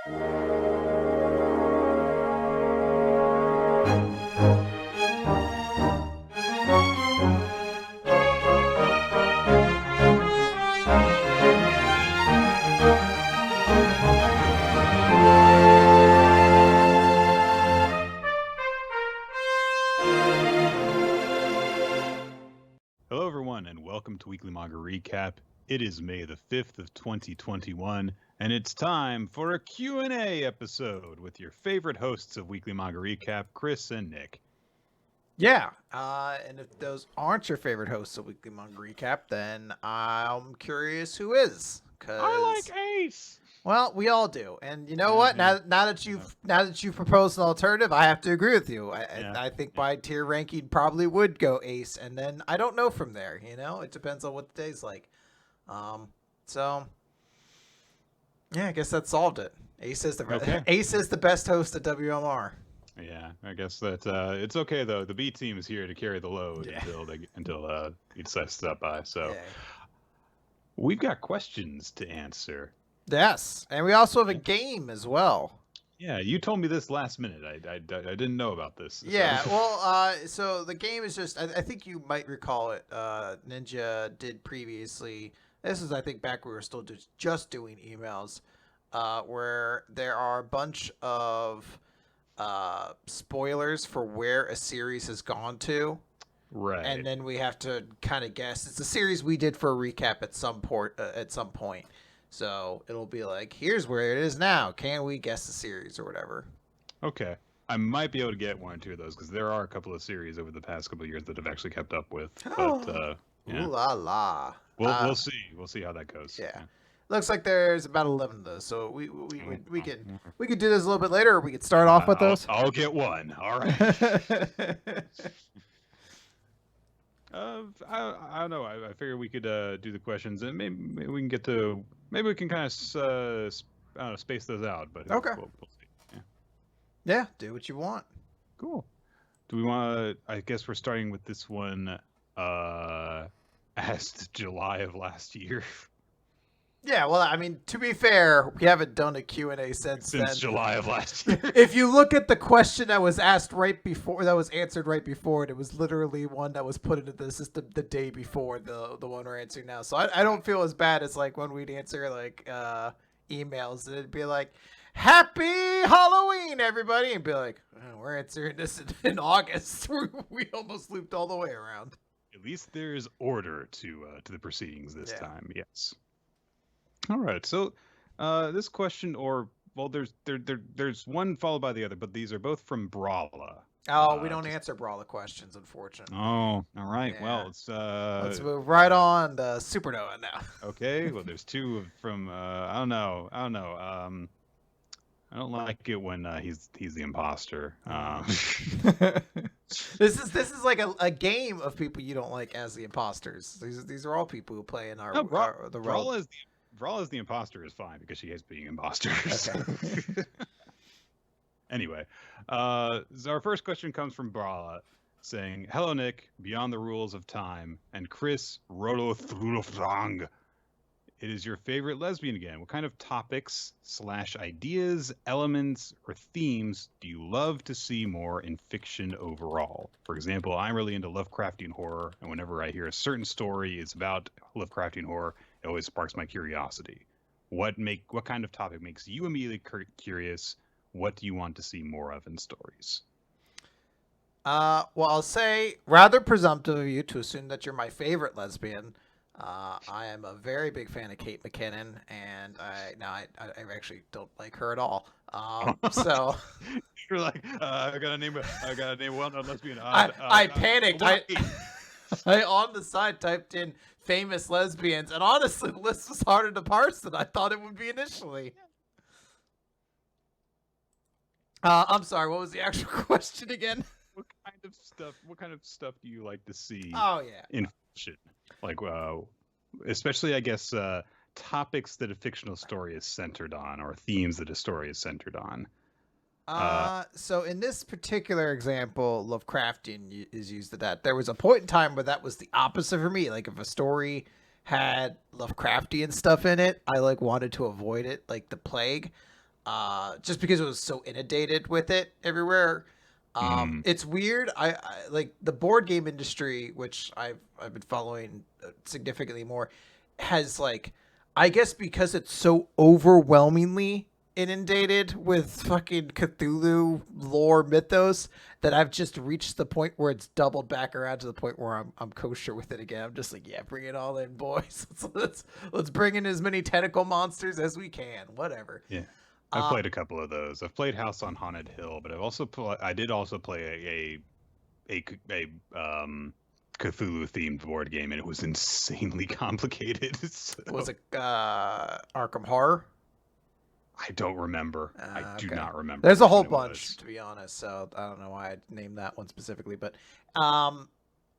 Hello, everyone, and welcome to Weekly Manga Recap. It is May the 5th of 2021, and it's time for a Q&A episode with your favorite hosts of Weekly Manga Recap, Chris and Nick. Yeah, and if those aren't your favorite hosts of Weekly Manga Recap, then I'm curious who is. I like Ace! Well, we all do, and you know what? Now that you've proposed an alternative, I have to agree with you. I think my tier ranking probably would go Ace, and then I don't know from there. You know, it depends on what the day's like. So yeah, I guess that solved it. Ace is the best host at WMR. Yeah, I guess that it's okay though. The B team is here to carry the load until he decides to stop by. So we've got questions to answer. Yes, and we also have a game as well. Yeah, you told me this last minute. I didn't know about this. Yeah, well, so the game is just, I think you might recall it, Ninja did previously. This is, I think, back when we were still just doing emails, where there are a bunch of spoilers for where a series has gone to. Right. And then we have to kind of guess. It's a series we did for a recap at some point. So it'll be like, here's where it is now. Can we guess the series or whatever? Okay. I might be able to get one or two of those because there are a couple of series over the past couple of years that I've actually kept up with. But yeah. Ooh la la. We'll see. We'll see how that goes. Yeah. Looks like there's about 11 of those, so we could do this a little bit later, or we could start off with those. I'll get one. All right. I don't know. I figure we could do the questions, and maybe we can get to. Maybe we can kind of space those out. But okay. We'll see. Yeah, do what you want. Cool. Do we want to? I guess we're starting with this one. As July of last year. Yeah, well, I mean, to be fair, we haven't done a Q&A since then. July of last year. If you look at the question that was asked right before, that was answered right before, it was literally one that was put into the system the day before the one we're answering now. So I don't feel as bad as like when we'd answer like emails. It'd be like, "Happy Halloween, everybody," and be like, oh, "We're answering this in August." We almost looped all the way around. At least there's order to the proceedings this time. Yes. All right, so this question, there's one followed by the other, but these are both from Brawla. Oh, we don't answer Brawla questions, unfortunately. Oh, all right. Yeah. Well, let's move right on to Supernova now. Okay. Well, there's two from I don't know. I don't like it when he's the imposter. This is like a game of people you don't like as the imposters. These are all people who play in the role. Brawla as the imposter is fine because she hates being imposters. Okay. Anyway, so our first question comes from Brawla saying, "Hello, Nick, Beyond the Rules of Time, and Chris Rodothrulofrang. It is your favorite lesbian again. What kind of topics / ideas, elements, or themes do you love to see more in fiction overall? For example, I'm really into Lovecraftian horror, and whenever I hear a certain story is about Lovecraftian horror, it always sparks my curiosity. What kind of topic makes you immediately curious? What do you want to see more of in stories?" Well, I'll say, rather presumptive of you to assume that you're my favorite lesbian. I am a very big fan of Kate McKinnon, and I actually don't like her at all. So you're like, I gotta name one lesbian. I panicked. I on the side typed in famous lesbians, and honestly, the list was harder to parse than I thought it would be initially. I'm sorry. What was the actual question again? What kind of stuff do you like to see? Oh yeah. In fiction, like especially I guess topics that a fictional story is centered on, or themes that a story is centered on. So in this particular example, Lovecraftian is used to that. There was a point in time where that was the opposite for me. Like if a story had Lovecraftian stuff in it, I like wanted to avoid it, like the plague. just because it was so inundated with it everywhere. Mm. It's weird. I like the board game industry, which I've been following significantly more, has like, I guess because it's so overwhelmingly inundated with fucking Cthulhu lore mythos that I've just reached the point where it's doubled back around to the point where I'm kosher with it again. I'm just like, yeah, bring it all in, boys. Let's bring in as many tentacle monsters as we can. Whatever. Yeah. I've played a couple of those. I've played House on Haunted Hill, but I did also play a Cthulhu themed board game, and it was insanely complicated. So, Was it Arkham Horror? I don't remember. I do Okay. not remember. There's a which whole one it bunch, was. to be honest. So I don't know why I named that one specifically, but I'm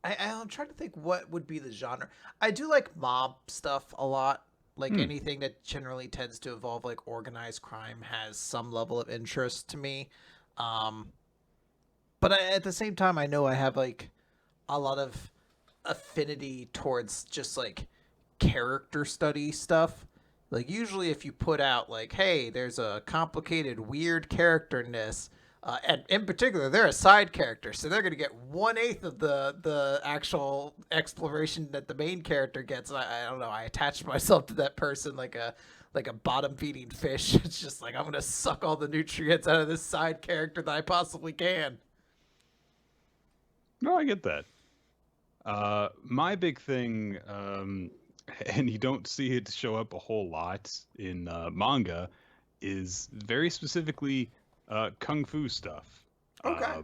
trying to think what would be the genre. I do like mob stuff a lot. Like anything that generally tends to involve like organized crime has some level of interest to me. But at the same time, I know I have like a lot of affinity towards just like character study stuff. Like usually if you put out like, hey, there's a complicated, weird character in this, and in particular, they're a side character, so they're gonna get 1/8 of the actual exploration that the main character gets. I don't know. I attached myself to that person like a bottom feeding fish. It's just like I'm gonna suck all the nutrients out of this side character that I possibly can. No, I get that. My big thing, and you don't see it show up a whole lot in manga, is very specifically kung fu stuff. Okay.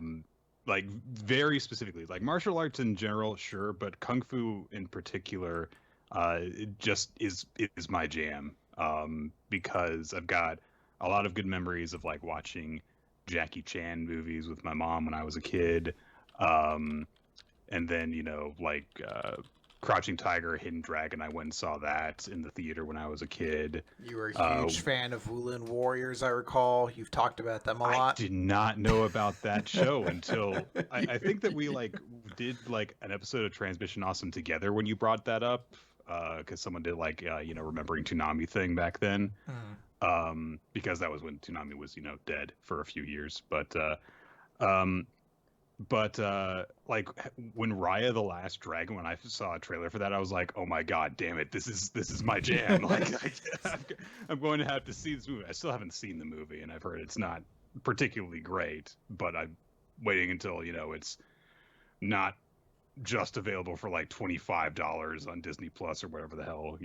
Like very specifically, like martial arts in general, sure, but kung fu in particular, it just is my jam. Because I've got a lot of good memories of like watching Jackie Chan movies with my mom when I was a kid. And then like Crouching Tiger, Hidden Dragon. I went and saw that in the theater when I was a kid. You were a huge fan of Wulan Warriors, I recall. You've talked about them a lot. I did not know about that show until I think that we like did like an episode of Transmission Awesome together when you brought that up, because someone did like remembering Toonami thing back then, because that was when Toonami was dead for a few years, but like when Raya the Last Dragon, when I saw a trailer for that, I was like, oh my god, damn it, this is my jam. Like I'm going to have to see this movie. I still haven't seen the movie, and I've heard it's not particularly great, but I'm waiting until it's not just available for like $25 on Disney Plus or whatever the hell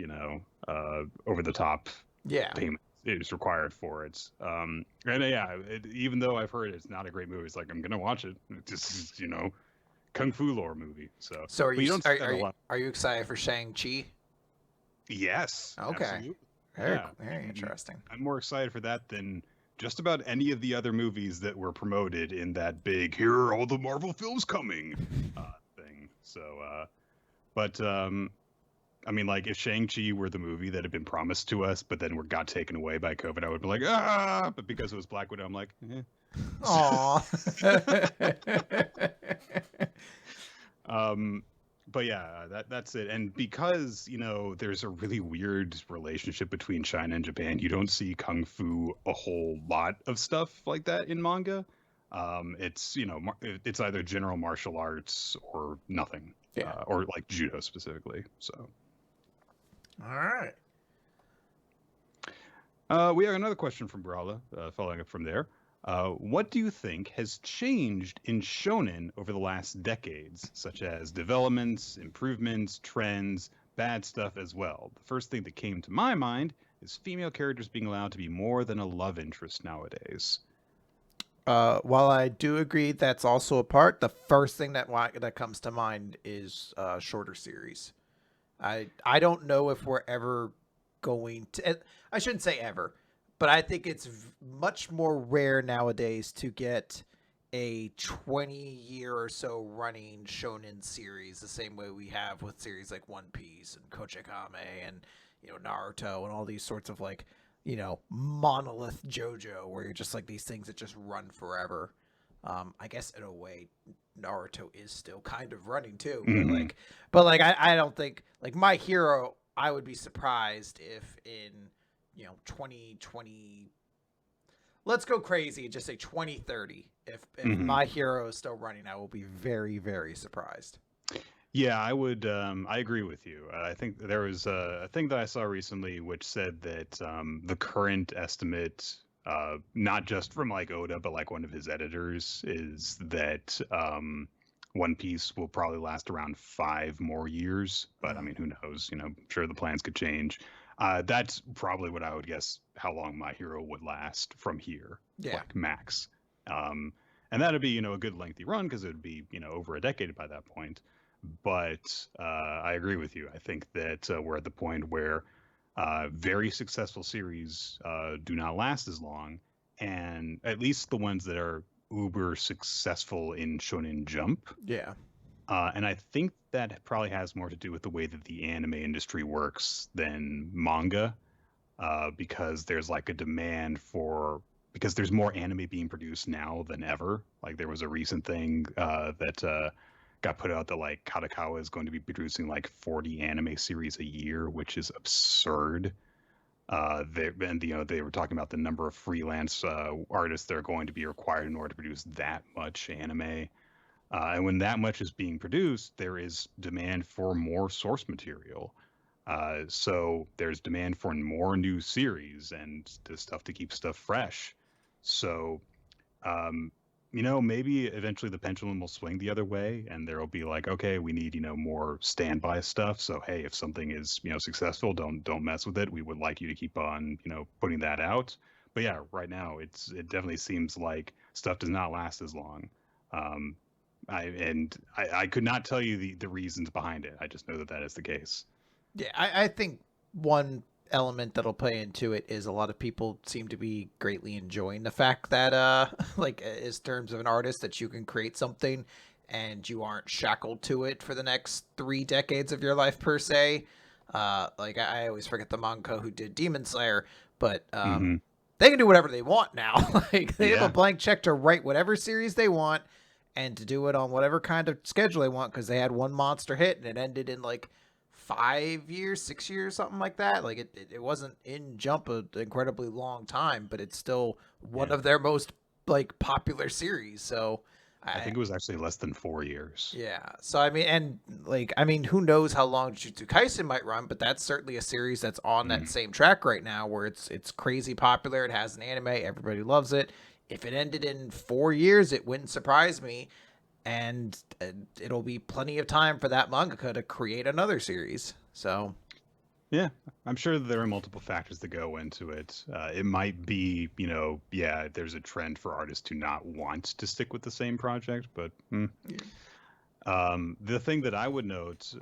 over the top payment is required for it. And yeah, even though I've heard it's not a great movie, it's like I'm gonna watch it. It's just kung fu lore movie. So are you excited for Shang-Chi? Yes. Okay. Absolutely. Very interesting. I'm more excited for that than just about any of the other movies that were promoted in that big "here are all the Marvel films coming" thing. So, but I mean, like, if Shang-Chi were the movie that had been promised to us, but then got taken away by COVID, I would be like, ah! But because it was Black Widow, I'm like, eh. Aww. But yeah, that's it. And because, there's a really weird relationship between China and Japan, you don't see Kung Fu a whole lot of stuff like that in manga. It's, it's either general martial arts or nothing. Or like judo specifically. So. All right. We have another question from Brawla, following up from there. What do you think has changed in shonen over the last decades, such as developments, improvements, trends, bad stuff as well? The first thing that came to my mind is female characters being allowed to be more than a love interest nowadays. While I do agree that's also a part, the first thing that comes to mind is shorter series. I don't know if we're ever going to. I shouldn't say ever, but I think it's much more rare nowadays to get a 20-year or so running shonen series the same way we have with series like One Piece and Kochikame and Naruto and all these sorts of like monolith JoJo where you're just like these things that just run forever. I guess in a way Naruto is still kind of running too, but I don't think like My Hero. I would be surprised if in 2020 let's go crazy and just say 2030. If My Hero is still running, I will be very, very surprised. Yeah, I would. I agree with you. I think there was a thing that I saw recently which said that the current estimate, not just from like Oda, but like one of his editors, is that One Piece will probably last around 5 more years. But I mean, who knows? You know, I'm sure the plans could change. That's probably what I would guess how long My Hero would last from here, like max. And that'd be, you know, a good lengthy run because it would be, you know, over a decade by that point. But I agree with you. I think that we're at the point where very successful series do not last as long, and at least the ones that are uber successful in Shonen Jump. Yeah. And I think that probably has more to do with the way that the anime industry works than manga, because there's like a demand because there's more anime being produced now than ever. Like there was a recent thing that got put out that like Kadokawa is going to be producing like 40 anime series a year, which is absurd. They were talking about the number of freelance artists that are going to be required in order to produce that much anime. And when that much is being produced, there is demand for more source material. So there's demand for more new series and the stuff to keep stuff fresh. So, you know, maybe eventually the pendulum will swing the other way and there'll be like, okay, we need, you know, more standby stuff. So, hey, if something is, you know, successful, don't mess with it. We would like you to keep on, you know, putting that out. But yeah, right now it definitely seems like stuff does not last as long. I could not tell you the reasons behind it. I just know that is the case. Yeah, I think one element that'll play into it is a lot of people seem to be greatly enjoying the fact that like as terms of an artist that you can create something and you aren't shackled to it for the next 3 decades of your life per se. Like I always forget the manga who did Demon Slayer, but they can do whatever they want now. Like they have a blank check to write whatever series they want and to do it on whatever kind of schedule they want, because they had one monster hit and it ended in like 5 years, 6 years, something like that. Like it wasn't in Jump an incredibly long time, but it's still one of their most like popular series. So I think it was actually less than 4 years. Yeah. So I mean, who knows how long Jujutsu Kaisen might run, but that's certainly a series that's on that same track right now, where it's crazy popular. It has an anime, everybody loves it. If it ended in 4 years, it wouldn't surprise me. And it'll be plenty of time for that mangaka to create another series. So, yeah, I'm sure there are multiple factors that go into it. It might be, you know, there's a trend for artists to not want to stick with the same project, but the thing that I would note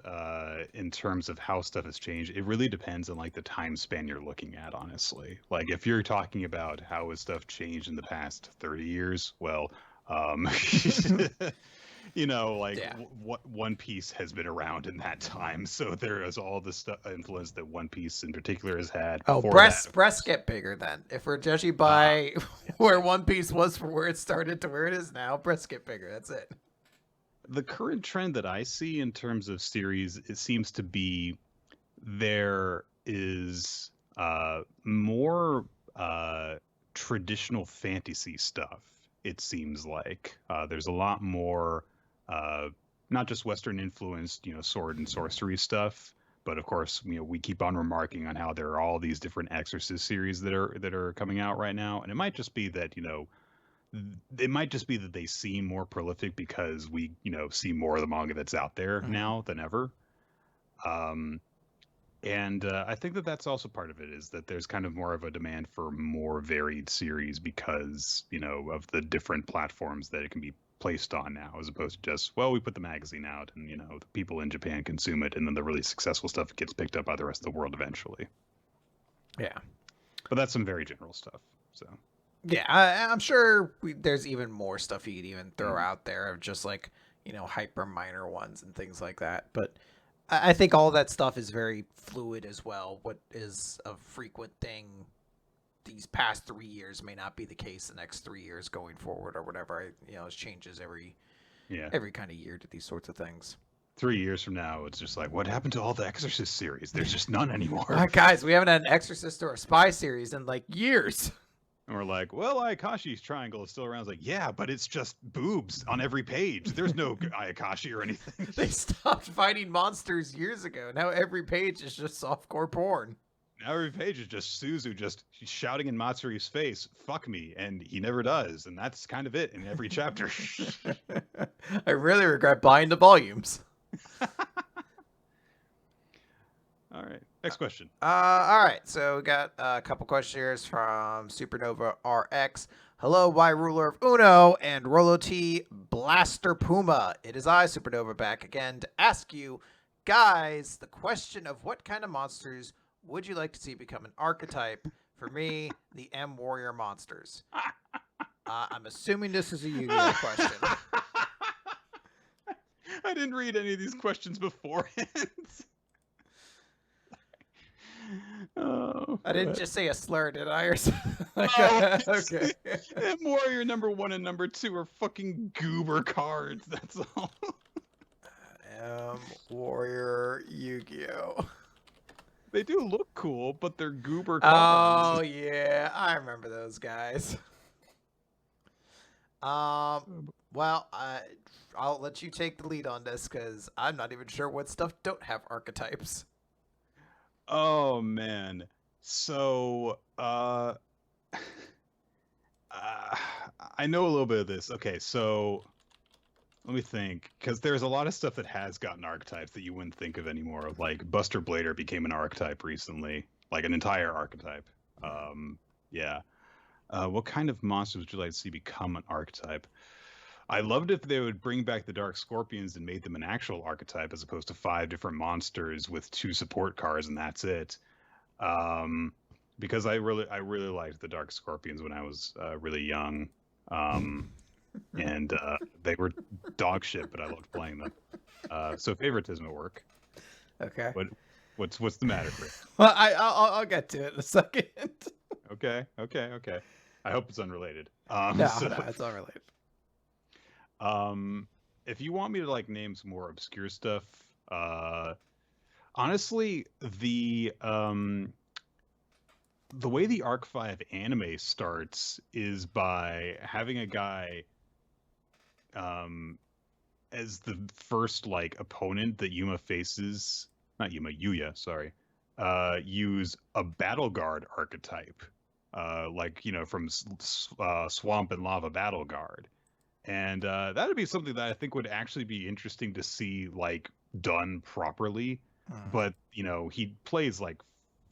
in terms of how stuff has changed, it really depends on like the time span you're looking at, honestly. Like if you're talking about how has stuff changed in the past 30 years, well, you know, like what One Piece has been around in that time, so there is all the influence that One Piece in particular has had. Oh, breasts get bigger then. If we're judging by where One Piece was from where it started to where it is now, breasts get bigger. That's it. The current trend that I see in terms of series, it seems to be there is more traditional fantasy stuff. It seems like there's a lot more, not just Western influenced, you know, sword and sorcery stuff, but of course, you know, we keep on remarking on how there are all these different Exorcist series that are coming out right now, and it might just be that, you know, they seem more prolific because we, you know, see more of the manga that's out there now than ever. And I think that that's also part of it, is that there's kind of more of a demand for more varied series because, you know, of the different platforms that it can be placed on now, as opposed to just, well, we put the magazine out and, you know, the people in Japan consume it, and then the really successful stuff gets picked up by the rest of the world eventually. Yeah. But that's some very general stuff, so. Yeah, I'm sure there's even more stuff you could even throw out there of just like, you know, hyper minor ones and things like that. But I think all that stuff is very fluid as well. What is a frequent thing these past 3 years may not be the case the next 3 years going forward or whatever. You know, it changes every kind of year to these sorts of things. 3 years from now, it's just like, what happened to all the Exorcist series? There's just none anymore. Guys, we haven't had an Exorcist or a spy series in like years. And we're like, well, Ayakashi's triangle is still around. It's like, yeah, but it's just boobs on every page. There's no Ayakashi or anything. They stopped fighting monsters years ago. Now every page is just softcore porn. Now every page is just Suzu just shouting in Matsuri's face, fuck me, and he never does. And that's kind of it in every chapter. I really regret buying the volumes. All right. Next question. All right. So we got a couple questions from Supernova RX. Hello, Y Ruler of Uno and Rolo T Blaster Puma. It is I, Supernova, back again to ask you guys the question of what kind of monsters would you like to see become an archetype? For me, the M Warrior monsters. I'm assuming this is a Yu-Gi-Oh question. I didn't read any of these questions beforehand. Oh, I didn't just say a slur, did I? Or something? Okay. And Warrior number 1 and number 2 are fucking goober cards. That's all. Warrior Yu-Gi-Oh. They do look cool, but they're goober Oh cards. yeah, I remember those guys. Well, I'll let you take the lead on this because I'm not even sure what stuff don't have archetypes. Oh man. So I know a little bit of this. Okay, so let me think, because there's a lot of stuff that has gotten archetypes that you wouldn't think of anymore. Like Buster Blader became an archetype recently, like an entire archetype. Yeah. What kind of monsters would you like to see become an archetype? I loved if they would bring back the Dark Scorpions and made them an actual archetype as opposed to 5 different monsters with 2 support cards and that's it. Because I really liked the Dark Scorpions when I was really young. And they were dog shit, but I loved playing them. So favoritism at work. Okay. What's the matter, Chris? Well, I'll get to it in a second. Okay. I hope it's unrelated. No, it's unrelated. If you want me to like name some more obscure stuff, honestly, the way the Arc 5 anime starts is by having a guy as the first like opponent that Yuya, sorry, use a Battle Guard archetype, like, you know, from Swamp and Lava Battle Guard. And that would be something that I think would actually be interesting to see, like, done properly. But, you know, he plays like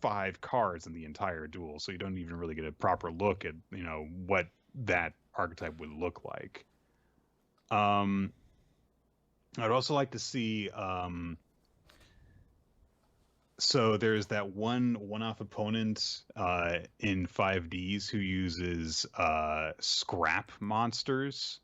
5 cards in the entire duel, so you don't even really get a proper look at, you know, what that archetype would look like. I'd also like to see, so there's that one-off opponent in 5Ds who uses scrap monsters.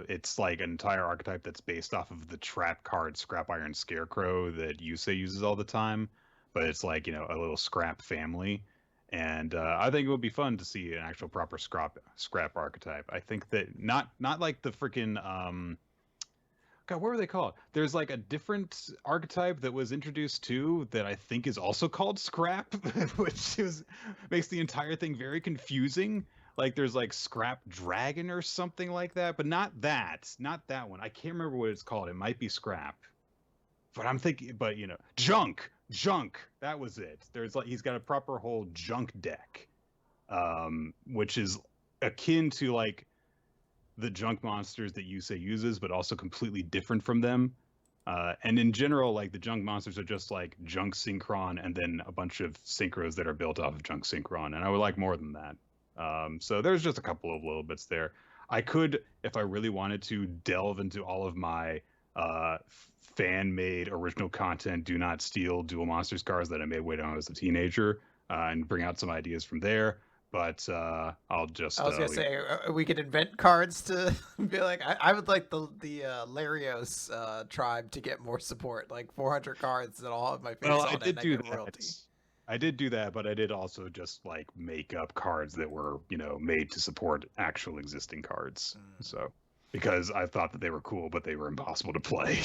It's like an entire archetype that's based off of the trap card Scrap Iron Scarecrow that Yusei uses all the time, but it's like, you know, a little scrap family. And I think it would be fun to see an actual proper scrap archetype. I think that not like the freaking God, what were they called? There's like a different archetype that was introduced too that I think is also called Scrap, which makes the entire thing very confusing. Like there's like Scrap Dragon or something like that, but not that one. I can't remember what it's called. It might be Scrap, but I'm thinking, but you know, Junk. That was it. There's like he's got a proper whole Junk deck, which is akin to like the Junk monsters that Yusei uses, but also completely different from them. And in general, like the Junk monsters are just like Junk Synchron and then a bunch of synchros that are built off of Junk Synchron. And I would like more than that. So there's just a couple of little bits there. I could, if I really wanted to, delve into all of my fan-made original content, Do Not Steal Dual Monsters cards that I made when I was a teenager, and bring out some ideas from there. But I'll just. I was gonna say we could invent cards to be like. I would like the Larios tribe to get more support, like 400 cards that all have my face on it. I did do that, but I did also just like make up cards that were, you know, made to support actual existing cards. So because I thought that they were cool, but they were impossible to play.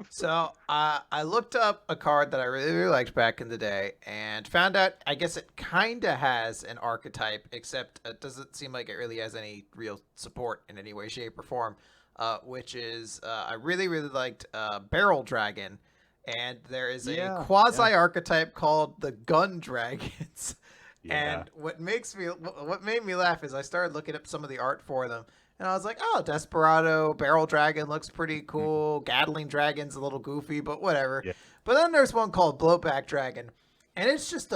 So I looked up a card that I really, really liked back in the day and found out, I guess it kind of has an archetype, except it doesn't seem like it really has any real support in any way, shape, or form, which is I really, really liked Barrel Dragon. And there is a quasi-archetype called the Gun Dragons. Yeah. And what made me laugh is I started looking up some of the art for them. And I was like, oh, Desperado, Barrel Dragon looks pretty cool. Gatling Dragon's a little goofy, but whatever. Yeah. But then there's one called Blowback Dragon. And it's just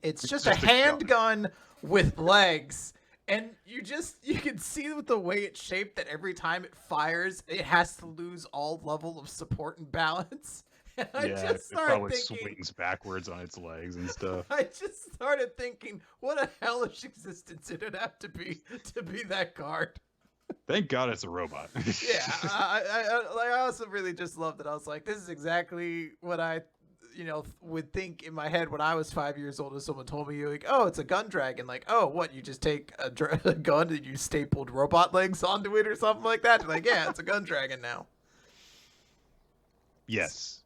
it's just a handgun with legs. And you can see with the way it's shaped that every time it fires, it has to lose all level of support and balance. And I just started it probably thinking, swings backwards on its legs and stuff. I just started thinking, what a hellish existence it would have to be that card. Thank God it's a robot. Yeah, I also really just loved it. I was like, this is exactly what I, would think in my head when I was 5 years old. If someone told me, like, oh, it's a gun dragon. Like, oh, what? You just take a gun and you stapled robot legs onto it or something like that? Like, yeah, it's a gun dragon now. Yes.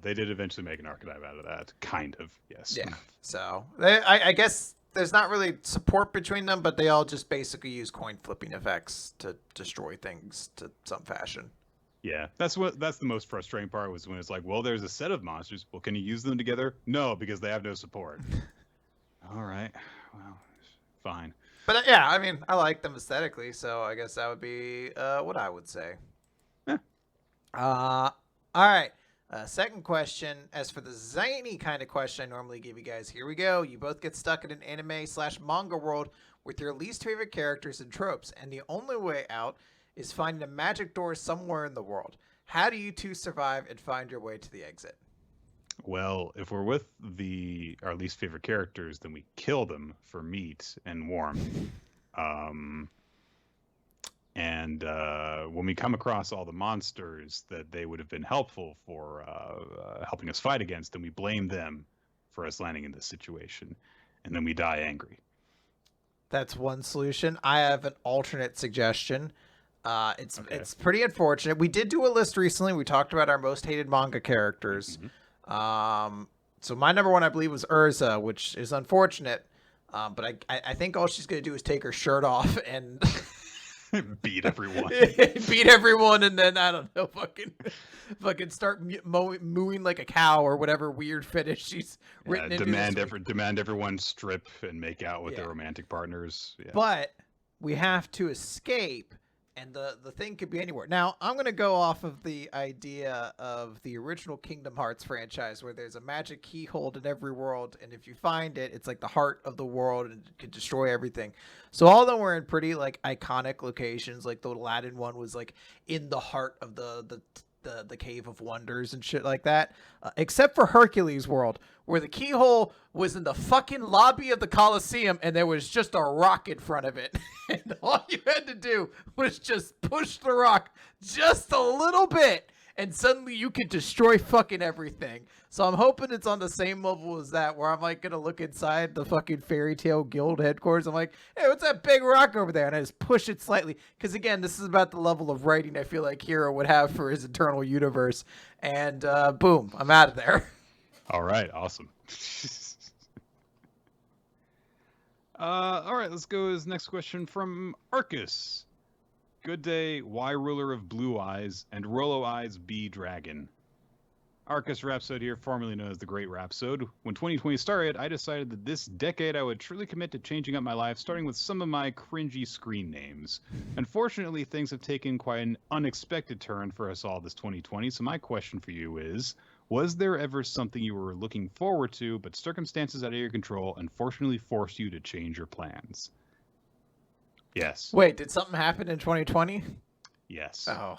They did eventually make an archetype out of that. Kind of, yes. Yeah. So I guess there's not really support between them, but they all just basically use coin flipping effects to destroy things to some fashion. Yeah, that's the most frustrating part was when it's like, well, there's a set of monsters. Well, can you use them together? No, because they have no support. All right. Well, fine. But yeah, I mean, I like them aesthetically, so I guess that would be what I would say. Yeah. All right. Second question. As for the zany kind of question I normally give you guys, here we go. You both get stuck in an anime/manga world with your least favorite characters and tropes, and the only way out is finding a magic door somewhere in the world. How do you two survive and find your way to the exit? Well, if we're with our least favorite characters, then we kill them for meat and warmth. And when we come across all the monsters that they would have been helpful for helping us fight against, then we blame them for us landing in this situation. And then we die angry. That's one solution. I have an alternate suggestion. It's pretty unfortunate. We did do a list recently. We talked about our most hated manga characters. Mm-hmm. So my number one, I believe, was Urza, which is unfortunate. But I think all she's going to do is take her shirt off and beat everyone. Beat everyone, and then, I don't know, fucking start mooing like a cow or whatever weird fetish she's written into. Demand everyone strip and make out with their romantic partners. Yeah. But we have to escape. And the thing could be anywhere. Now, I'm going to go off of the idea of the original Kingdom Hearts franchise where there's a magic keyhole in every world. And if you find it, it's like the heart of the world and it could destroy everything. So all of them were in pretty like iconic locations. Like the Aladdin one was like in the heart of the Cave of Wonders and shit like that. Except for Hercules World, where the keyhole was in the fucking lobby of the Colosseum and there was just a rock in front of it. And all you had to do was just push the rock just a little bit and suddenly you could destroy fucking everything. So I'm hoping it's on the same level as that, where I'm like going to look inside the fucking Fairy Tale Guild headquarters. I'm like, hey, what's that big rock over there? And I just push it slightly. Because again, this is about the level of writing I feel like Hero would have for his Eternal Universe. And boom, I'm out of there. All right, awesome. All right, let's go to this next question from Arcus. Good day, Y ruler of blue eyes and Rolo eyes B dragon. Arcus Rhapsode here, formerly known as the Great Rhapsode. When 2020 started, I decided that this decade I would truly commit to changing up my life, starting with some of my cringy screen names. Unfortunately, things have taken quite an unexpected turn for us all this 2020, so my question for you is, was there ever something you were looking forward to, but circumstances out of your control unfortunately forced you to change your plans? Yes. Wait, did something happen in 2020? Yes. Oh.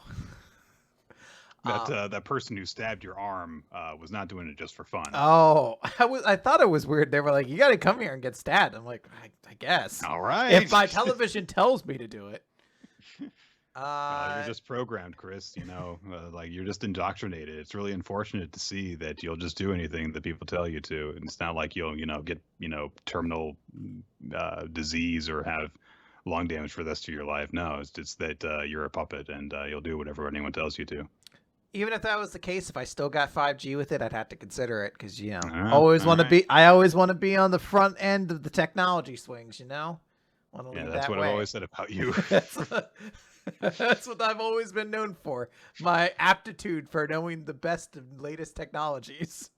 That person who stabbed your arm was not doing it just for fun. Oh, I thought it was weird. They were like, you got to come here and get stabbed. I'm like, I guess. All right. If my television tells me to do it. You're just programmed, Chris. Like you're just indoctrinated. It's really unfortunate to see that you'll just do anything that people tell you to. And it's not like you'll, get, terminal disease or have lung damage for the rest of your life. No, it's just that you're a puppet and you'll do whatever anyone tells you to. Even if that was the case, if I still got 5G with it, I'd have to consider it because, All I always want to right. I always want to be on the front end of the technology swings, Want to Yeah, lead that's that what way. I've always said about you. That's what I've always been known for. My aptitude for knowing the best and latest technologies.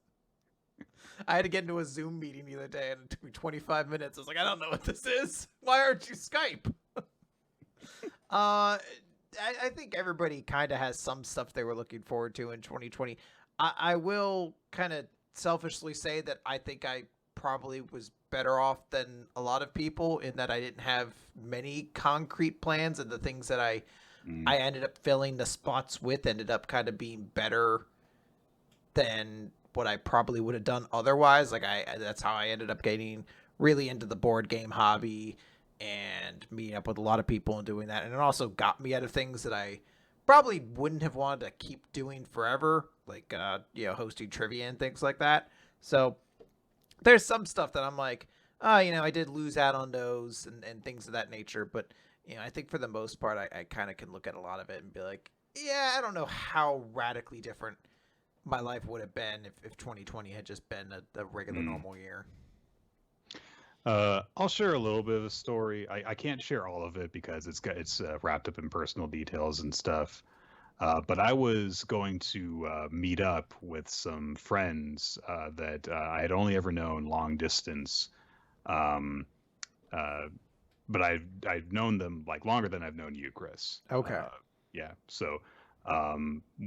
I had to get into a Zoom meeting the other day and it took me 25 minutes. I was like, I don't know what this is. Why aren't you Skype? I think everybody kind of has some stuff they were looking forward to in 2020. I will kind of selfishly say that I think I probably was better off than a lot of people in that I didn't have many concrete plans, and the things that I ended up filling the spots with ended up kind of being better than what I probably would have done otherwise. Like that's how I ended up getting really into the board game hobby and meeting up with a lot of people and doing that. And it also got me out of things that I probably wouldn't have wanted to keep doing forever, like, hosting trivia and things like that. So there's some stuff that I'm like, I did lose out on those and things of that nature. But, I think for the most part, I kind of can look at a lot of it and be like, yeah, I don't know how radically different my life would have been if 2020 had just been a regular normal year. I'll share a little bit of a story. I can't share all of it because it's wrapped up in personal details and stuff. But I was going to meet up with some friends that I had only ever known long distance. But I've known them like longer than I've known you, Chris. Okay. Yeah. So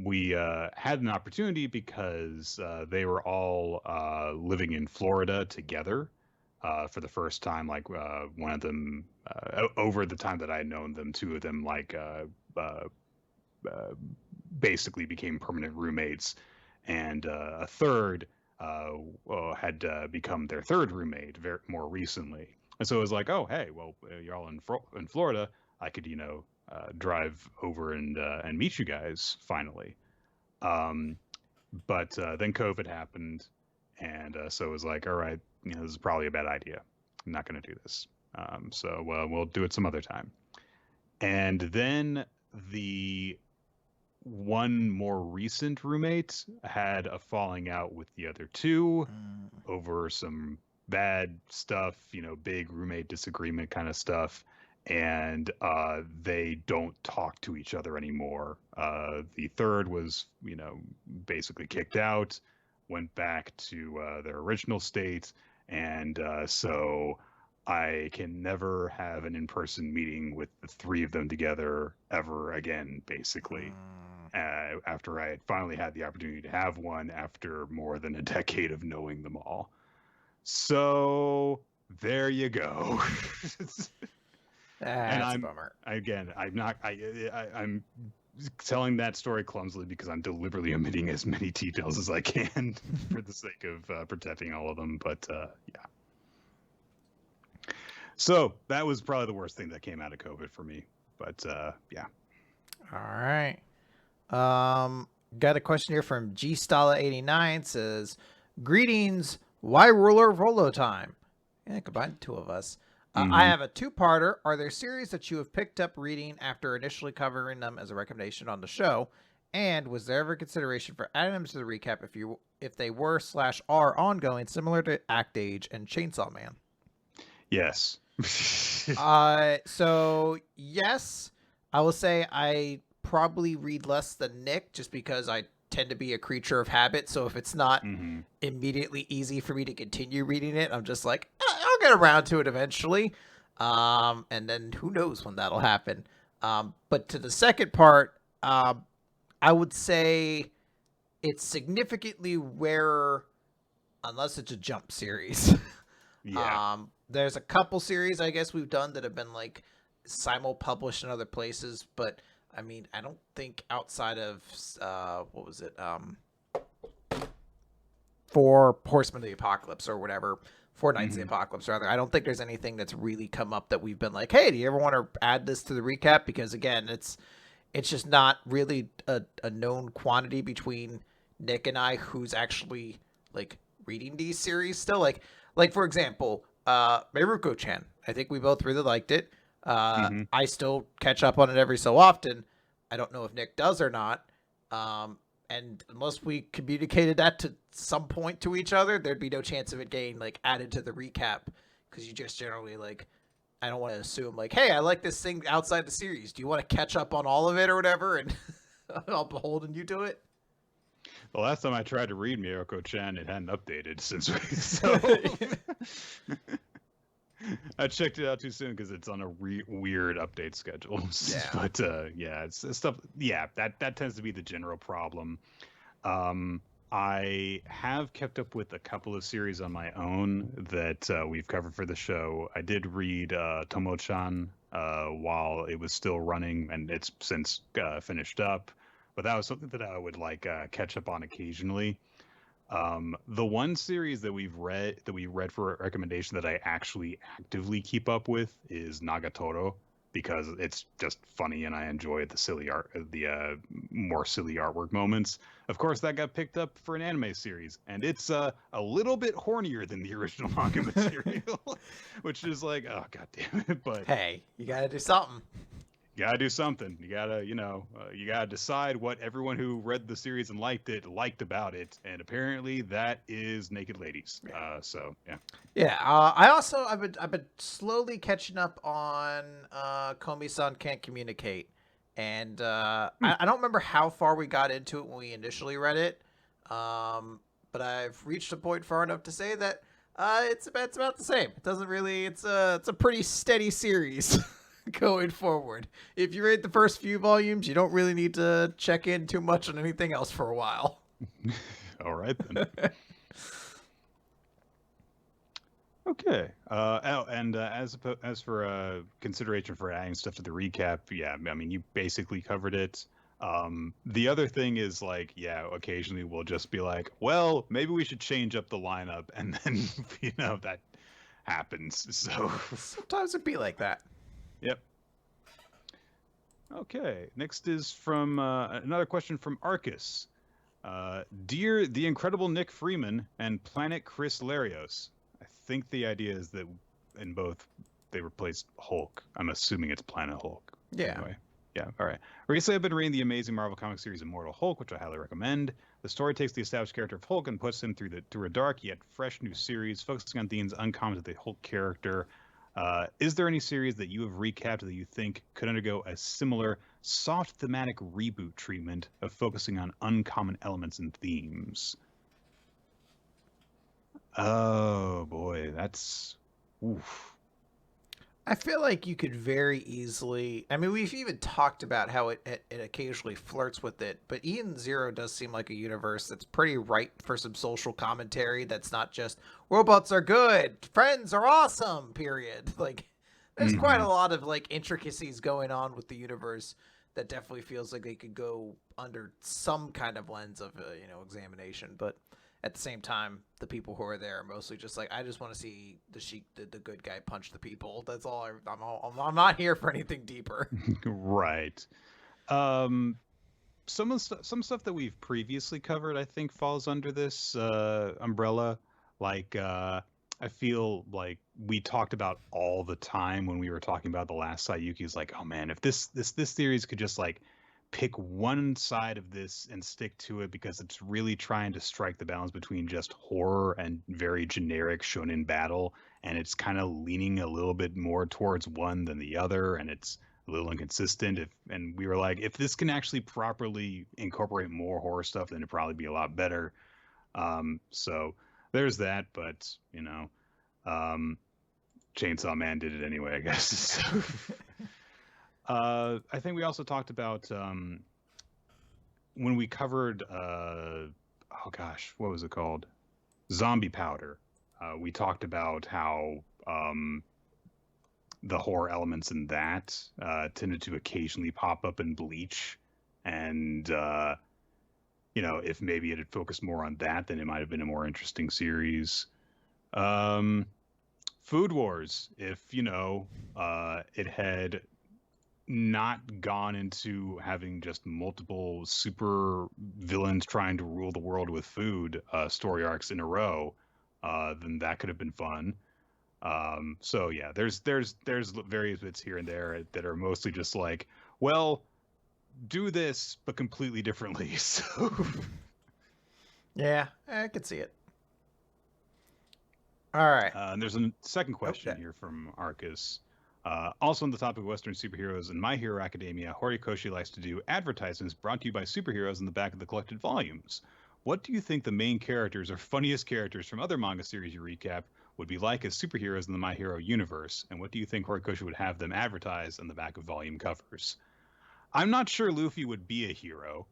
we had an opportunity because they were all living in Florida together. For the first time, like one of them, over the time that I had known them, two of them basically became permanent roommates, and a third had become their third roommate more recently. And so it was like, oh, hey, well, you're all in Florida. I could, drive over and meet you guys finally. But then COVID happened, and so it was like, all right, this is probably a bad idea. I'm not going to do this. So we'll do it some other time. And then the one more recent roommate had a falling out with the other two over some bad stuff, big roommate disagreement kind of stuff. And they don't talk to each other anymore. The third was, basically kicked out, went back to their original state. And so I can never have an in-person meeting with the three of them together ever again, basically. After I had finally had the opportunity to have one after more than a decade of knowing them all. So there you go. That's a bummer. I'm telling that story clumsily because I'm deliberately omitting as many details as I can for the sake of protecting all of them. But yeah. So that was probably the worst thing that came out of COVID for me. But yeah. All right. Got a question here from G-Stala89. Says, greetings, why ruler Rolo time? Yeah, combine the two of us. I have a two-parter. Are there series that you have picked up reading after initially covering them as a recommendation on the show? And was there ever consideration for adding them to the recap if they were / are ongoing, similar to Act Age and Chainsaw Man? Yes. So yes, I will say I probably read less than Nick just because I tend to be a creature of habit. So if it's not immediately easy for me to continue reading it, I'm just like, I'll get around to it eventually. And then who knows when that'll happen. But to the second part, I would say it's significantly rarer unless it's a Jump series. Yeah. There's a couple series I guess we've done that have been like simul-published in other places, but I mean, I don't think outside of what was it? For Horsemen of the Apocalypse or whatever, 4 Knights of the Apocalypse rather. I don't think there's anything that's really come up that we've been like, hey, do you ever want to add this to the recap? Because again, it's just not really a known quantity between Nick and I who's actually like reading these series still. Like for example, Meiruko-chan. I think we both really liked it. I still catch up on it every so often. I don't know if Nick does or not. And unless we communicated that to some point to each other, there'd be no chance of it getting like added to the recap, because you just generally like, I don't want to assume like, hey, I like this thing outside the series. Do you want to catch up on all of it or whatever? And I'll be holding you to it. The last time I tried to read Miyako-chan, it hadn't updated since we so. I checked it out too soon because it's on a weird update schedule. Yeah. But yeah, it's stuff. Yeah, that tends to be the general problem. I have kept up with a couple of series on my own that we've covered for the show. I did read Tomo-chan while it was still running, and it's since finished up. But that was something that I would like catch up on occasionally. The one series that we read for a recommendation that I actually actively keep up with is Nagatoro, because it's just funny and I enjoy the silly art, the more silly artwork moments. Of course, that got picked up for an anime series, and it's a little bit hornier than the original manga material, which is like, oh god damn it! But hey, you gotta do something. You gotta do something. You gotta, you gotta decide what everyone who read the series and liked it liked about it, and apparently that is naked ladies. So yeah. Yeah. I've been slowly catching up on Komi-san Can't Communicate, and I don't remember how far we got into it when we initially read it, but I've reached a point far enough to say that it's about the same. It doesn't really. It's a pretty steady series. Going forward, if you read the first few volumes, you don't really need to check in too much on anything else for a while. All right then. Okay. As for consideration for adding stuff to the recap, yeah, I mean you basically covered it. The other thing is like, yeah, occasionally we'll just be like, well, maybe we should change up the lineup, and then that happens. So sometimes it'd be like that. Yep. Okay. Next is from another question from Arcus. Dear the incredible Nick Freeman and Planet Chris Larios. I think the idea is that in both they replaced Hulk. I'm assuming it's Planet Hulk. Yeah. Anyway. Yeah. All right. Recently, I've been reading the amazing Marvel comic series Immortal Hulk, which I highly recommend. The story takes the established character of Hulk and puts him through a dark yet fresh new series, focusing on themes uncommon to the Hulk character. Is there any series that you have recapped that you think could undergo a similar soft thematic reboot treatment of focusing on uncommon elements and themes? Oh boy, that's oof. I feel like you could very easily. I mean, we've even talked about how it occasionally flirts with it, but Eden Zero does seem like a universe that's pretty ripe for some social commentary. That's not just robots are good, friends are awesome. Period. Like, there's quite a lot of like intricacies going on with the universe that definitely feels like they could go under some kind of lens of examination, but. At the same time, the people who are there are mostly just like, I just want to see the Sheik, the good guy, punch the people. That's all. I'm not here for anything deeper. Right. Some stuff that we've previously covered, I think, falls under this umbrella. Like, I feel like we talked about all the time when we were talking about the last Sayuki. Is like, oh man, if this series could just like pick one side of this and stick to it, because it's really trying to strike the balance between just horror and very generic shonen battle, and it's kind of leaning a little bit more towards one than the other, and it's a little inconsistent. And we were like, if this can actually properly incorporate more horror stuff, then it'd probably be a lot better. So there's that, but Chainsaw Man did it anyway, I guess. I think we also talked about when we covered oh gosh, what was it called? Zombie Powder. We talked about how the horror elements in that tended to occasionally pop up in Bleach, and if maybe it had focused more on that, then it might have been a more interesting series. Food Wars, if it had not gone into having just multiple super villains trying to rule the world with food story arcs in a row, then that could have been fun. So yeah, there's various bits here and there that are mostly just like, well, do this but completely differently. So Yeah, I could see it. All right. and there's a second question here from Arcus. Also on the topic of Western superheroes, in My Hero Academia, Horikoshi likes to do advertisements brought to you by superheroes in the back of the collected volumes. What do you think the main characters or funniest characters from other manga series you recap would be like as superheroes in the My Hero universe? And what do you think Horikoshi would have them advertise on the back of volume covers? I'm not sure Luffy would be a hero.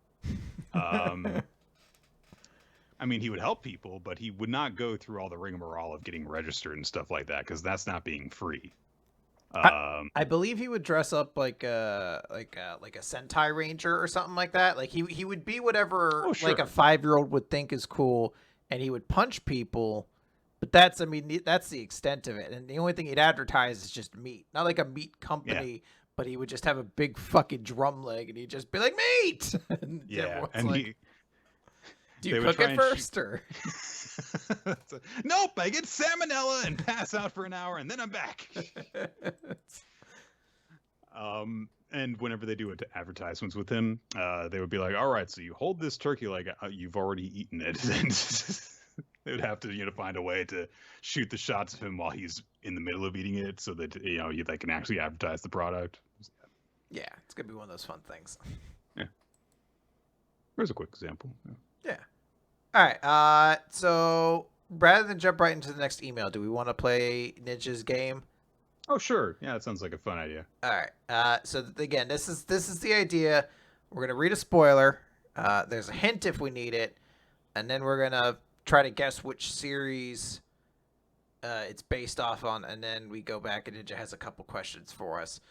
I mean, he would help people, but he would not go through all the rigmarole of getting registered and stuff like that, because that's not being free. I believe he would dress up like a Sentai Ranger or something like that. Like he would be whatever like a 5-year-old would think is cool, and he would punch people. But that's the extent of it. And the only thing he'd advertise is just meat, not like a meat company. Yeah. But he would just have a big fucking drum leg, and he'd just be like, meat. And yeah, and like, do you cook it first, or? Nope, I get salmonella and pass out for an hour, and then I'm back. And whenever they do advertisements with him, they would be like, "All right, so you hold this turkey like you've already eaten it," and they would have to find a way to shoot the shots of him while he's in the middle of eating it, so that they can actually advertise the product. Yeah, it's gonna be one of those fun things. Yeah, there's a quick example. Yeah. All right. So rather than jump right into the next email, do we want to play Ninja's game? Oh, sure. Yeah, that sounds like a fun idea. All right. So again, this is the idea. We're gonna read a spoiler. There's a hint if we need it, and then we're gonna try to guess which series it's based off on, and then we go back and Ninja has a couple questions for us.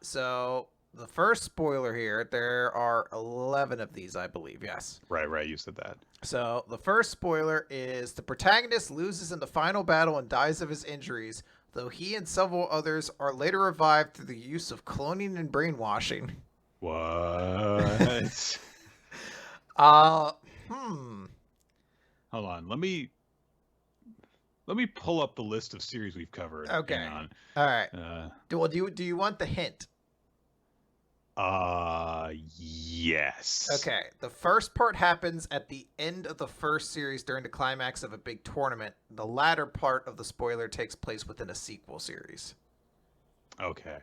So the first spoiler here, there are 11 of these, I believe. Yes. Right. You said that. So the first spoiler is the protagonist loses in the final battle and dies of his injuries, though he and several others are later revived through the use of cloning and brainwashing. What? Hold on. Let me pull up the list of series we've covered. Okay. All right. Do you want the hint? Yes. Okay. The first part happens at the end of the first series during the climax of a big tournament. The latter part of the spoiler takes place within a sequel series. Okay.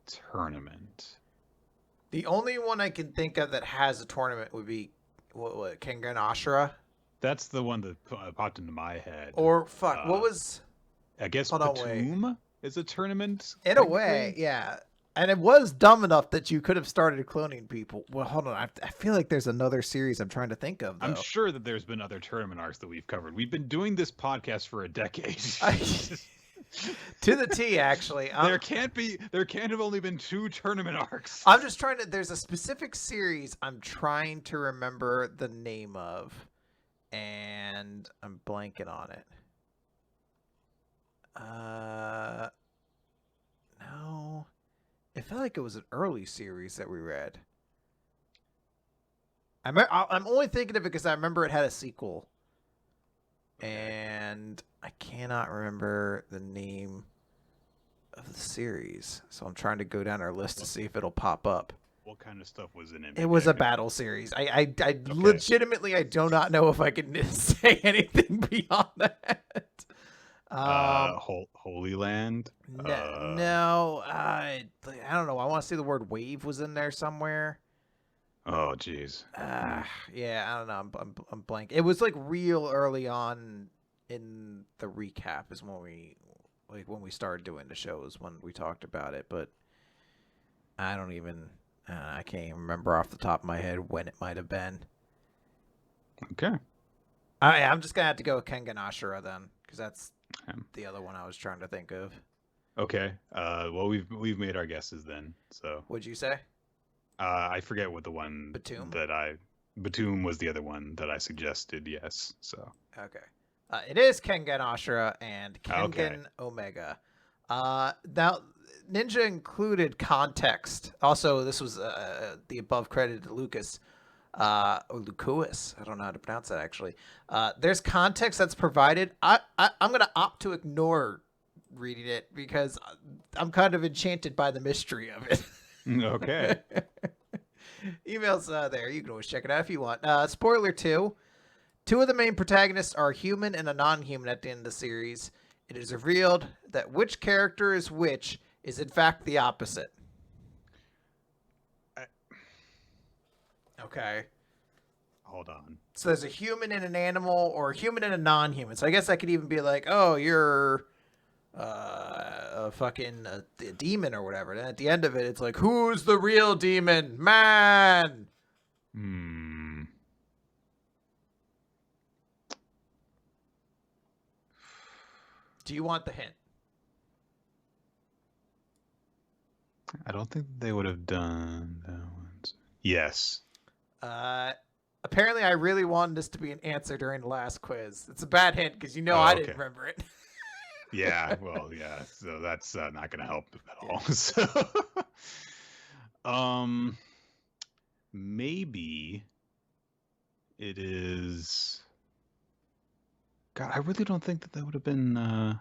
Tournament. The only one I can think of that has a tournament would be what Kengan Ashura. That's the one that popped into my head. Or what was? I guess Batum is a tournament. In a way, yeah. And it was dumb enough that you could have started cloning people. Well, hold on. I feel like there's another series I'm trying to think of, though. I'm sure that there's been other tournament arcs that we've covered. We've been doing this podcast for a decade. To the T, actually. There can't have only been 2 tournament arcs. I'm just trying to. There's a specific series I'm trying to remember the name of, and I'm blanking on it. No, it felt like it was an early series that we read. I'm only thinking of it because I remember it had a sequel, and I cannot remember the name of the series. So I'm trying to go down our list to see if it'll pop up. What kind of stuff was in it? It was a battle series. I legitimately, I do not know if I can say anything beyond that. Holy Land. No, I don't know. I want to say the word wave was in there somewhere. Oh, jeez. Yeah, I don't know. I'm blank. It was like real early on in the recap is when we started doing the shows when we talked about it, but I don't even. I can't even remember off the top of my head when it might have been. Okay. I'm just gonna have to go with Kengan Ashura then, because that's the other one I was trying to think of. Okay. Well, we've made our guesses then. So. What'd you say? I forget what the one Batum? Batum was the other one that I suggested. Yes. So. Okay. It is Kengan Ashura and Kengan Omega. Now, Ninja included context. Also, this was the above credited Lucas. or Lucuis. I don't know how to pronounce that actually. There's context that's provided. I'm gonna opt to ignore reading it because I'm kind of enchanted by the mystery of it. Okay. Emails there. You can always check it out if you want. Spoiler 2. Two of the main protagonists are human and a non-human at the end of the series. It is revealed that which character is which is in fact the opposite. Okay. Hold on. So there's a human and an animal, or a human and a non-human. So I guess I could even be like, oh, you're a fucking a demon or whatever. And at the end of it, it's like, who's the real demon? Man! Do you want the hint? I don't think they would have done that one. Yes. Apparently, I really wanted this to be an answer during the last quiz. It's a bad hint because I didn't remember it. Yeah, well, yeah. So that's not going to help at all. So, maybe it is. God, I really don't think that would have been. Oh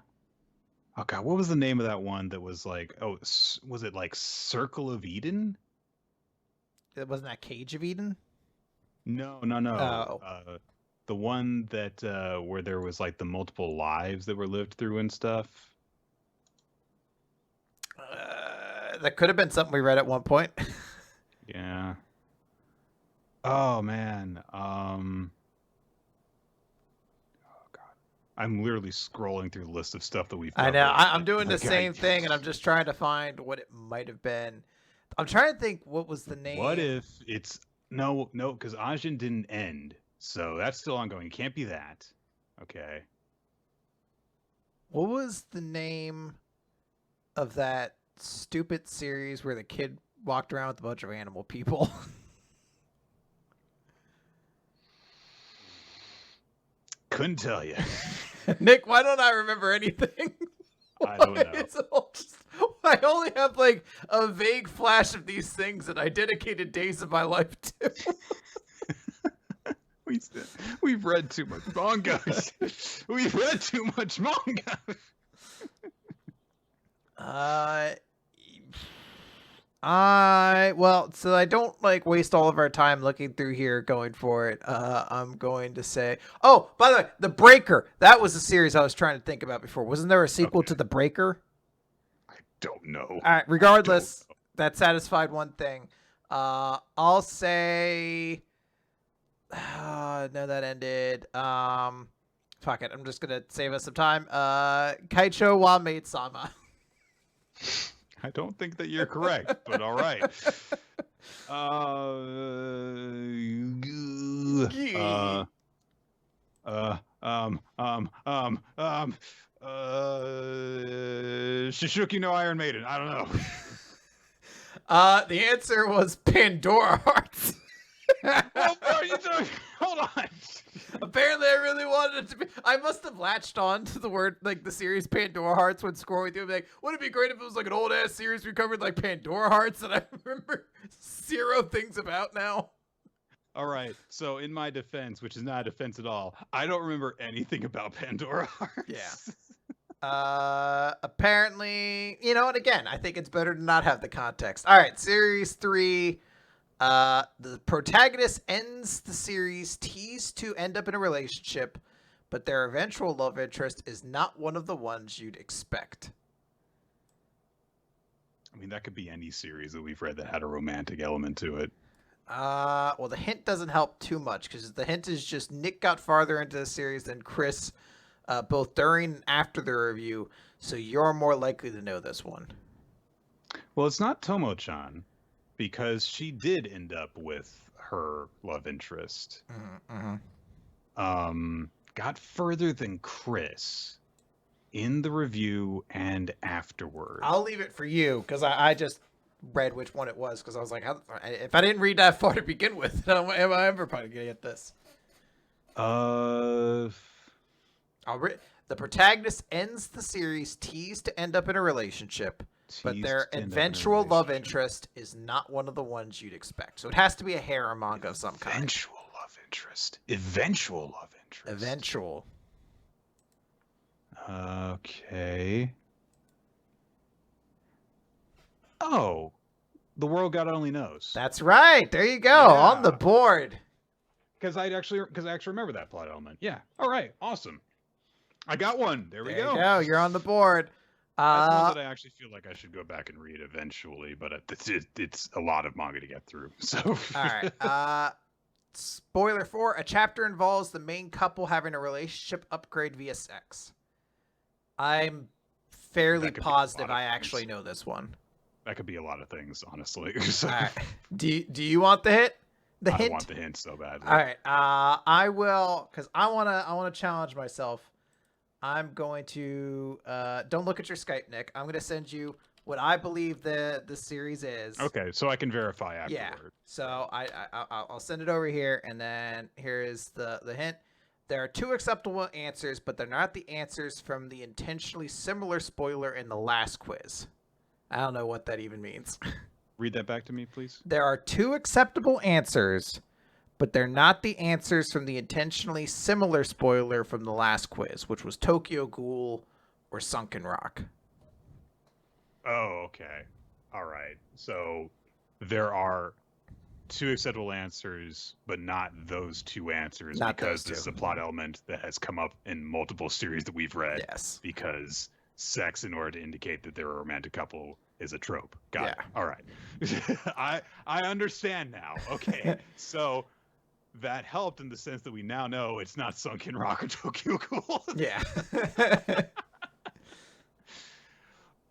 God, what was the name of that one that was like? Oh, was it like Circle of Eden? It wasn't that Cage of Eden? No. Oh. The one that where there was like the multiple lives that were lived through and stuff. That could have been something we read at one point. Yeah. Oh man. Oh God. I'm literally scrolling through the list of stuff that we've I know. covered. I'm doing the same thing, and I'm just trying to find what it might have been. I'm trying to think what was the name. What if it's no, because Ajin didn't end, so that's still ongoing. It can't be that. Okay. What was the name of that stupid series where the kid walked around with a bunch of animal people? Couldn't tell you. Nick, why don't I remember anything? I don't know. I only have like a vague flash of these things that I dedicated days of my life to. We've read too much manga. We've read too much manga. Well, so I don't like waste all of our time looking through here going for it. I'm going to say, oh, by the way, The Breaker. That was a series I was trying to think about before. Wasn't there a sequel to The Breaker? I don't know. All right, regardless, that satisfied one thing. I'll say, no, that ended. Fuck it. I'm just gonna save us some time. Kaicho wa Maid-sama. I don't think that you're correct, but all right. Shishuki no Iron Maiden. I don't know. The answer was Pandora Hearts. What are you doing? Hold on. Apparently, I really wanted it to be. I must have latched on to the word, like the series Pandora Hearts when scrolling through. Like, wouldn't it be great if it was like an old ass series we covered, like Pandora Hearts, that I remember 0 things about now? All right. So, in my defense, which is not a defense at all, I don't remember anything about Pandora Hearts. Yeah. Apparently, and again, I think it's better to not have the context. All right, series 3. The protagonist ends the series teased to end up in a relationship, but their eventual love interest is not one of the ones you'd expect. I mean, that could be any series that we've read that had a romantic element to it. Well, the hint doesn't help too much because the hint is just Nick got farther into the series than Chris, both during and after the review, so you're more likely to know this one. Well, it's not Tomo-chan, because she did end up with her love interest. Got further than Chris in the review and afterward. I'll leave it for you because I just read which one it was because I was like, if I didn't read that far to begin with, am I ever probably gonna get this? The protagonist ends the series teased to end up in a relationship, But their eventual love interest is not one of the ones you'd expect. So it has to be a harem manga of some kind. Eventual love interest. Eventual love interest. Eventual. Okay. Oh, The World God Only Knows. That's right. There you go. On the board. Because I actually remember that plot element. Yeah. All right. Awesome. I got one. There we go. You go. You're on the board. That's one that I actually feel like I should go back and read eventually, but it's a lot of manga to get through. So. All right. Spoiler 4: a chapter involves the main couple having a relationship upgrade via sex. I'm fairly positive I actually know this one. That could be a lot of things, honestly. So. All right. Do you want the hint? I want the hint so badly. All right. I will, because I wanna challenge myself. I'm going to don't look at your Skype, Nick. I'm gonna send you what I believe the series is. Okay, so I can verify afterward. Yeah. So I'll send it over here, and then here is the hint. There are 2 acceptable answers, but they're not the answers from the intentionally similar spoiler in the last quiz. I don't know what that even means. Read that back to me, please. There are 2 acceptable answers, but they're not the answers from the intentionally similar spoiler from the last quiz, which was Tokyo Ghoul or Sunken Rock. Oh, okay. All right. So there are 2 acceptable answers, but not those 2 answers, because this is a plot element that has come up in multiple series that we've read. Yes. Because sex, in order to indicate that they're a romantic couple, is a trope. Got it. All right. I understand now. Okay. So that helped in the sense that we now know it's not Sunken Rock or Tokyo Ghoul. Yeah.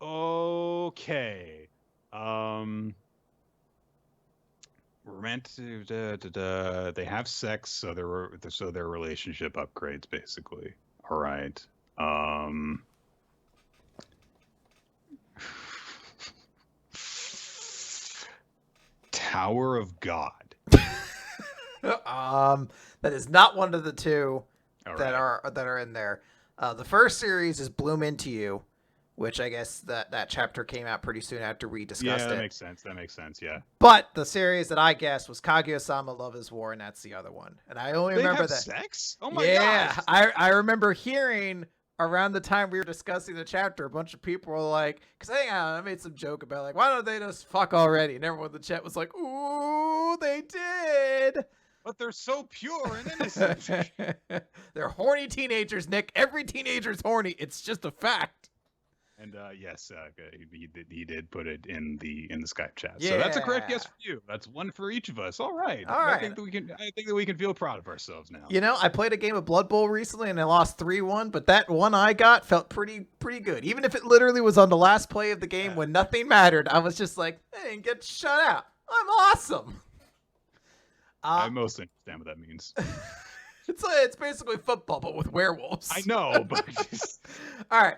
Okay. Romantic. They have sex, so their relationship upgrades, basically. All right. Tower of God. That is not one of the 2 that are in there. The first series is Bloom Into You, which I guess that chapter came out pretty soon after we discussed it. Yeah, that makes sense, yeah. But the series that I guessed was Kaguya-sama Love is War, and that's the other one. And I only remember that. Sex? Oh my gosh. Yeah, I remember hearing around the time we were discussing the chapter, a bunch of people were like, because I made some joke about like, why don't they just fuck already? And everyone in the chat was like, ooh, they did. But they're so pure and innocent. They're horny teenagers, Nick. Every teenager's horny. It's just a fact. And yes, he did put it in the Skype chat. Yeah. So that's a correct yes for you. That's one for each of us. All right. I think that we can feel proud of ourselves now. You know, I played a game of Blood Bowl recently and I lost 3-1, but that one I got felt pretty good. Even if it literally was on the last play of the game when nothing mattered, I was just like, hey, get shut out. I'm awesome. I mostly understand what that means. It's basically football, but with werewolves. I know, but all right.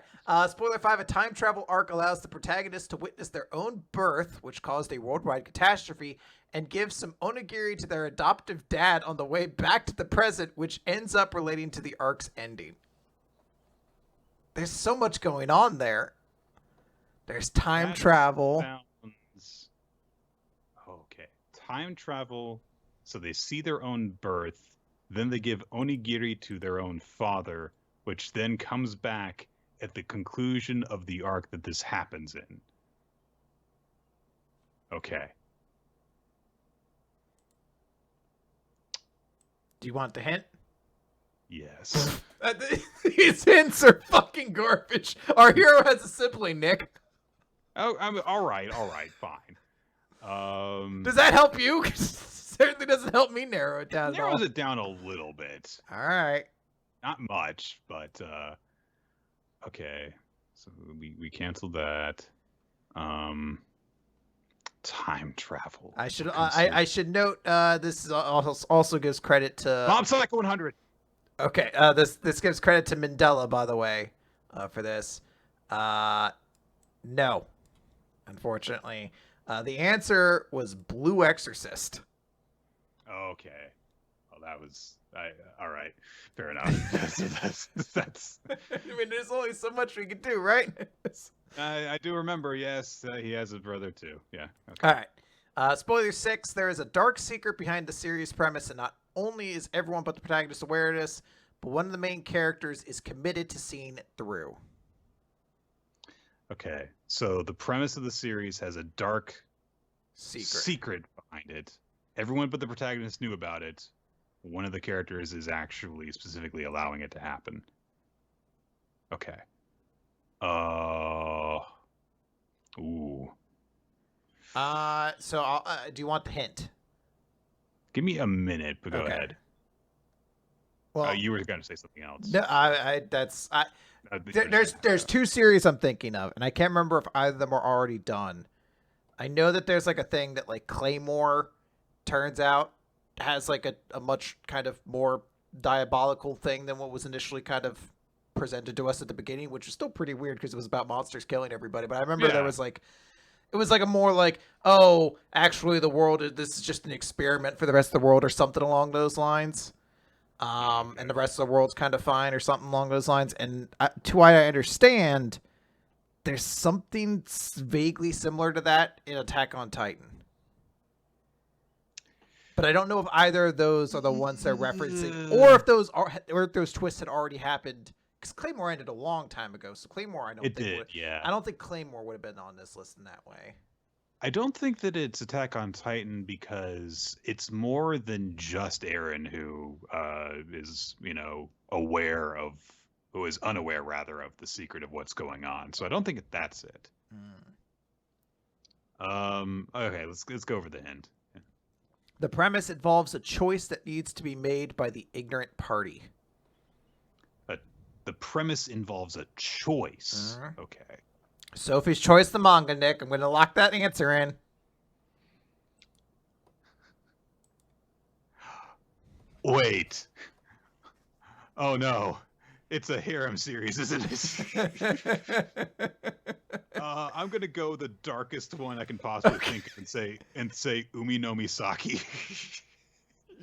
Spoiler 5: a time travel arc allows the protagonist to witness their own birth, which caused a worldwide catastrophe, and gives some onigiri to their adoptive dad on the way back to the present, which ends up relating to the arc's ending. There's so much going on there. There's time travel. Okay. Time travel. So they see their own birth. Then they give onigiri to their own father, which then comes back at the conclusion of the arc that this happens in. Okay. Do you want the hint? Yes. These hints are fucking garbage. Our hero has a sibling, Nick. Oh, all right, fine. Does that help you? Certainly doesn't help me narrow it down. It narrows it down a little bit. All right. Not much, but okay. So we canceled that. Time travel. I should note this is also gives credit to Mob Psycho 100. Okay, this gives credit to Mandela, by the way, for this. No, unfortunately, the answer was Blue Exorcist. Okay, well that was all right. Fair enough. that's. I mean, there's only so much we can do, right? I do remember. Yes, he has a brother too. Yeah. Okay. All right. Spoiler 6, there is a dark secret behind the series premise, and not only is everyone but the protagonist aware of this, but one of the main characters is committed to seeing it through. Okay. So the premise of the series has a dark Secret behind it. Everyone but the protagonist knew about it. One of the characters is actually specifically allowing it to happen. Okay. Ooh. So do you want the hint? Give me a minute, but go ahead. Well, you were going to say something else. No, there's two series I'm thinking of, and I can't remember if either of them are already done. I know that there's like a thing that like Claymore turns out has like a much kind of more diabolical thing than what was initially kind of presented to us at the beginning, which is still pretty weird because it was about monsters killing everybody. But I remember there was like, it was like a more like, oh, actually this is just an experiment for the rest of the world or something along those lines. And the rest of the world's kind of fine or something along those lines. And to what I understand, there's something vaguely similar to that in Attack on Titan. But I don't know if either of those are the ones they're referencing, or if those twists had already happened. Because Claymore ended a long time ago, so Claymore I don't think Claymore would have been on this list in that way. I don't think that it's Attack on Titan because it's more than just Eren who is, who is unaware rather of the secret of what's going on. So I don't think that's it. Okay, let's go over the hint. The premise involves a choice that needs to be made by the ignorant party. The premise involves a choice. Okay. Sophie's Choice, the manga, Nick. I'm going to lock that answer in. Wait. Oh, no. It's a harem series, isn't it? I'm going to go the darkest one I can possibly think of and say Umi no Misaki.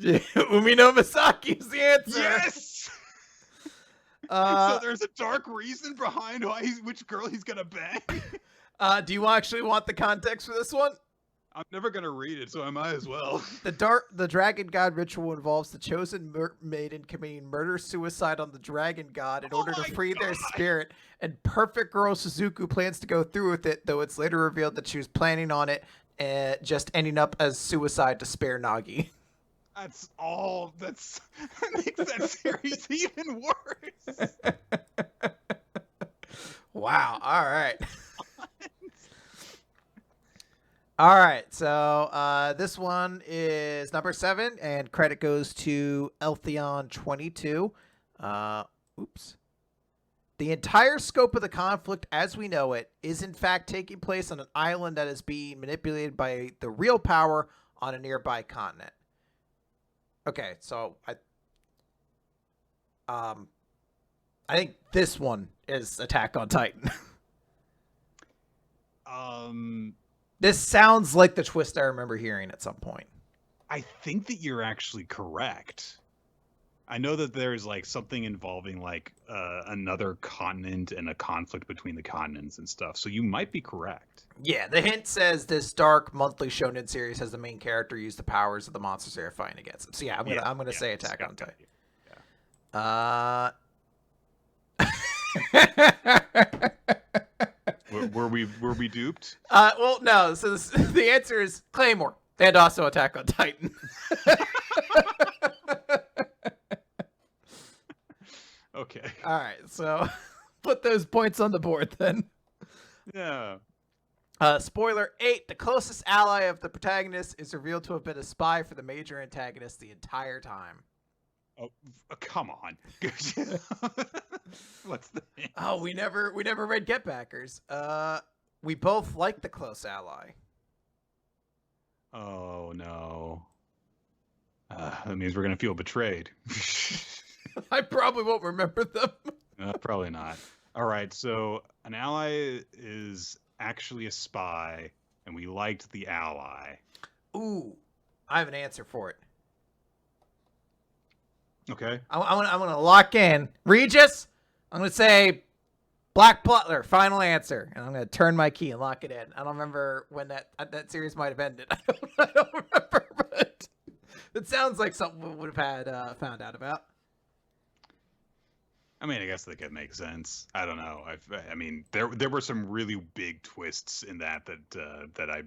Umi no Misaki is the answer. Yes! So there's a dark reason behind which girl he's gonna bang. Do you actually want the context for this one? I'm never gonna read it, so I might as well. The dragon god ritual involves the chosen maiden committing murder-suicide on the dragon god in order to free their spirit, and perfect girl Suzuku plans to go through with it, though it's later revealed that she was planning on it, just ending up as suicide to spare Nagi. That makes that series even worse. Wow. All right. All right. So this one is number 7, and credit goes to Eltheon22. Oops. The entire scope of the conflict as we know it is in fact taking place on an island that is being manipulated by the real power on a nearby continent. Okay, so I think this one is Attack on Titan. This sounds like the twist I remember hearing at some point. I think that you're actually correct. I know that there's like something involving like another continent and a conflict between the continents and stuff. So you might be correct. Yeah, the hint says this dark monthly shonen series has the main character use the powers of the monsters they're fighting against. So yeah, I'm gonna say Attack on Titan. Were we duped? Well, no. So the answer is Claymore, and also Attack on Titan. Okay. All right. So put those points on the board then. Yeah. Spoiler 8, the closest ally of the protagonist is revealed to have been a spy for the major antagonist the entire time. Oh, come on. What's the hint? Oh, we never read Get Backers. We both like the close ally. Oh, no. That means we're going to feel betrayed. I probably won't remember them. Probably not. All right, so an ally is actually a spy, and we liked the ally. Ooh, I have an answer for it. Okay. I'm gonna lock in Regis. I'm gonna say Black Butler, final answer. And I'm going to turn my key and lock it in. I don't remember when that series might have ended. I don't remember, but it sounds like something we would have had found out about. I mean, I guess that could make sense. I don't know. I mean, there were some really big twists in that I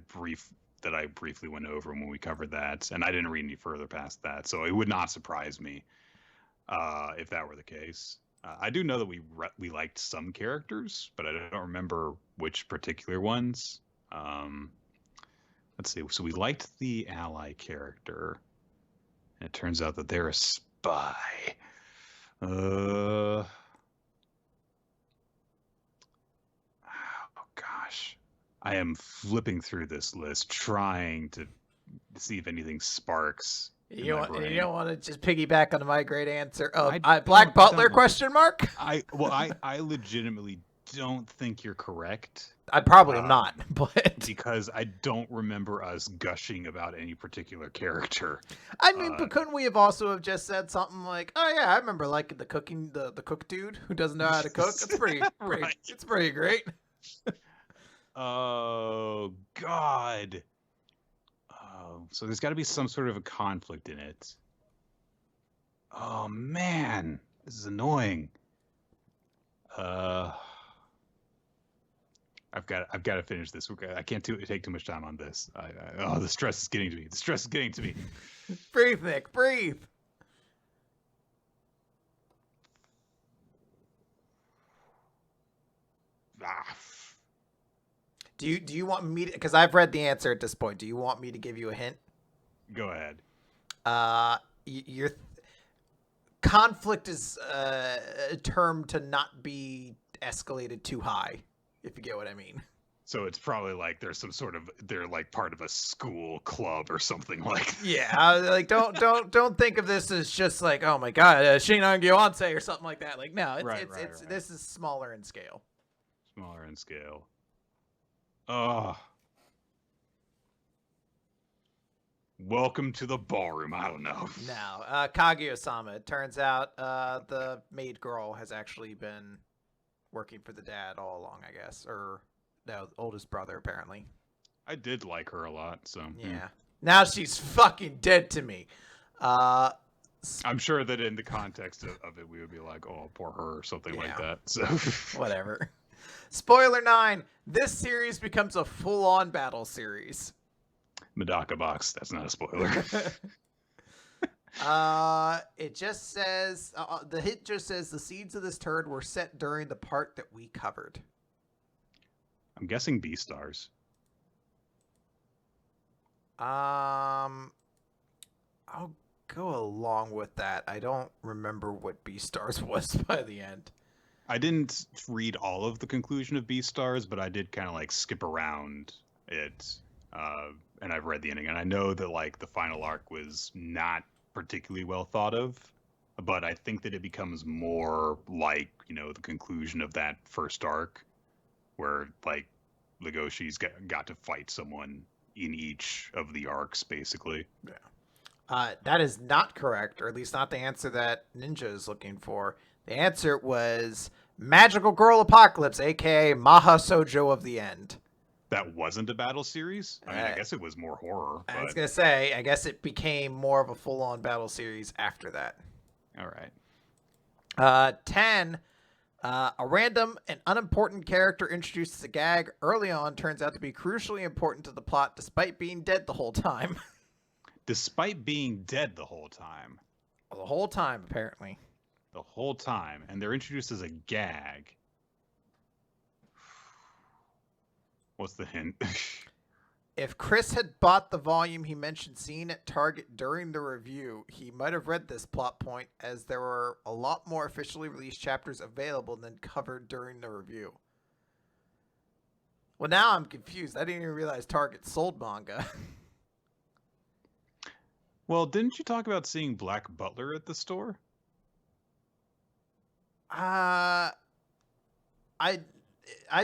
briefly went over when we covered that, and I didn't read any further past that. So it would not surprise me if that were the case. I do know that we liked some characters, but I don't remember which particular ones. Let's see. So we liked the ally character, and it turns out that they're a spy. Oh gosh. I am flipping through this list, trying to see if anything sparks. You don't want to just piggyback on my great answer. Oh, I Black Butler, don't. question mark? I legitimately don't think you're correct. I probably am not, but because I don't remember us gushing about any particular character. I mean, but couldn't we have also just said something like, "Oh yeah, I remember liking the cook dude who doesn't know how to cook. It's pretty Right. It's pretty great." Oh God. So there's got to be some sort of a conflict in it. Oh man, this is annoying. I've got to finish this. I can't take too much time on this. The stress is getting to me. The stress is getting to me. Breathe, Nick. Breathe. Do you want me to? Because I've read the answer at this point. Do you want me to give you a hint? Go ahead. Your conflict is a term to not be escalated too high, if you get what I mean. So it's probably like they're like part of a school club or something like that. Yeah, like don't think of this as just like, oh my god, Shinan Gyonsei or something like that. Like no, it's this is smaller in scale. Smaller in scale. Oh. Welcome to the ballroom. I don't know. Now, Kaguya-sama. It turns out the maid girl has actually been working for the dad all along, I guess, or no, oldest brother apparently. I did like her a lot, so yeah. Now she's fucking dead to me. I'm sure that in the context of it, we would be like, "Oh, poor her," or something like that. So whatever. Spoiler 9. This series becomes a full-on battle series. Medaka box. That's not a spoiler. It just says the hint just says the seeds of this turd were set during the part that we covered. I'm guessing B-stars. I'll go along with that. I don't remember what B-stars was by the end. I didn't read all of the conclusion of B-stars, but I did kind of like skip around it. And I've read the ending, and I know that like the final arc was not particularly well thought of, but I think that it becomes more like, the conclusion of that first arc, where like Legoshi's got to fight someone in each of the arcs, basically. Yeah. That is not correct, or at least not the answer that Ninja is looking for. The answer was Magical Girl Apocalypse, aka Maha Sojo of the End. That wasn't a battle series? I mean, I guess it was more horror. But... I was going to say, I guess it became more of a full-on battle series after that. All right. 10, a random and unimportant character introduced as a gag early on turns out to be crucially important to the plot despite being dead the whole time. Despite being dead the whole time? Well, the whole time, apparently. The whole time. And they're introduced as a gag. What's the hint? If Chris had bought the volume he mentioned seeing at Target during the review, he might have read this plot point, as there were a lot more officially released chapters available than covered during the review. Well, now I'm confused. I didn't even realize Target sold manga. Well, didn't you talk about seeing Black Butler at the store? I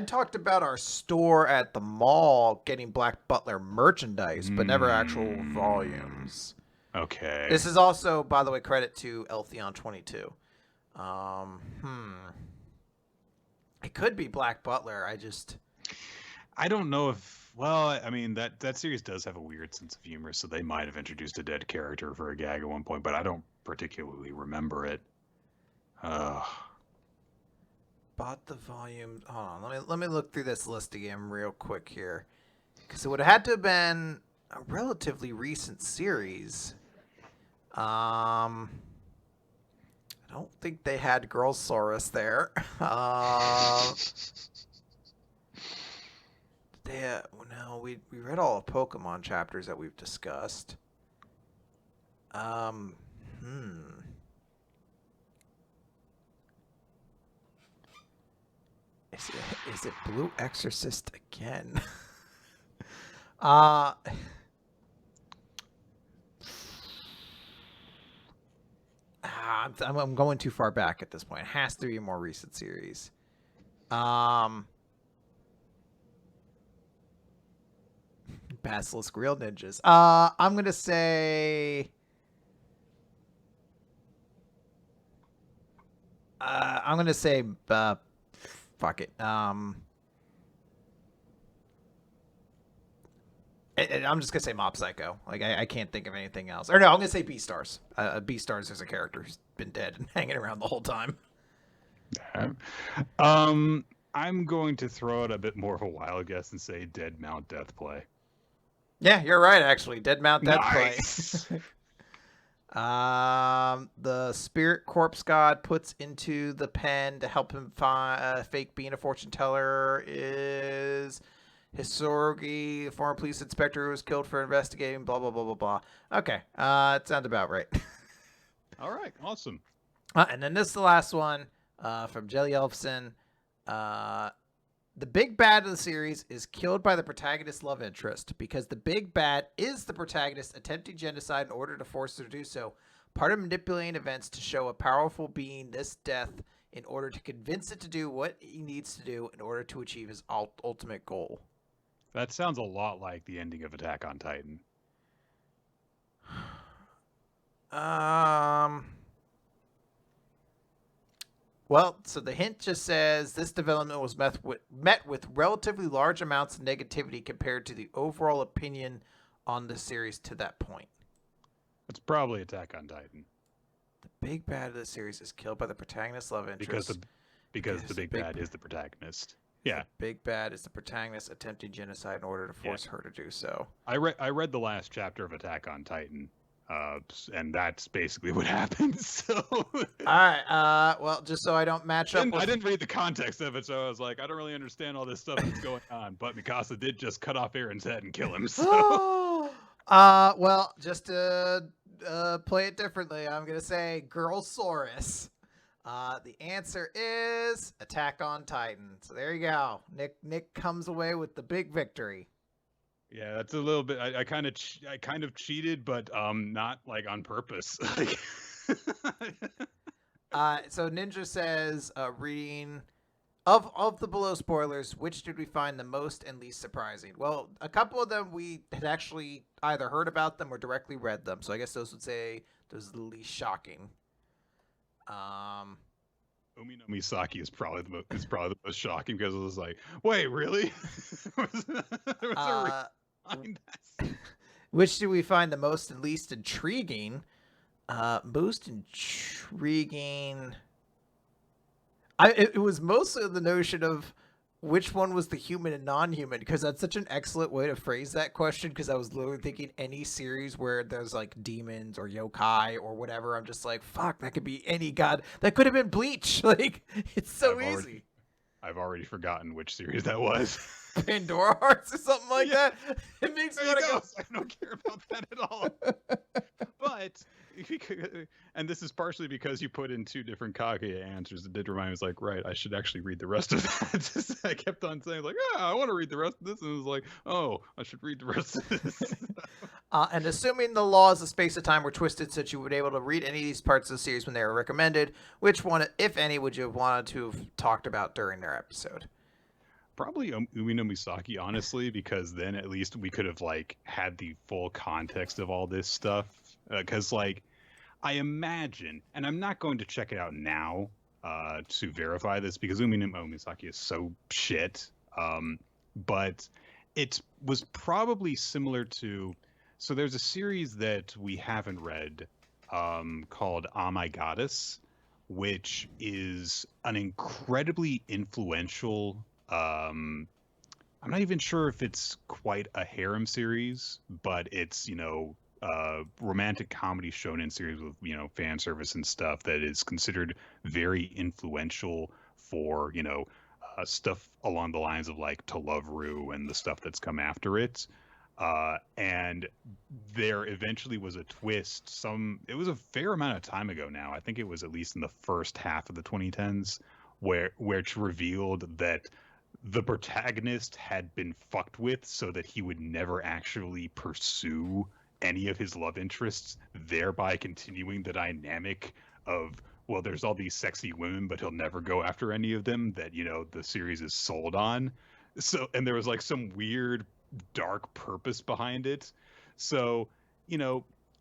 talked about our store at the mall getting Black Butler merchandise, but never actual volumes. Okay. This is also, by the way, credit to Eltheon22. It could be Black Butler. I don't know if. Well, I mean that series does have a weird sense of humor, so they might have introduced a dead character for a gag at one point, but I don't particularly remember it. Bought the volume. Hold on, let me look through this list again real quick here, because it would have had to have been a relatively recent series. I don't think they had Girlsaurus there. No, we read all the Pokemon chapters that we've discussed. Is it Blue Exorcist again? I'm going too far back at this point. It has to be a more recent series. Basilisk Real Ninjas. I'm gonna say. Fuck it. I'm just gonna say Mob Psycho. Like I can't think of anything else. Or no, I'm gonna say Beastars. Beastars is a character who's been dead and hanging around the whole time. I'm going to throw out a bit more of a wild guess and say Dead Mount Death Play. Yeah, you're right. Actually, Dead Mount Death Nice. Play. The spirit corpse god puts into the pen to help him fake being a fortune teller is Hisorogi, a former police inspector who was killed for investigating blah blah blah blah blah. Okay, it sounds about right. All right, awesome. And then this is the last one from Jelly Elfson. The big bad of the series is killed by the protagonist's love interest because the big bad is the protagonist attempting genocide in order to force her to do so. Part of manipulating events to show a powerful being this death in order to convince it to do what he needs to do in order to achieve his ultimate goal. That sounds a lot like the ending of Attack on Titan. Well, so the hint just says this development was met with relatively large amounts of negativity compared to the overall opinion on the series to that point. It's probably Attack on Titan. The big bad of the series is killed by the protagonist's love interest. Because the big bad is the protagonist. Yeah. The big bad is the protagonist attempting genocide in order to force her to do so. I read the last chapter of Attack on Titan. And that's basically what happens. So, all right. Well, just so I don't match up. I didn't read the context of it, so I was like, I don't really understand all this stuff that's going on. But Mikasa did just cut off Aaron's head and kill him. So, well, just to play it differently, I'm gonna say Girlsaurus. The answer is Attack on Titan. So there you go. Nick comes away with the big victory. Yeah, that's a little bit. I kind of cheated, but not like on purpose. So Ninja says, reading of the below spoilers, which did we find the most and least surprising? Well, a couple of them we had actually either heard about them or directly read them, so I guess those would say those are the least shocking. Umi no Misaki is probably the most shocking because it was like, wait, really? Which do we find the most and least intriguing? Most intriguing. It was mostly the notion of which one was the human and non-human, because that's such an excellent way to phrase that question, because I was literally thinking any series where there's like demons or yokai or whatever, I'm just like, fuck, that could be any god. That could have been Bleach. Like, it's so easy. I've already forgotten which series that was. Pandora Hearts or something like that. It makes me want to go. I don't care about that at all. But, and this is partially because you put in two different Kaguya answers. It did remind me, I was like, right, I should actually read the rest of that. I kept on saying, like, I want to read the rest of this. And it was like, oh, I should read the rest of this. And assuming the laws of space and time were twisted so that you would be able to read any of these parts of the series when they were recommended, which one, if any, would you have wanted to have talked about during their episode? Probably Umi no Misaki, honestly, because then at least we could have like had the full context of all this stuff. Because like, I imagine, and I'm not going to check it out now, to verify this because Umi no Misaki is so shit. But it was probably similar to. So there's a series that we haven't read called Ah My Goddess, which is an incredibly influential. I'm not even sure if it's quite a harem series, but it's romantic comedy shonen series with fan service and stuff that is considered very influential for stuff along the lines of like To Love Ru and the stuff that's come after it. And there eventually was a twist. It was a fair amount of time ago now. I think it was at least in the first half of the 2010s, where it's revealed that the protagonist had been fucked with so that he would never actually pursue any of his love interests, thereby continuing the dynamic of, well, there's all these sexy women, but he'll never go after any of them that, the series is sold on. So, and there was like some weird dark purpose behind it. So,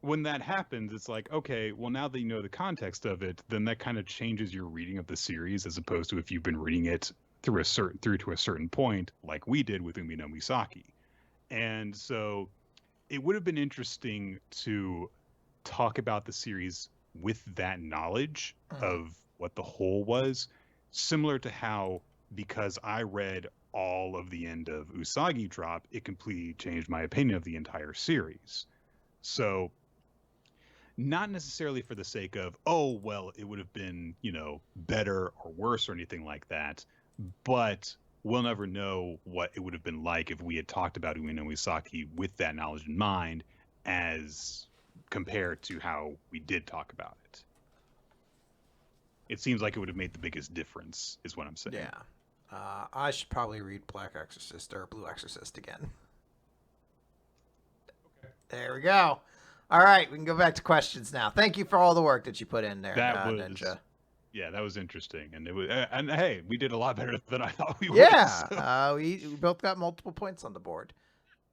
when that happens, it's like, okay, well, now that you know the context of it, then that kind of changes your reading of the series as opposed to if you've been reading it through to a certain point, like we did with Umi no Misaki. And so it would have been interesting to talk about the series with that knowledge of what the whole was, similar to how, because I read all of the end of Usagi Drop, it completely changed my opinion of the entire series. So not necessarily for the sake of, oh, well, it would have been, better or worse or anything like that, but we'll never know what it would have been like if we had talked about Umi no Misaki with that knowledge in mind as compared to how we did talk about it. It seems like it would have made the biggest difference, is what I'm saying. Yeah. I should probably read Black Exorcist or Blue Exorcist again. Okay. There we go. All right, we can go back to questions now. Thank you for all the work that you put in there, Ninja. Yeah, that was interesting, and it was. And hey, we did a lot better than I thought we would. Yeah, so. We both got multiple points on the board.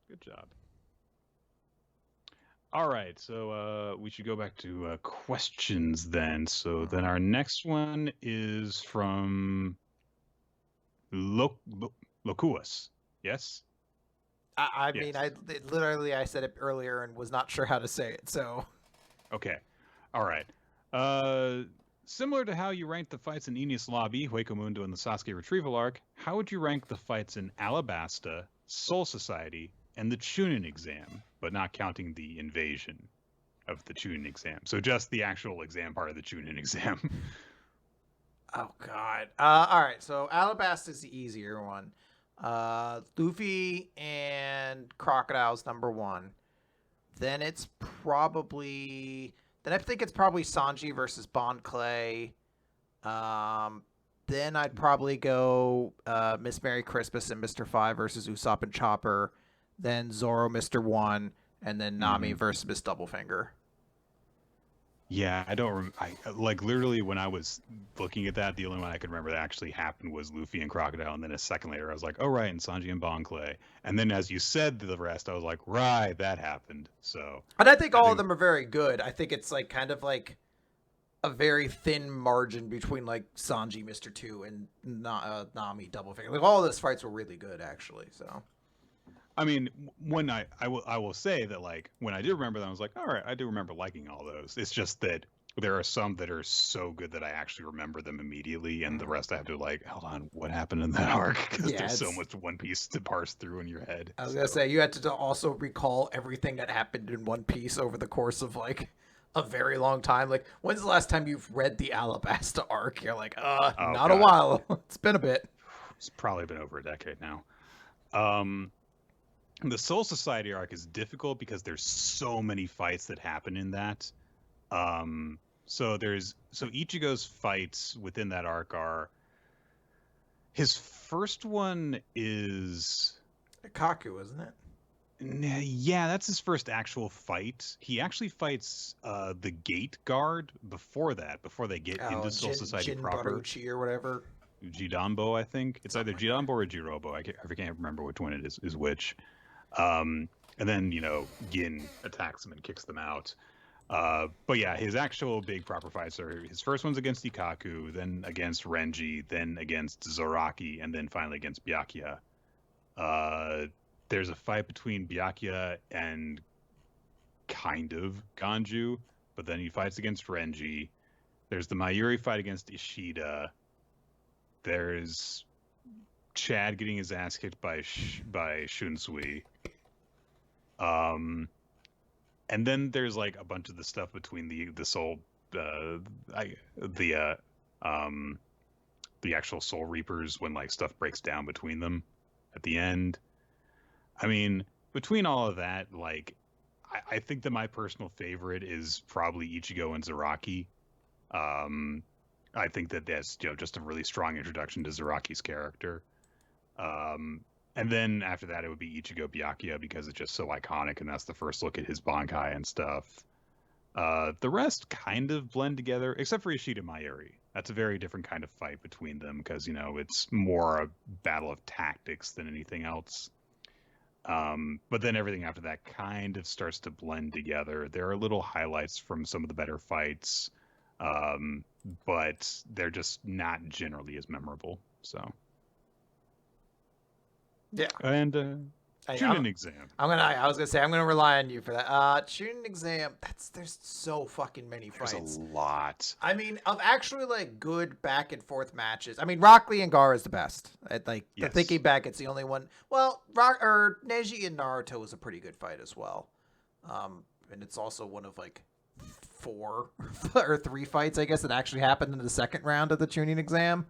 Good job. All right, so we should go back to questions then. So then our next one is from Locuus. Yes. I mean, I said it earlier and was not sure how to say it. So. Okay. All right. Similar to how you ranked the fights in Enies Lobby, Hueco Mundo, and the Sasuke Retrieval Arc, how would you rank the fights in Alabasta, Soul Society, and the Chunin exam, but not counting the invasion of the Chunin exam? So just the actual exam part of the Chunin exam. Oh, God. All right, so Alabasta is the easier one. Luffy and Crocodile's number one. Then it's probably... Then I think it's probably Sanji versus Bon Clay. Then I'd probably go Miss Merry Christmas and Mr. 5 versus Usopp and Chopper. Then Zoro, Mr. 1. And then Nami versus Miss Doublefinger. Yeah, I don't like literally when I was looking at that, the only one I could remember that actually happened was Luffy and Crocodile, and then a second later I was like, oh right, and Sanji and Bon Clay. And then as you said the rest, I was like, right, that happened. So and I think all of them are very good. I think it's like kind of like a very thin margin between like Sanji, Mr. 2, and Nami, Doublefinger. Like all of those fights were really good actually. So I mean, when I will say that, like, when I do remember them, I was like, all right, I do remember liking all those. It's just that there are some that are so good that I actually remember them immediately, and the rest I have to, like, hold on, what happened in that arc? Because there's so much One Piece to parse through in your head. I was going to say, you had to also recall everything that happened in One Piece over the course of, like, a very long time. Like, when's the last time you've read the Alabasta arc? You're like, not a while. It's been a bit. It's probably been over a decade now. The Soul Society arc is difficult because there's so many fights that happen in that. So Ichigo's fights within that arc are, his first one is Kaku, isn't it? Yeah, that's his first actual fight. He actually fights the gate guard before they get into Soul Society proper. Baruchi or whatever. Jidanbo, I think. It's either Jidanbo or Jirobo. I can't remember which one it is which. And then, Gin attacks them and kicks them out. But yeah, his actual big proper fights are his first one's against Ikaku, then against Renji, then against Zoraki, and then finally against Byakuya. There's a fight between Byakuya and kind of Ganju, but then he fights against Renji. There's the Mayuri fight against Ishida. There's Chad getting his ass kicked by Shunsui. And then there's like a bunch of the stuff between the soul, the actual Soul Reapers when like stuff breaks down between them at the end. I mean, between all of that, like I think that my personal favorite is probably Ichigo and Zaraki. I think that that's just a really strong introduction to Zaraki's character. And then after that, it would be Ichigo Byakuya because it's just so iconic, and that's the first look at his Bankai and stuff. The rest kind of blend together, except for Ishida Mayuri. That's a very different kind of fight between them because, it's more a battle of tactics than anything else. But then everything after that kind of starts to blend together. There are little highlights from some of the better fights, but they're just not generally as memorable. So. Yeah. And Chunin exam. I was gonna say I'm gonna rely on you for that. Chunin exam. There's so fucking many fights. There's a lot. I mean, of actually like good back and forth matches. I mean, Rock Lee and Gaara is the best. Thinking back, it's the only one. Well, Neji and Naruto was a pretty good fight as well. And it's also one of like 4 or 3 fights, I guess, that actually happened in the second round of the Chunin exam.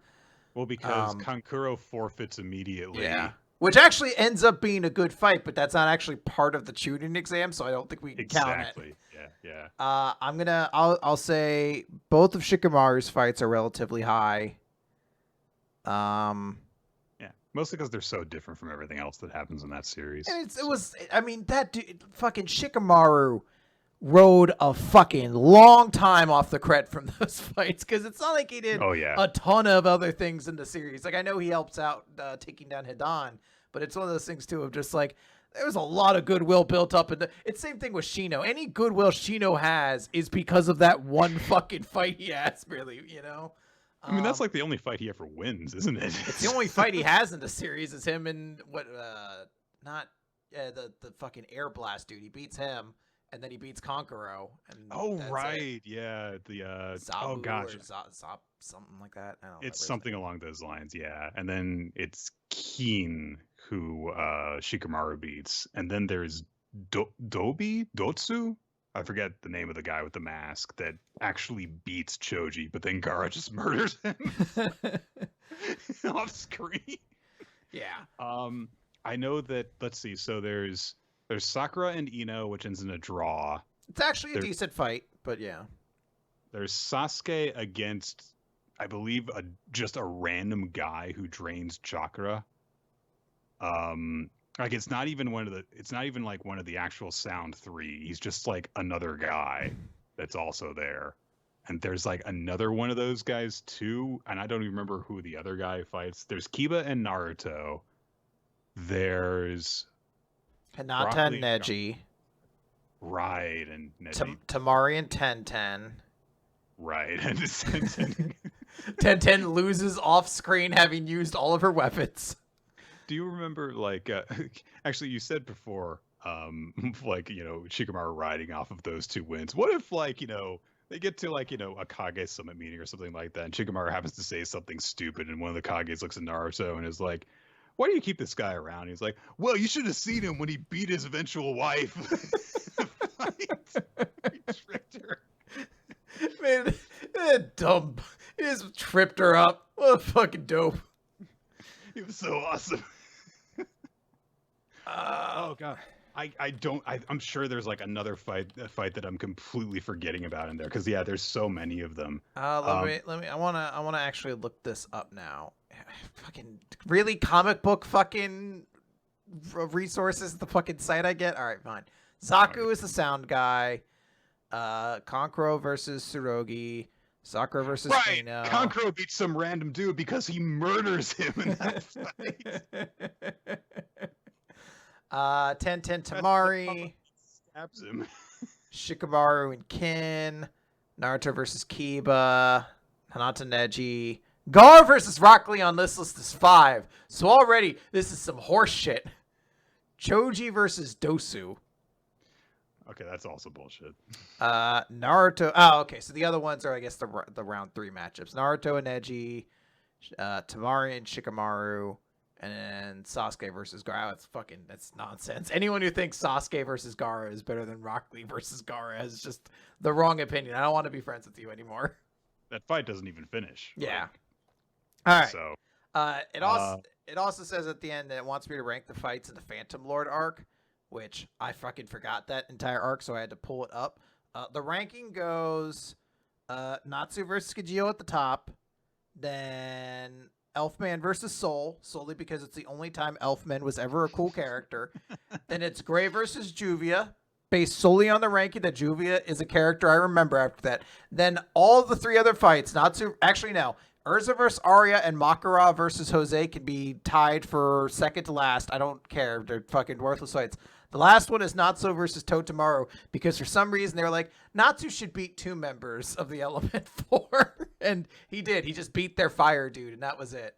Well, because Kankuro forfeits immediately. Yeah. Which actually ends up being a good fight, but that's not actually part of the Chunin exam, so I don't think we can count it. Exactly. Yeah. I'll say both of Shikamaru's fights are relatively high. Yeah, mostly because they're so different from everything else that happens in that series. And that dude, fucking Shikamaru rode a fucking long time off the credit from those fights because it's not like he did a ton of other things in the series. Like, I know he helps out taking down Hidan, but it's one of those things too of just like there was a lot of goodwill built up in it's same thing with Shino. Any goodwill Shino has is because of that one fucking fight he has, really, I mean, that's like the only fight he ever wins, isn't it? It's the only fight he has in the series is him and the fucking Air Blast dude. He beats him. And then he beats Kankuro. Right. Yeah. The Zabu or something like that. I don't know. It's something along those lines, yeah. And then it's Keen who Shikamaru beats. And then there's Dotsu? I forget the name of the guy with the mask that actually beats Choji, but then Gaara just murders him off screen. Yeah. I know that, let's see, so there's Sakura and Ino, which ends in a draw. It's actually a decent fight, but yeah. There's Sasuke against, I believe, just a random guy who drains chakra. Like it's not even one of the actual Sound 3. He's just like another guy that's also there. And there's like another one of those guys too, and I don't even remember who the other guy fights. There's Kiba and Naruto. There's Hinata and Neji. Right, and Neji. Tamari and Tenten. Right, and Tenten loses off screen having used all of her weapons. Do you remember, like, actually, you said before, like, Shikamaru riding off of those 2 wins. What if, like, they get to, like, a Kage summit meeting or something like that, and Shikamaru happens to say something stupid, and one of the Kages looks at Naruto and is like, why do you keep this guy around? He's like, well, you should have seen him when he beat his eventual wife. He tricked her. Man, dumb. He just tripped her up. What a fucking dope. He was so awesome. Oh, God. I'm sure there's like another fight that I'm completely forgetting about in there. Because, yeah, there's so many of them. Let me. I wanna actually look this up now. Fucking really comic book fucking resources. The fucking site I get. All right, fine. Zaku is the sound guy. Kankuro versus Tsurugi. Sakura versus Ino. Kankuro beats some random dude because he murders him in that fight. Tenten Tamari. Stabs him. Shikamaru and Kin, Naruto versus Kiba, Hinata Neji. Gar versus Rock Lee on this list is 5. So already, this is some horse shit. Choji versus Dosu. Okay, that's also bullshit. Naruto. Oh, okay. So the other ones are, I guess, the round 3 matchups. Naruto and Neji, Tamari and Shikamaru, and then Sasuke versus Gaara. That's nonsense. Anyone who thinks Sasuke versus Gaara is better than Rock Lee versus Gaara has just the wrong opinion. I don't want to be friends with you anymore. That fight doesn't even finish. Yeah. All right. So, it also says at the end that it wants me to rank the fights in the Phantom Lord arc, which I fucking forgot that entire arc, so I had to pull it up. The ranking goes Natsu versus Kajio at the top, then Elfman versus Soul, solely because it's the only time Elfman was ever a cool character. Then it's Gray versus Juvia, based solely on the ranking that Juvia is a character I remember after that. Then all the 3 other fights, Urza versus Arya and Makara versus Jose can be tied for second to last. I don't care. They're fucking worthless fights. The last one is Natsu versus Totemaru because for some reason they were like, Natsu should beat 2 members of the Element 4. And he did. He just beat their fire dude, and that was it.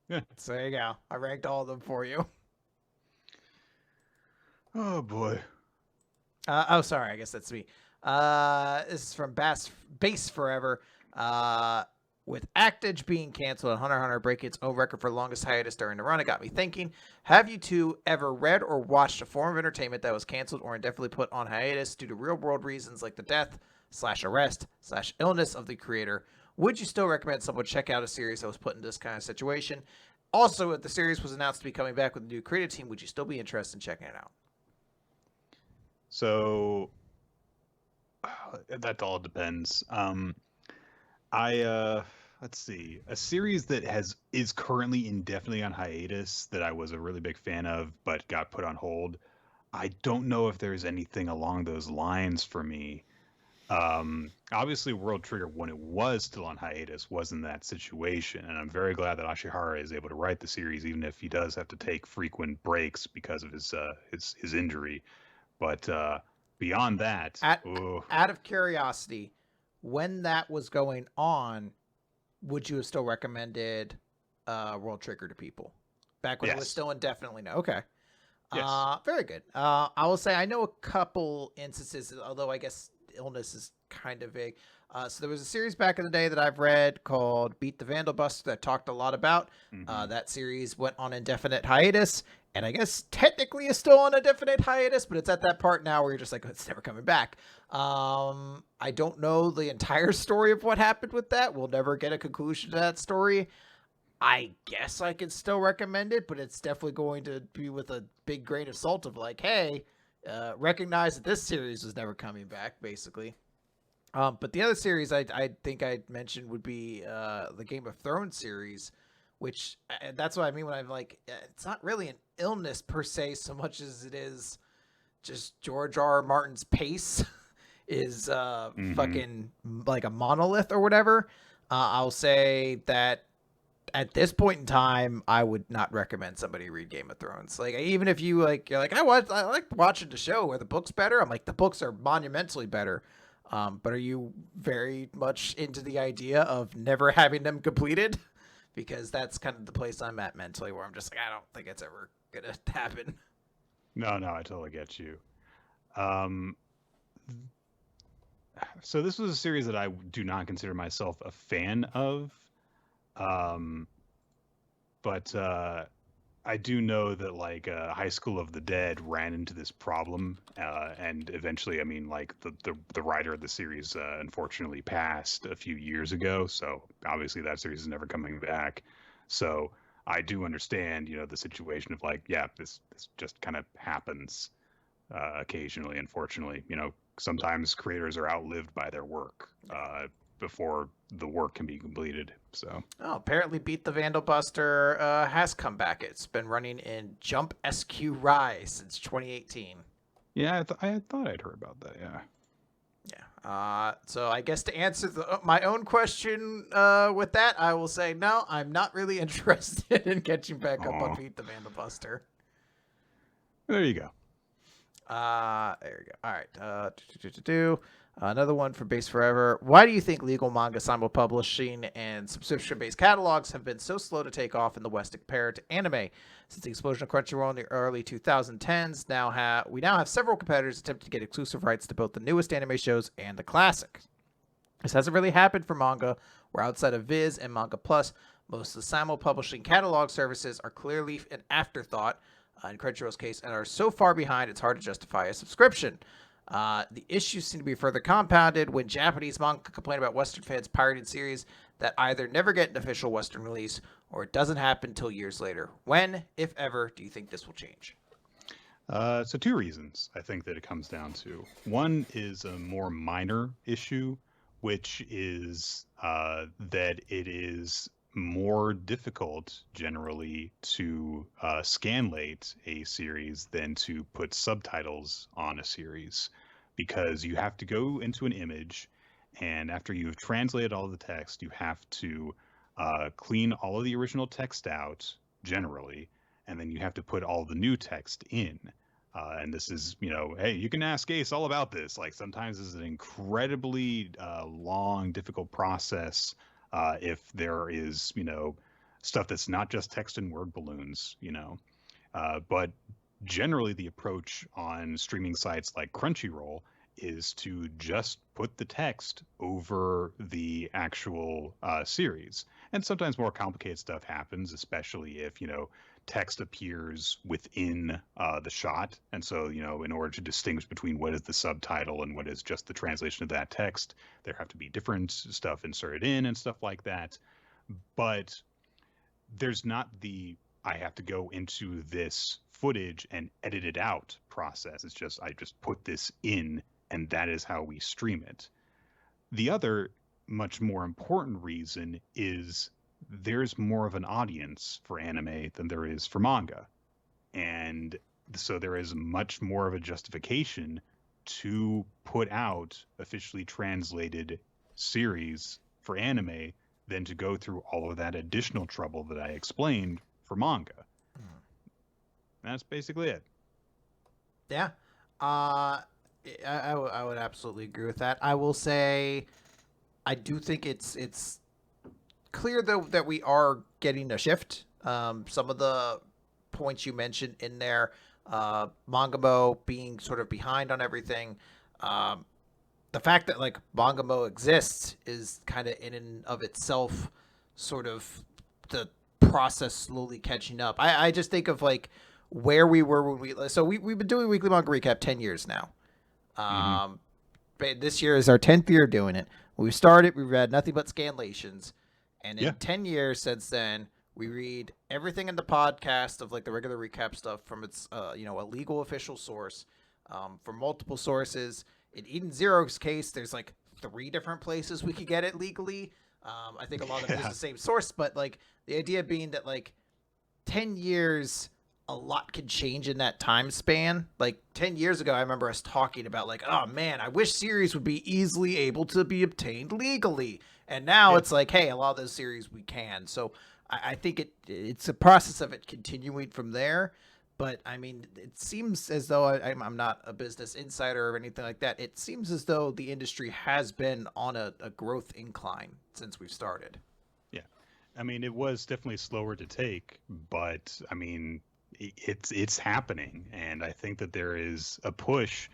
Yeah. So there you go. I ranked all of them for you. Oh, boy. Sorry. I guess that's me. This is from Base Forever. With Actage being canceled and Hunter x Hunter breaking its own record for longest hiatus during the run, it got me thinking, have you two ever read or watched a form of entertainment that was canceled or indefinitely put on hiatus due to real-world reasons like the death/arrest/illness of the creator? Would you still recommend someone check out a series that was put in this kind of situation? Also, if the series was announced to be coming back with a new creative team, would you still be interested in checking it out? So, that all depends. Let's see, a series that is currently indefinitely on hiatus that I was a really big fan of but got put on hold. I don't know if there's anything along those lines for me. Obviously World Trigger, when it was still on hiatus, was in that situation, and I'm very glad that Ashihara is able to write the series even if he does have to take frequent breaks because of his injury. But beyond that, out of curiosity, when that was going on, would you have still recommended World Trigger to people? Back when it was still indefinitely no. Okay. Yes. Very good. I will say I know a couple instances, although I guess illness is kind of vague. So there was a series back in the day that I've read called Beat the Vandal Buster that talked a lot about. That series went on indefinite hiatus, and I guess technically is still on a definite hiatus, but it's at that part now where you're just like, it's never coming back. I don't know the entire story of what happened with that. We'll never get a conclusion to that story. I guess I could still recommend it, but it's definitely going to be with a big grain of salt of like, hey, recognize that this series was never coming back, basically. But the other series I think I mentioned would be the Game of Thrones series, which that's what I mean when I'm like, it's not really an illness per se so much as it is just George R. R. Martin's pace is fucking like a monolith or whatever. I'll say that at this point in time, I would not recommend somebody read Game of Thrones. Like, even if you're like, I like watching the show. Are the books better? I'm like, the books are monumentally better. But are you very much into the idea of never having them completed? Because that's kind of the place I'm at mentally, where I'm just like, I don't think it's ever gonna happen. No, I totally get you. So this was a series that I do not consider myself a fan of. But I do know that like High School of the Dead ran into this problem, and eventually, I mean, like the writer of the series unfortunately passed a few years ago, so obviously that series is never coming back. So I do understand, the situation of like, yeah, this just kind of happens occasionally. Unfortunately, sometimes creators are outlived by their work before the work can be completed. So apparently Beat the Vandal Buster has come back. It's been running in Jump SQ Rise since 2018. Yeah, I thought I'd heard about that. Yeah. So I guess to answer my own question with that, I will say no. I'm not really interested in catching back up on Beat the Vandal Buster. There you go. There we go. All right. Another one from Base Forever. Why do you think legal manga simul-publishing and subscription-based catalogs have been so slow to take off in the West compared to anime? Since the explosion of Crunchyroll in the early 2010s, we now have several competitors attempting to get exclusive rights to both the newest anime shows and the classics. This hasn't really happened for manga, where outside of Viz and Manga Plus, most of the simul-publishing catalog services are clearly an afterthought in Crunchyroll's case, and are so far behind it's hard to justify a subscription. The issues seem to be further compounded when Japanese manga complain about Western fans pirating series that either never get an official Western release or it doesn't happen until years later. When, if ever, do you think this will change? So two reasons I think that it comes down to. One is a more minor issue, which is that it is more difficult generally to scanlate a series than to put subtitles on a series, because you have to go into an image, and after you've translated all the text, you have to clean all of the original text out generally, and then you have to put all the new text in. And this is, hey, you can ask Ace all about this. Like, sometimes this is an incredibly long, difficult process if there is, stuff that's not just text and word balloons, but generally the approach on streaming sites like Crunchyroll is to just put the text over the actual series. And sometimes more complicated stuff happens, especially if, text appears within the shot. And so, in order to distinguish between what is the subtitle and what is just the translation of that text, there have to be different stuff inserted in and stuff like that. But there's not the I have to go into this footage and edit it out process. It's just I just put this in, and that is how we stream it. The other much more important reason is there's more of an audience for anime than there is for manga. And so there is much more of a justification to put out officially translated series for anime than to go through all of that additional trouble that I explained for manga. That's basically it. Yeah. I would absolutely agree with that. I will say I do think it's clear though that we are getting a shift. Some of the points you mentioned in there, Mangamo being sort of behind on everything. The fact that like Mangamo exists is kind of in and of itself sort of the process slowly catching up. I just think of like where we were when we've been doing Weekly Manga Recap 10 years now. This year is our 10th year doing it. When we started, we read nothing but scanlations. And in 10 years since then, we read everything in the podcast of like the regular recap stuff from its, a legal official source, from multiple sources. In Eden Zero's case, there's like 3 different places we could get it legally. I think a lot of it is the same source, but like the idea being that like 10 years, a lot can change in that time span. Like 10 years ago, I remember us talking about like, oh man, I wish series would be easily able to be obtained legally. And now it's like, hey, a lot of those series we can. So I think it's a process of it continuing from there. But I mean, it seems as though I'm not a business insider or anything like that. It seems as though the industry has been on a growth incline since we've started. Yeah. I mean, it was definitely slower to take, but I mean, it's happening. And I think that there is a push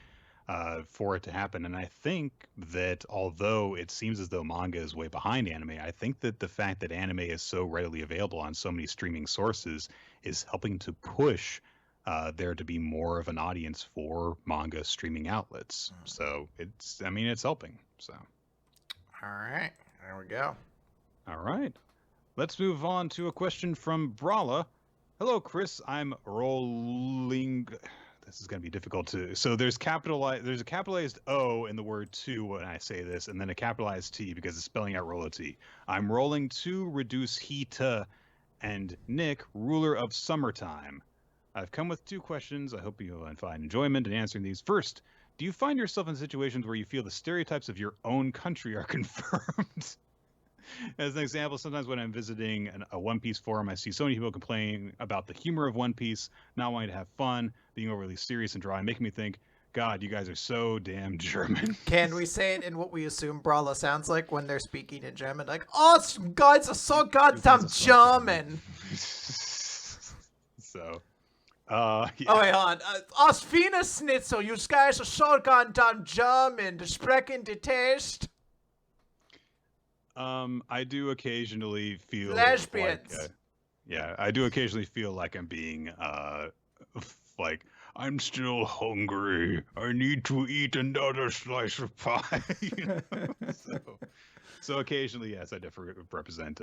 for it to happen. And I think that although it seems as though manga is way behind anime, I think that the fact that anime is so readily available on so many streaming sources is helping to push there to be more of an audience for manga streaming outlets. So it's helping. So. All right, there we go. All right. Let's move on to a question from Brawla. Hello, Chris. I'm rolling. This is going to be difficult to. So there's a capitalized O in the word "to" when I say this, and then a capitalized T because it's spelling out roll T. I'm rolling to reduce heat and Nick, ruler of summertime. I've come with 2 questions. I hope you'll find enjoyment in answering these. First, do you find yourself in situations where you feel the stereotypes of your own country are confirmed? As an example, sometimes when I'm visiting a One Piece forum, I see so many people complaining about the humor of One Piece, not wanting to have fun, being overly serious and dry, and making me think, God, you guys are so damn German. Can we say it in what we assume Brawler sounds like when they're speaking in German? Like, oh, guys are so goddamn German. So, Oh, wait, hold on. Aus Wiener Schnitzel, you guys are so goddamn German. The sprechen die Taste. I do occasionally feel Lesbians. like, yeah, I do occasionally feel like I'm being, like, I'm still hungry. I need to eat another slice of pie. You know? So occasionally, yes, I definitely represent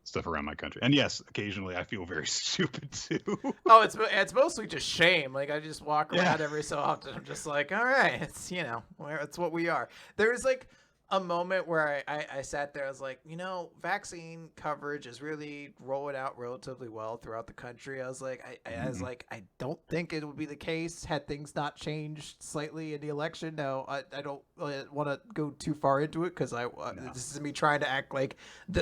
stuff around my country, and yes, occasionally I feel very stupid too. Oh, it's mostly just shame. Like I just walk around every so often. I'm just like, all right, it's it's what we are. There's like a moment where I sat there. I was like, vaccine coverage is really rolling out relatively well throughout the country. I was like, I don't think it would be the case had things not changed slightly in the election. No, I don't want to go too far into it because this is me trying to act like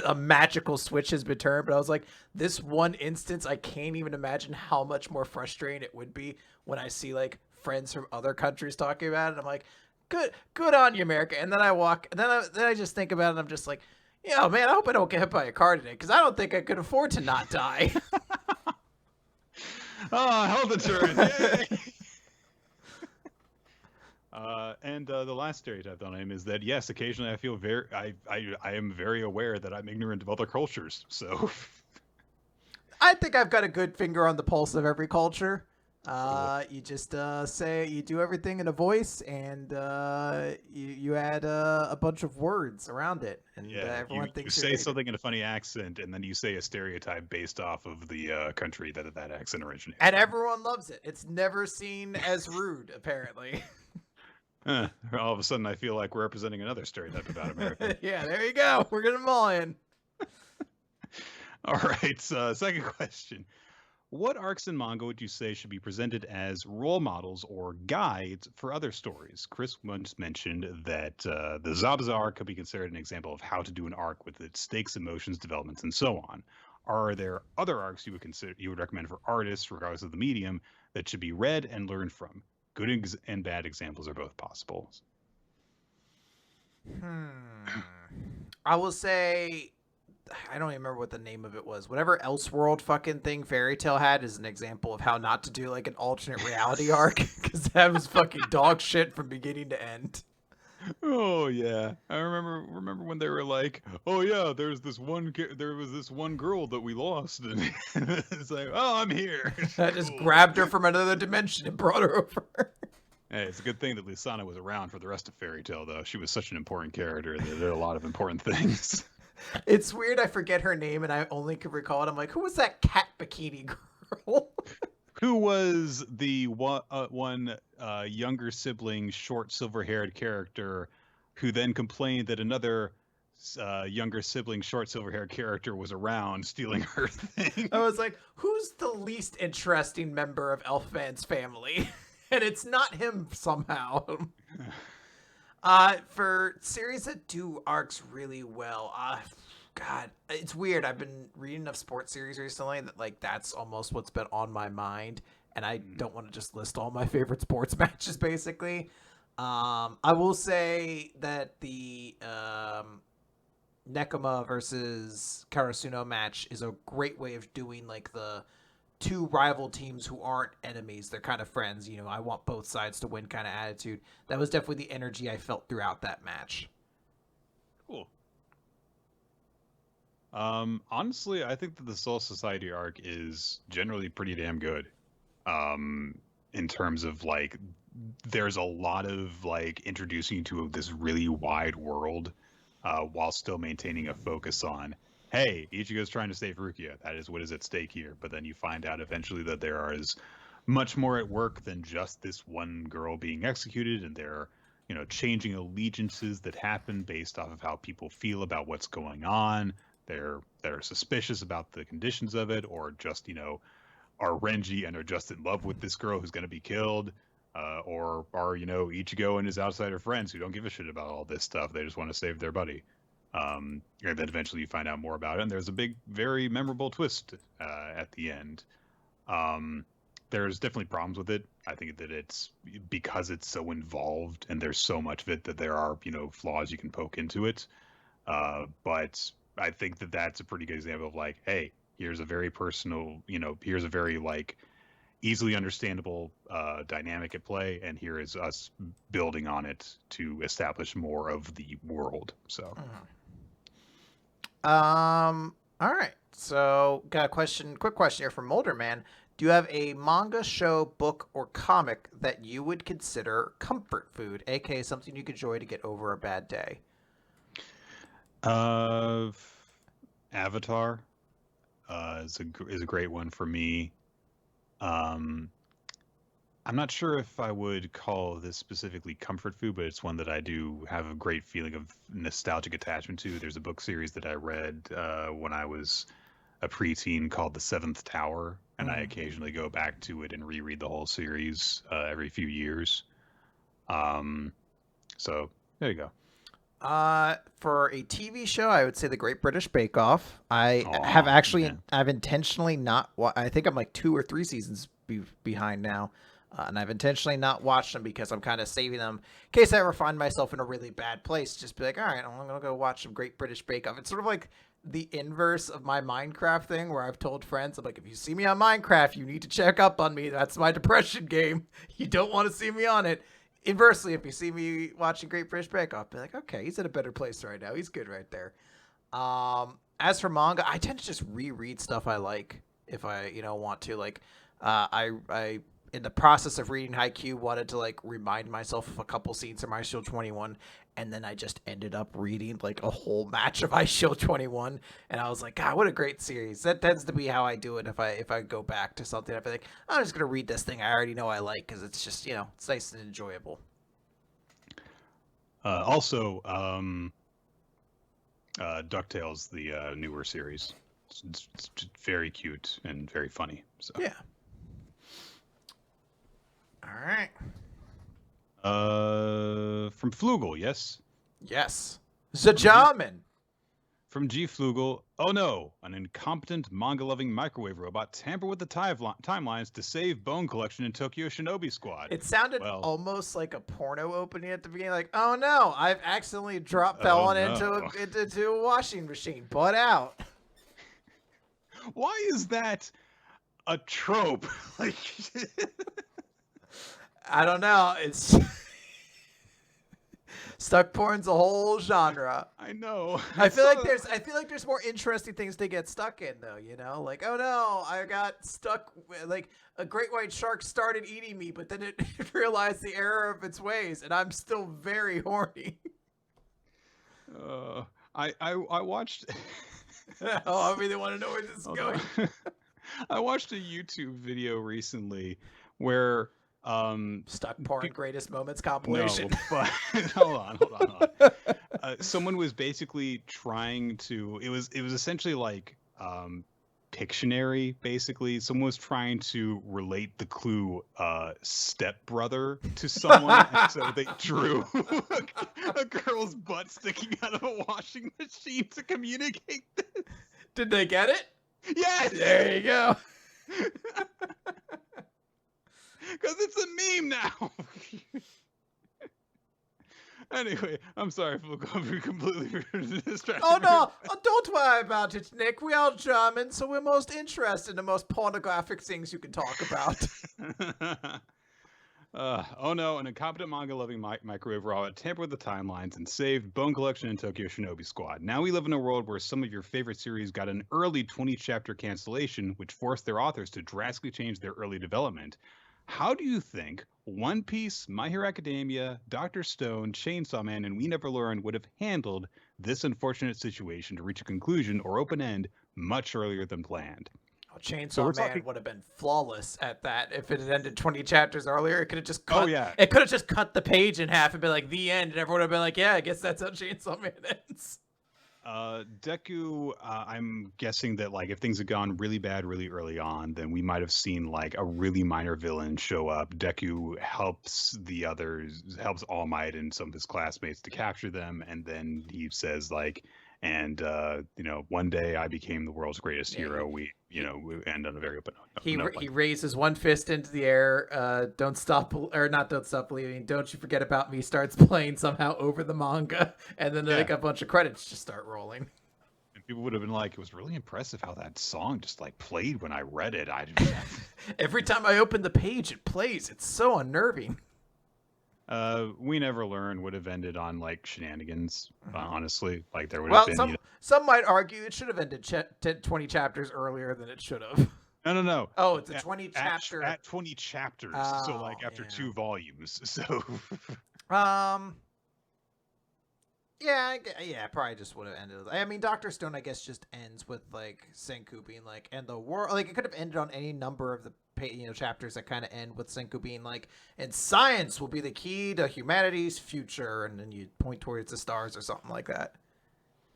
a magical switch has been turned. But I was like, this one instance, I can't even imagine how much more frustrating it would be when I see like friends from other countries talking about it. I'm like, good on you, America. And then I walk, and then I just think about it, and I'm just like, man, I hope I don't get hit by a car today, because I don't think I could afford to not die. Oh, health insurance, yay! And the last stereotype on him is that, yes, occasionally I feel I am very aware that I'm ignorant of other cultures, so... I think I've got a good finger on the pulse of every culture. You just say you do everything in a voice, and you add a bunch of words around it, and everyone thinks you say something in a funny accent, and then you say a stereotype based off of the country that accent originates. And everyone loves it. It's never seen as rude, apparently. All of a sudden, I feel like we're representing another stereotype about America. Yeah, there you go. We're getting them all in. All right. Second question. What arcs in manga would you say should be presented as role models or guides for other stories? Chris once mentioned that the Zabuza arc could be considered an example of how to do an arc with its stakes, emotions, developments, and so on. Are there other arcs you would recommend for artists, regardless of the medium, that should be read and learned from? Good and bad examples are both possible. I will say, I don't even remember what the name of it was. Whatever Elseworld fucking thing Fairy Tail had is an example of how not to do like an alternate reality arc, because that was fucking dog shit from beginning to end. Oh yeah, I remember when they were like, "Oh yeah, there was this one girl that we lost," and it's like, "Oh, I'm here." I just grabbed her from another dimension and brought her over. Hey, it's a good thing that Lisana was around for the rest of Fairy Tail, though. She was such an important character that did a lot of important things. It's weird. I forget her name, and I only could recall it. I'm like, who was that cat bikini girl? Who was the one younger sibling, short silver-haired character, who then complained that another younger sibling, short silver-haired character was around stealing her thing? I was like, who's the least interesting member of Elfman's family? And it's not him somehow. For series that do arcs really well, God, it's weird. I've been reading enough sports series recently that like that's almost what's been on my mind, and I don't want to just list all my favorite sports matches. Basically, I will say that the Nekoma versus Karasuno match is a great way of doing like the two rival teams who aren't enemies. They're kind of friends. I want both sides to win kind of attitude. That was definitely the energy I felt throughout that match. Cool. Honestly, I think that the Soul Society arc is generally pretty damn good. In terms of like, there's a lot of like introducing you to this really wide world, while still maintaining a focus on, hey, Ichigo's trying to save Rukia. That is what is at stake here. But then you find out eventually that there is much more at work than just this one girl being executed, and there are, changing allegiances that happen based off of how people feel about what's going on. They're suspicious about the conditions of it, or just, are Renji and are just in love with this girl who's going to be killed, or are, Ichigo and his outsider friends who don't give a shit about all this stuff. They just want to save their buddy. And then eventually you find out more about it, and there's a big, very memorable twist at the end. There's definitely problems with it. I think that it's because it's so involved and there's so much of it that there are, flaws you can poke into it. But I think that that's a pretty good example of like, hey, here's a very personal, here's a very like easily understandable dynamic at play, and here is us building on it to establish more of the world. So, all right. So, got a quick question here from Molder Man. Do you have a manga, show, book, or comic that you would consider comfort food, aka something you could enjoy to get over a bad day? Avatar is a great one for me. I'm not sure if I would call this specifically comfort food, but it's one that I do have a great feeling of nostalgic attachment to. There's a book series that I read when I was a preteen called The Seventh Tower, and I occasionally go back to it and reread the whole series every few years. So there you go. For a TV show, I would say The Great British Bake Off. I've intentionally not. I think I'm like 2 or 3 seasons behind now, and I've intentionally not watched them because I'm kind of saving them in case I ever find myself in a really bad place. Just be like, all right, I'm gonna go watch some Great British Bake Off. It's sort of like the inverse of my Minecraft thing, where I've told friends, I'm like, if you see me on Minecraft, you need to check up on me. That's my depression game. You don't want to see me on it. Inversely, if you see me watching Great British Bake Off, be like, okay, he's in a better place right now. He's good right there. As for manga, I tend to just reread stuff I like if I, want to. Like, I in the process of reading Haikyuu, wanted to like remind myself of a couple scenes from Ice Shield 21, and then I just ended up reading like a whole match of Ice Shield 21, and I was like, God, what a great series. That tends to be how I do it if I go back to something. I feel like I'm just gonna read this thing I already know I like because it's just it's nice and enjoyable. Also, DuckTales, the newer series, it's just very cute and very funny. So yeah. All right. From Flugel, yes? Yes. Zajaman. From G. Flugel, oh no, an incompetent manga-loving microwave robot tampered with the timelines to save Bone Collection in Tokyo Shinobi Squad. It sounded almost like a porno opening at the beginning, like, oh no, I've accidentally fallen into a washing machine. Butt out. Why is that a trope? Like... I don't know. It's stuck porn's a whole genre. I know. I feel like there's more interesting things to get stuck in though, Like, oh no, I got stuck like a great white shark started eating me, but then it realized the error of its ways, and I'm still very horny. I watched Oh, I really want to know where this is going. I watched a YouTube video recently where stuck porn greatest moments compilation. No, but hold on. Someone was basically trying to. It was essentially like Pictionary. Basically, someone was trying to relate the clue stepbrother to someone, and so they drew a girl's butt sticking out of a washing machine to communicate this. Did they get it? Yes. There you go. Because it's a meme now. Anyway, I'm sorry for completely distracted. Oh no, don't worry about it, Nick. We are German, so we're most interested in the most pornographic things you can talk about. Oh no, an incompetent manga-loving microwave robot tampered with the timelines and saved Bone Collection and Tokyo Shinobi Squad. Now we live in a world where some of your favorite series got an early 20-chapter cancellation, which forced their authors to drastically change their early development. How do you think One Piece, My Hero Academia, Dr. Stone, Chainsaw Man, and We Never Learn would have handled this unfortunate situation to reach a conclusion or open end much earlier than planned? Oh, Chainsaw Man would have been flawless at that if it had ended 20 chapters earlier. It could have just cut. Oh, yeah. It could have just cut the page in half and been like the end, and everyone would have been like, "Yeah, I guess that's how Chainsaw Man ends." Deku, I'm guessing that like if things had gone really bad really early on, then we might have seen like a really minor villain show up. Deku helps the others, helps All Might and some of his classmates to capture them, and then he says like, and one day I became the world's greatest hero. We end on a very open note. He raises one fist into the air. Don't stop believing. Don't you forget about me. Starts playing somehow over the manga, and then like a bunch of credits just start rolling. And people would have been like, it was really impressive how that song just like played when I read it. Every time I open the page, it plays. It's so unnerving. We Never Learn would have ended on like shenanigans, honestly. Like there would have been. Some might argue it should have ended 20 chapters earlier than it should have. No. Oh, it's a 20 chapter. At 20 chapters, so like after 2 volumes. So. Yeah, probably just would have ended. I mean, Dr. Stone, I guess, just ends with like Senku being like, and the world. Like it could have ended on any number of the chapters that kind of end with Senku being like, and science will be the key to humanity's future, and then you point towards the stars or something like that.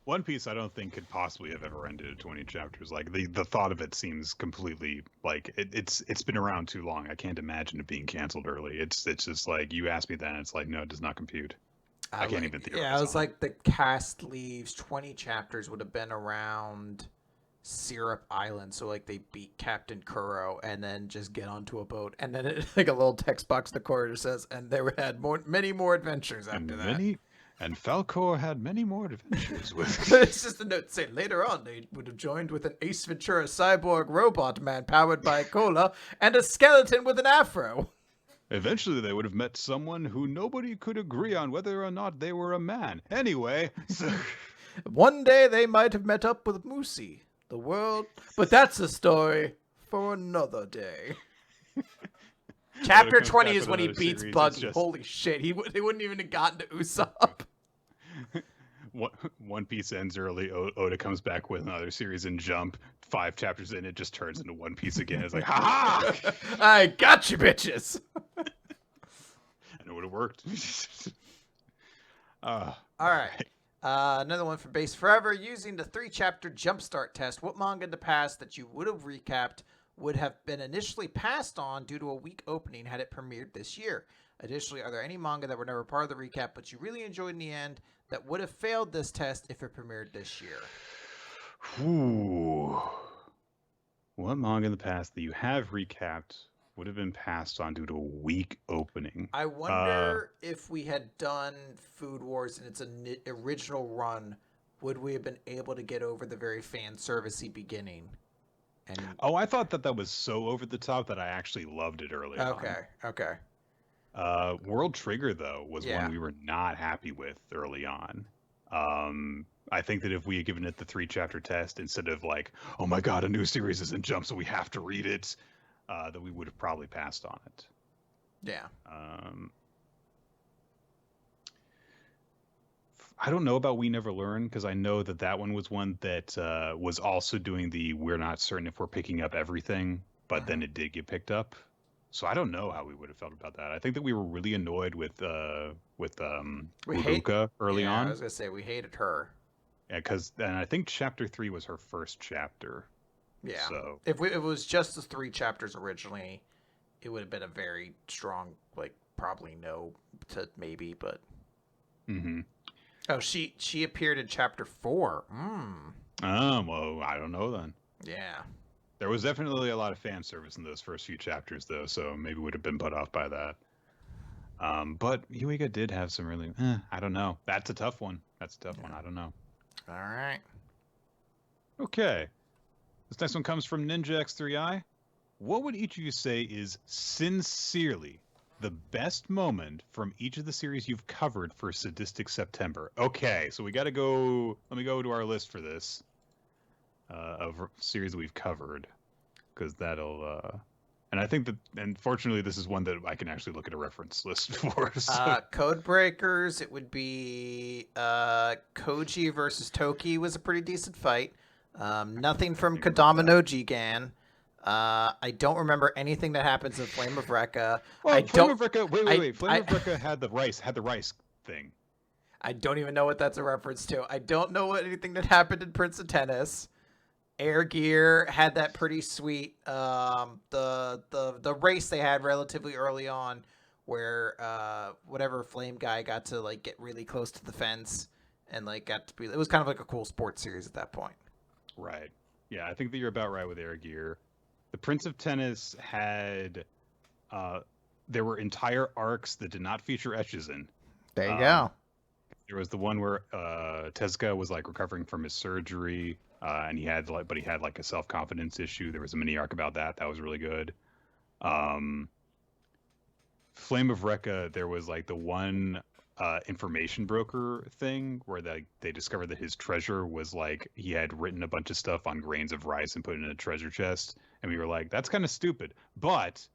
One Piece, I don't think could possibly have ever ended at 20 chapters. Like the thought of it seems completely like it's been around too long. I can't imagine it being canceled early. It's just like you asked me that, and it's like no, it does not compute. I can't even think. Yeah, it was like the cast leaves. 20 chapters would have been around Syrup Island, so like they beat Captain Kuro and then just get onto a boat, and then it, like a little text box in the corner says, and they had many more adventures after that. And Falcor had many more adventures with. It's just a note saying later on they would have joined with an Ace Ventura cyborg robot man powered by cola and a skeleton with an afro. Eventually, they would have met someone who nobody could agree on whether or not they were a man. Anyway, so... one day they might have met up with Moosey, the world, but that's a story for another day. Chapter 20 is when he beats Buggy. Just... Holy shit, they wouldn't even have gotten to Usopp. One Piece ends early. Oda comes back with another series in Jump. 5 chapters in, it just turns into One Piece again. It's like, ha ha! I got you, bitches. And it would have worked. All right. Another one for Base Forever. Using the 3-chapter jumpstart test, what manga in the past that you would have recapped would have been initially passed on due to a weak opening had it premiered this year? Additionally, are there any manga that were never part of the recap but you really enjoyed in the end that would have failed this test if it premiered this year? Ooh. What manga in the past that you have recapped would have been passed on due to a weak opening? I wonder if we had done Food Wars in its original run, would we have been able to get over the very fan servicey beginning? I thought that was so over the top that I actually loved it early on. Okay. World Trigger, though, was one we were not happy with early on. I think that if we had given it the 3-chapter test instead of like, oh my god, a new series is in Jump, so we have to read it, that we would have probably passed on it. Yeah. I don't know about We Never Learn, because I know that one was one that was also doing the we're not certain if we're picking up everything, but then it did get picked up. So I don't know how we would have felt about that. I think that we were really annoyed with Uruka early on. I was gonna say we hated her. Yeah, and I think chapter 3 was her first chapter. Yeah. So if it was just the 3 chapters originally, it would have been a very strong, like probably no to maybe, but. Mm-hmm. Oh, she appeared in chapter 4. Well, I don't know then. Yeah. There was definitely a lot of fan service in those first few chapters, though, so maybe would have been put off by that. But Eureka did have some really... I don't know. That's a tough one. I don't know. All right. Okay. This next one comes from Ninja X3I. What would each of you say is sincerely the best moment from each of the series you've covered for Sadistic September? Okay, so we got to go... Let me go to our list for this. Of series that we've covered, because that'll... And I think that, and fortunately, this is one that I can actually look at a reference list for. So. Code Breakers, it would be Koji versus Toki was a pretty decent fight. Nothing from Kodama no Jigan. I don't remember anything that happens in Flame of Recca. Well, Flame of Recca. Wait. Flame of Recca had the rice thing. I don't even know what that's a reference to. I don't know anything that happened in Prince of Tennis. Air Gear had that pretty sweet the race they had relatively early on where whatever flame guy got to like get really close to the fence and like got to be, it was kind of like a cool sports series at that point. Right. Yeah, I think that you're about right with Air Gear. The Prince of Tennis had there were entire arcs that did not feature Etchizen. There you go. There was the one where Tezuka was like recovering from his surgery, and he had like a self-confidence issue. There was a mini arc about that. That was really good. Flame of Recca, there was like the one information broker thing where they discovered that his treasure was like he had written a bunch of stuff on grains of rice and put it in a treasure chest, and we were like, that's kind of stupid. But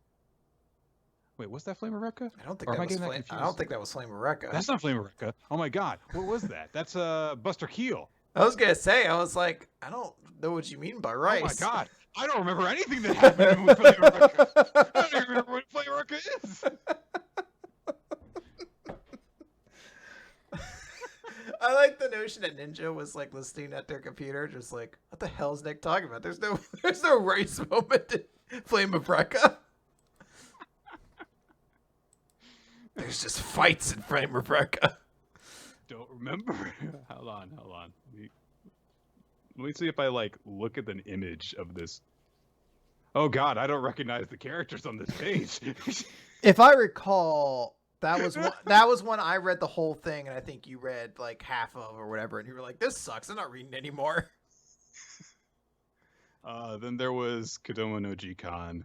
wait, was that Flame of Recca? I don't think that was Flame. I don't think that was Flame of Recca. That's not Flame of Recca. Oh my god, what was that? That's Buster Keel. I was gonna say, I was like, I don't know what you mean by rice. Oh my god, I don't remember anything that happened with Flame of Recca. I don't even remember what Flame of Recca is. I like the notion that Ninja was like listening at their computer, just like, what the hell is Nick talking about? There's no rice moment in Flame of Recca. There's just fights in Flame of Recca. Don't remember. Hold on. Let me see if I like look at an image of this. Oh god, I don't recognize the characters on this page. If I recall, that was when I read the whole thing, and I think you read like half of or whatever, and you were like, "This sucks. I'm not reading anymore." Then there was Kodomo no Jikan.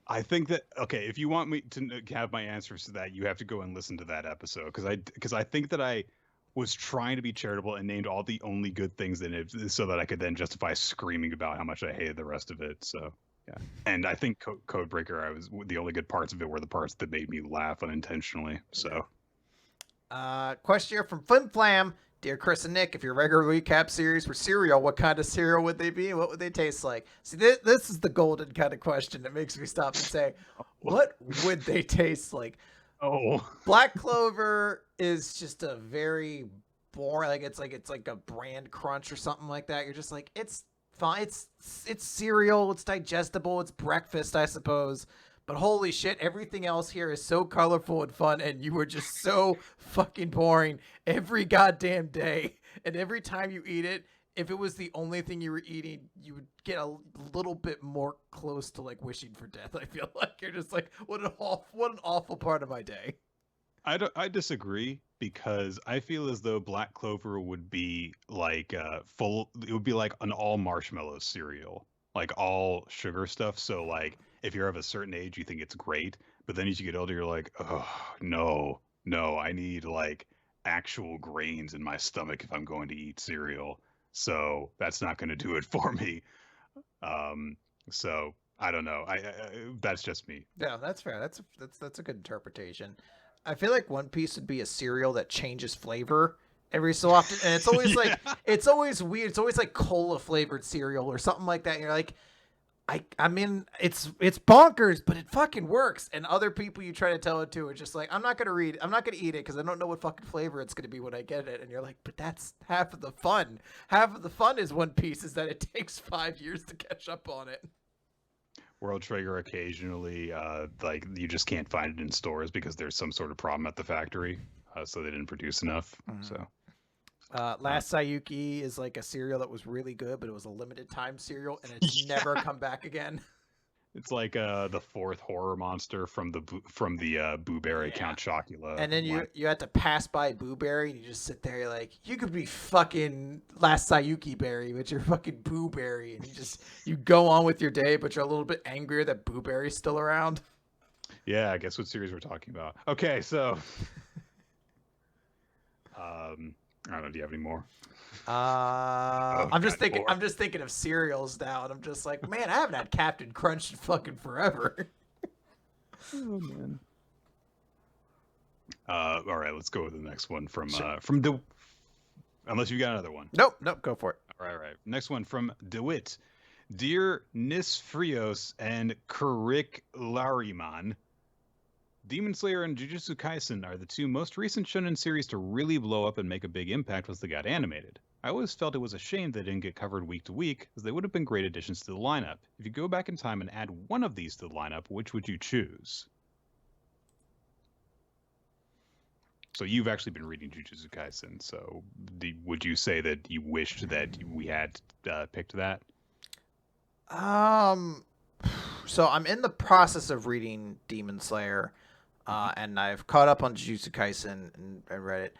I think that if you want me to have my answers to that, you have to go and listen to that episode because I think that I was trying to be charitable and named all the only good things in it so that I could then justify screaming about how much I hated the rest of it. So yeah, and I think Codebreaker, the only good parts of it were the parts that made me laugh unintentionally. So, question here from Flim Flam. Dear Chris and Nick, if your regular recap series were cereal, what kind of cereal would they be and what would they taste like? See, this is the golden kind of question that makes me stop and say, what would they taste like? Oh, Black Clover is just a very boring, like it's like a brand crunch or something like that. You're just like, it's fine. It's cereal. It's digestible. It's breakfast, I suppose. But holy shit, everything else here is so colorful and fun, and you were just so fucking boring every goddamn day. And every time you eat it, if it was the only thing you were eating, you would get a little bit more close to like wishing for death. I feel like you're just like, what an awful part of my day. I disagree because I feel as though Black Clover would be like it would be like an all marshmallow cereal, like all sugar stuff. So like if you're of a certain age, you think it's great, but then as you get older, you're like, oh no, I need like actual grains in my stomach if I'm going to eat cereal. So that's not going to do it for me. So I don't know. I that's just me. Yeah, that's fair. That's a good interpretation. I feel like One Piece would be a cereal that changes flavor every so often, and it's always like it's always weird. It's always like cola flavored cereal or something like that. And you're like, I mean, it's bonkers, but it fucking works. And other people you try to tell it to are just like, I'm not gonna eat it because I don't know what fucking flavor it's gonna be when I get it. And you're like, but that's half of the fun. Half of the fun is One Piece is that it takes 5 years to catch up on it. World Trigger occasionally, like you just can't find it in stores because there's some sort of problem at the factory, so they didn't produce enough. Mm-hmm. So. Last Sayuki is like a cereal that was really good, but it was a limited time cereal, and it's never come back again. It's like the fourth horror monster from the Boo Berry Count Chocula. And then you had to pass by Boo Berry, and you just sit there. You're like, you could be fucking Last Sayuki Berry, but you're fucking Boo Berry, and you go on with your day, but you're a little bit angrier that Boo Berry's still around. Yeah, I guess what series we're talking about. Okay, so I don't know. Do you have any more? I'm just thinking of cereals now, and I'm just like, man, I haven't had Captain Crunch in fucking forever. Oh man. All right, let's go with the next one from the. Unless you got another one. Nope, go for it. All right. Next one from DeWitt. Dear Nis Frios and Kurik Lariman. Demon Slayer and Jujutsu Kaisen are the two most recent shonen series to really blow up and make a big impact once they got animated. I always felt it was a shame they didn't get covered week to week, as they would have been great additions to the lineup. If you go back in time and add one of these to the lineup, which would you choose? So you've actually been reading Jujutsu Kaisen, so would you say that you wished that we had picked that? So I'm in the process of reading Demon Slayer, and I've caught up on Jujutsu Kaisen and read it.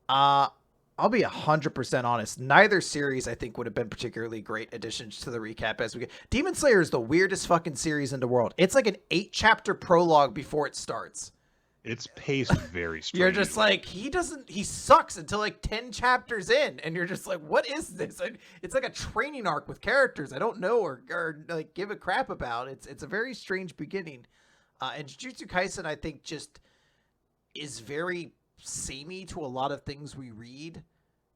I'll be 100% honest. Neither series I think would have been particularly great additions to the recap as we get. Demon Slayer is the weirdest fucking series in the world. It's like an 8-chapter prologue before it starts. It's paced very strange. You're just like, he sucks until like 10 chapters in, and you're just like, what is this? It's like a training arc with characters I don't know or like give a crap about. It's a very strange beginning. And Jujutsu Kaisen, I think, just is very samey to a lot of things we read,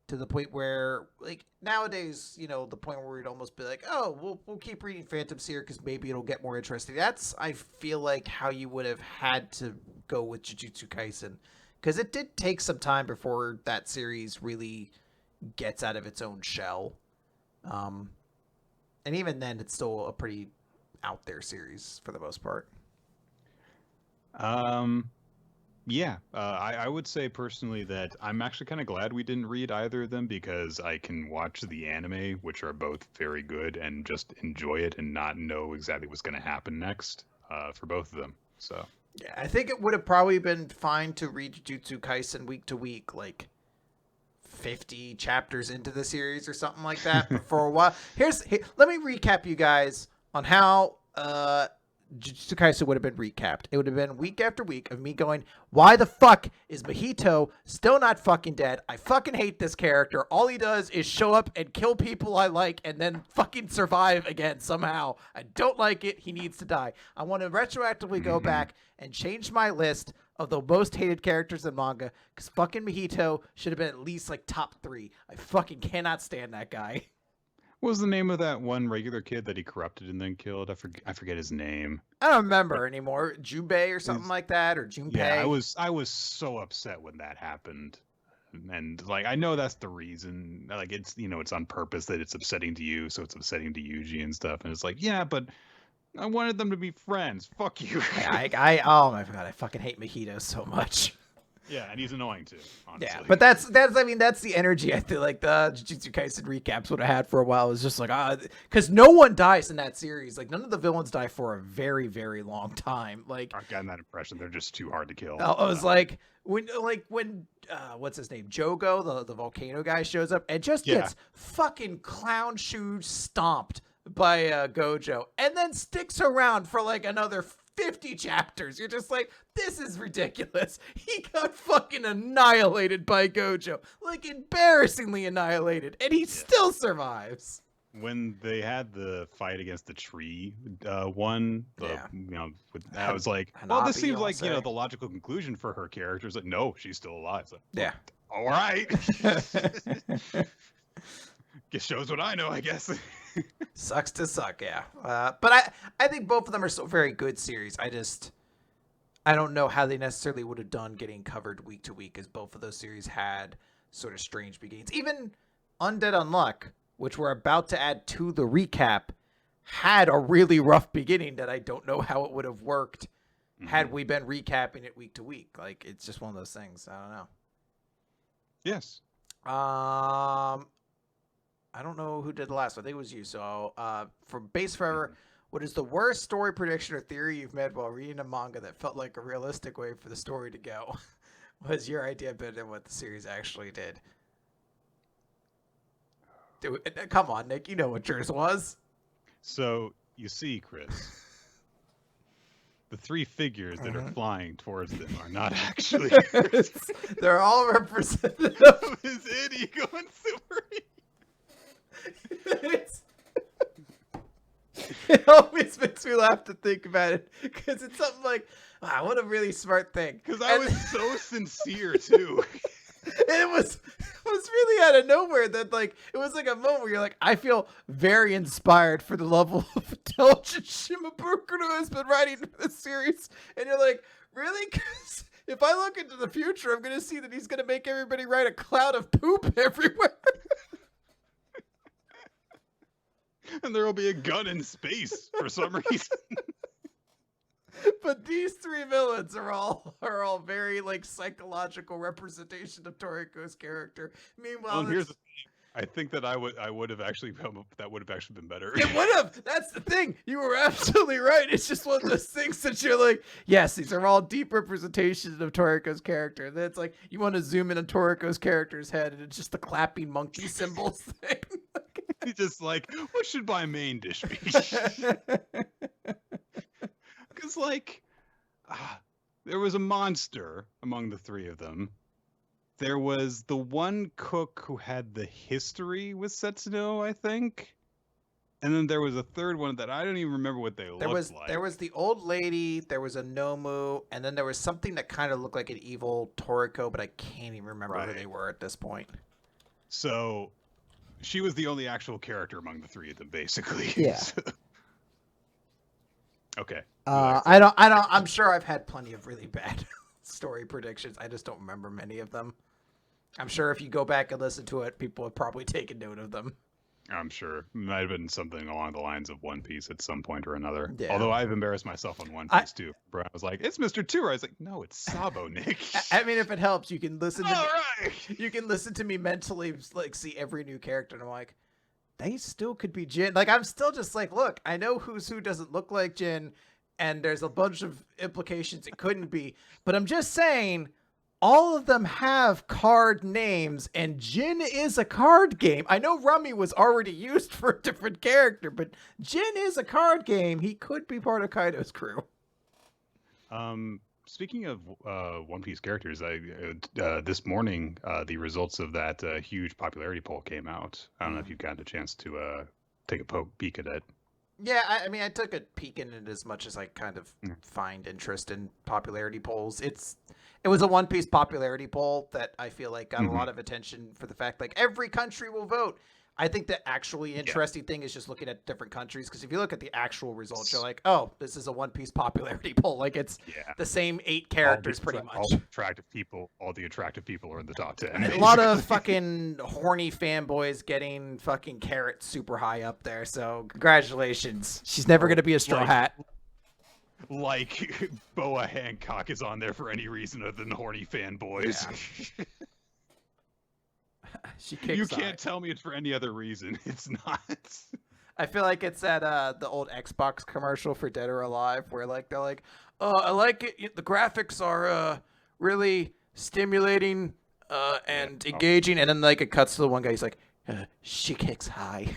to the point where, like, nowadays, you know, the point where we'd almost be like, oh, we'll keep reading Phantom Seer because maybe it'll get more interesting. That's, I feel like, how you would have had to go with Jujutsu Kaisen, because it did take some time before that series really gets out of its own shell. And even then, it's still a pretty out there series for the most part. Yeah, I would say personally that I'm actually kind of glad we didn't read either of them, because I can watch the anime, which are both very good, and just enjoy it and not know exactly what's going to happen next for both of them. So yeah, I think it would have probably been fine to read Jujutsu Kaisen week to week, like 50 chapters into the series or something like that. But for a while, let me recap you guys on how Jujutsu Kaisen would have been recapped. It would have been week after week of me going, why the fuck is Mahito still not fucking dead? I fucking hate this character. All he does is show up and kill people I like and then fucking survive again somehow. I don't like it. He needs to die. I want to retroactively go back and change my list of the most hated characters in manga, because fucking Mahito should have been at least like top 3. I fucking cannot stand that guy. What was the name of that one regular kid that he corrupted and then killed? I forget his name. I don't remember anymore. Junpei or something like that, or Junpei. Yeah, I was so upset when that happened. And like, I know that's the reason. Like, it's, you know, it's on purpose that it's upsetting to you, so it's upsetting to Yuji and stuff. And it's like, yeah, but I wanted them to be friends. Fuck you. Oh my god, I fucking hate Mahito so much. Yeah, and he's annoying too, honestly. Yeah, but that's the energy I feel like the Jujutsu Kaisen recaps would have had for a while. It was just like, because no one dies in that series. Like, none of the villains die for a very, very long time. Like, I've gotten that impression. They're just too hard to kill. I was like, when what's his name? Jogo, the volcano guy, shows up and just gets fucking clown shoes stomped by Gojo, and then sticks around for like another 50 chapters. You're just like, this is ridiculous. He got fucking annihilated by Gojo, like embarrassingly annihilated, and he still survives. When they had the fight against the tree one, you know, I was like, well, this seems like, you know, the logical conclusion for her character is like, no, she's still alive. So, yeah. All right. Just shows what I know, I guess. Sucks to suck, yeah. But I think both of them are still very good series. I don't know how they necessarily would have done getting covered week to week, as both of those series had sort of strange beginnings. Even Undead Unluck, which we're about to add to the recap, had a really rough beginning that I don't know how it would have worked had we been recapping it week to week. Like, it's just one of those things. I don't know. Yes. I don't know who did the last one. I think it was you. So, from Base Forever, what is the worst story prediction or theory you've made while reading a manga that felt like a realistic way for the story to go? Was your idea better than what the series actually did? Come on, Nick. You know what yours was. So, you see, Chris, the 3 figures that are flying towards them are not actually They're all representative of his ego and Silvery. It always makes me laugh to think about it, because it's something like, wow, what a really smart thing. Because I was so sincere too. it was really out of nowhere that like it was like a moment where you're like, I feel very inspired for the level of intelligence Shimabukuro has been writing for this series, and you're like, really? Because if I look into the future, I'm gonna see that he's gonna make everybody write a cloud of poop everywhere. And there will be a gun in space for some reason. But these three villains are all very like psychological representation of Toriko's character. Meanwhile, Here's the thing. I think that I would have actually been better. It would have. That's the thing. You were absolutely right. It's just one of those things that you're like, yes, these are all deep representations of Toriko's character. And then it's like you want to zoom in on Toriko's character's head, and it's just the clapping monkey symbols thing. He's just like, what should my main dish be? Because like, there was a monster among the three of them. There was the one cook who had the history with Setsuno, I think. And then there was a third one that I don't even remember what they looked like. There was the old lady, there was a Nomu, and then there was something that kind of looked like an evil Toriko, but I can't even remember who they were at this point. So she was the only actual character among the three of them, basically. Yeah. Okay. I'm sure I've had plenty of really bad story predictions. I just don't remember many of them. I'm sure if you go back and listen to it, people have probably taken note of them. I'm sure. Might have been something along the lines of One Piece at some point or another. Yeah. Although I've embarrassed myself on One Piece too. Where I was like, it's Mr. Tour. I was like, no, it's Sabo, Nick. I mean, if it helps, you can listen to right. You can listen to me mentally, like, see every new character, and I'm like, they still could be Jin. Like, I'm still just like, look, I know who's who doesn't look like Jin, and there's a bunch of implications it couldn't be, but I'm just saying, all of them have card names, and Jin is a card game. I know Rummy was already used for a different character, but Jin is a card game. He could be part of Kaido's crew. Speaking of One Piece characters, this morning the results of that huge popularity poll came out. I don't know if you've gotten a chance to take a peek at it. Yeah, I mean, I took a peek in it as much as I kind of find interest in popularity polls. It was a One Piece popularity poll that I feel like got a lot of attention for the fact like every country will vote. I think the actually interesting thing is just looking at different countries, because if you look at the actual results, you're like, oh, this is a One Piece popularity poll. Like it's the same 8 characters pretty much. All the attractive people are in the top 10. A lot of fucking horny fanboys getting fucking Carrot super high up there. So congratulations. She's never going to be a Straw Hat. Like Boa Hancock is on there for any reason other than horny fanboys. Yeah. She kicks You can't tell me it's for any other reason. It's not. I feel like it's at the old Xbox commercial for Dead or Alive, where like they're like, I like it. The graphics are really stimulating and engaging, and then like it cuts to the one guy. He's like, she kicks high,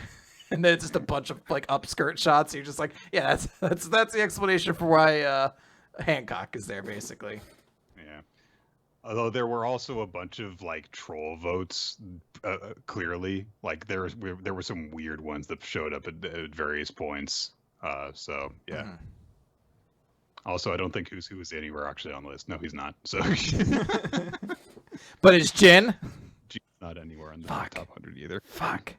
and then it's just a bunch of like upskirt shots. You're just like, yeah, that's the explanation for why Hancock is there, basically. Yeah. Although there were also a bunch of like troll votes, clearly, like there were some weird ones that showed up at various points. So yeah. Mm-hmm. Also, I don't think Who's Who is anywhere actually on the list. No, he's not. So. But it's Jin. Jin's not anywhere on the top 100 either. Fuck.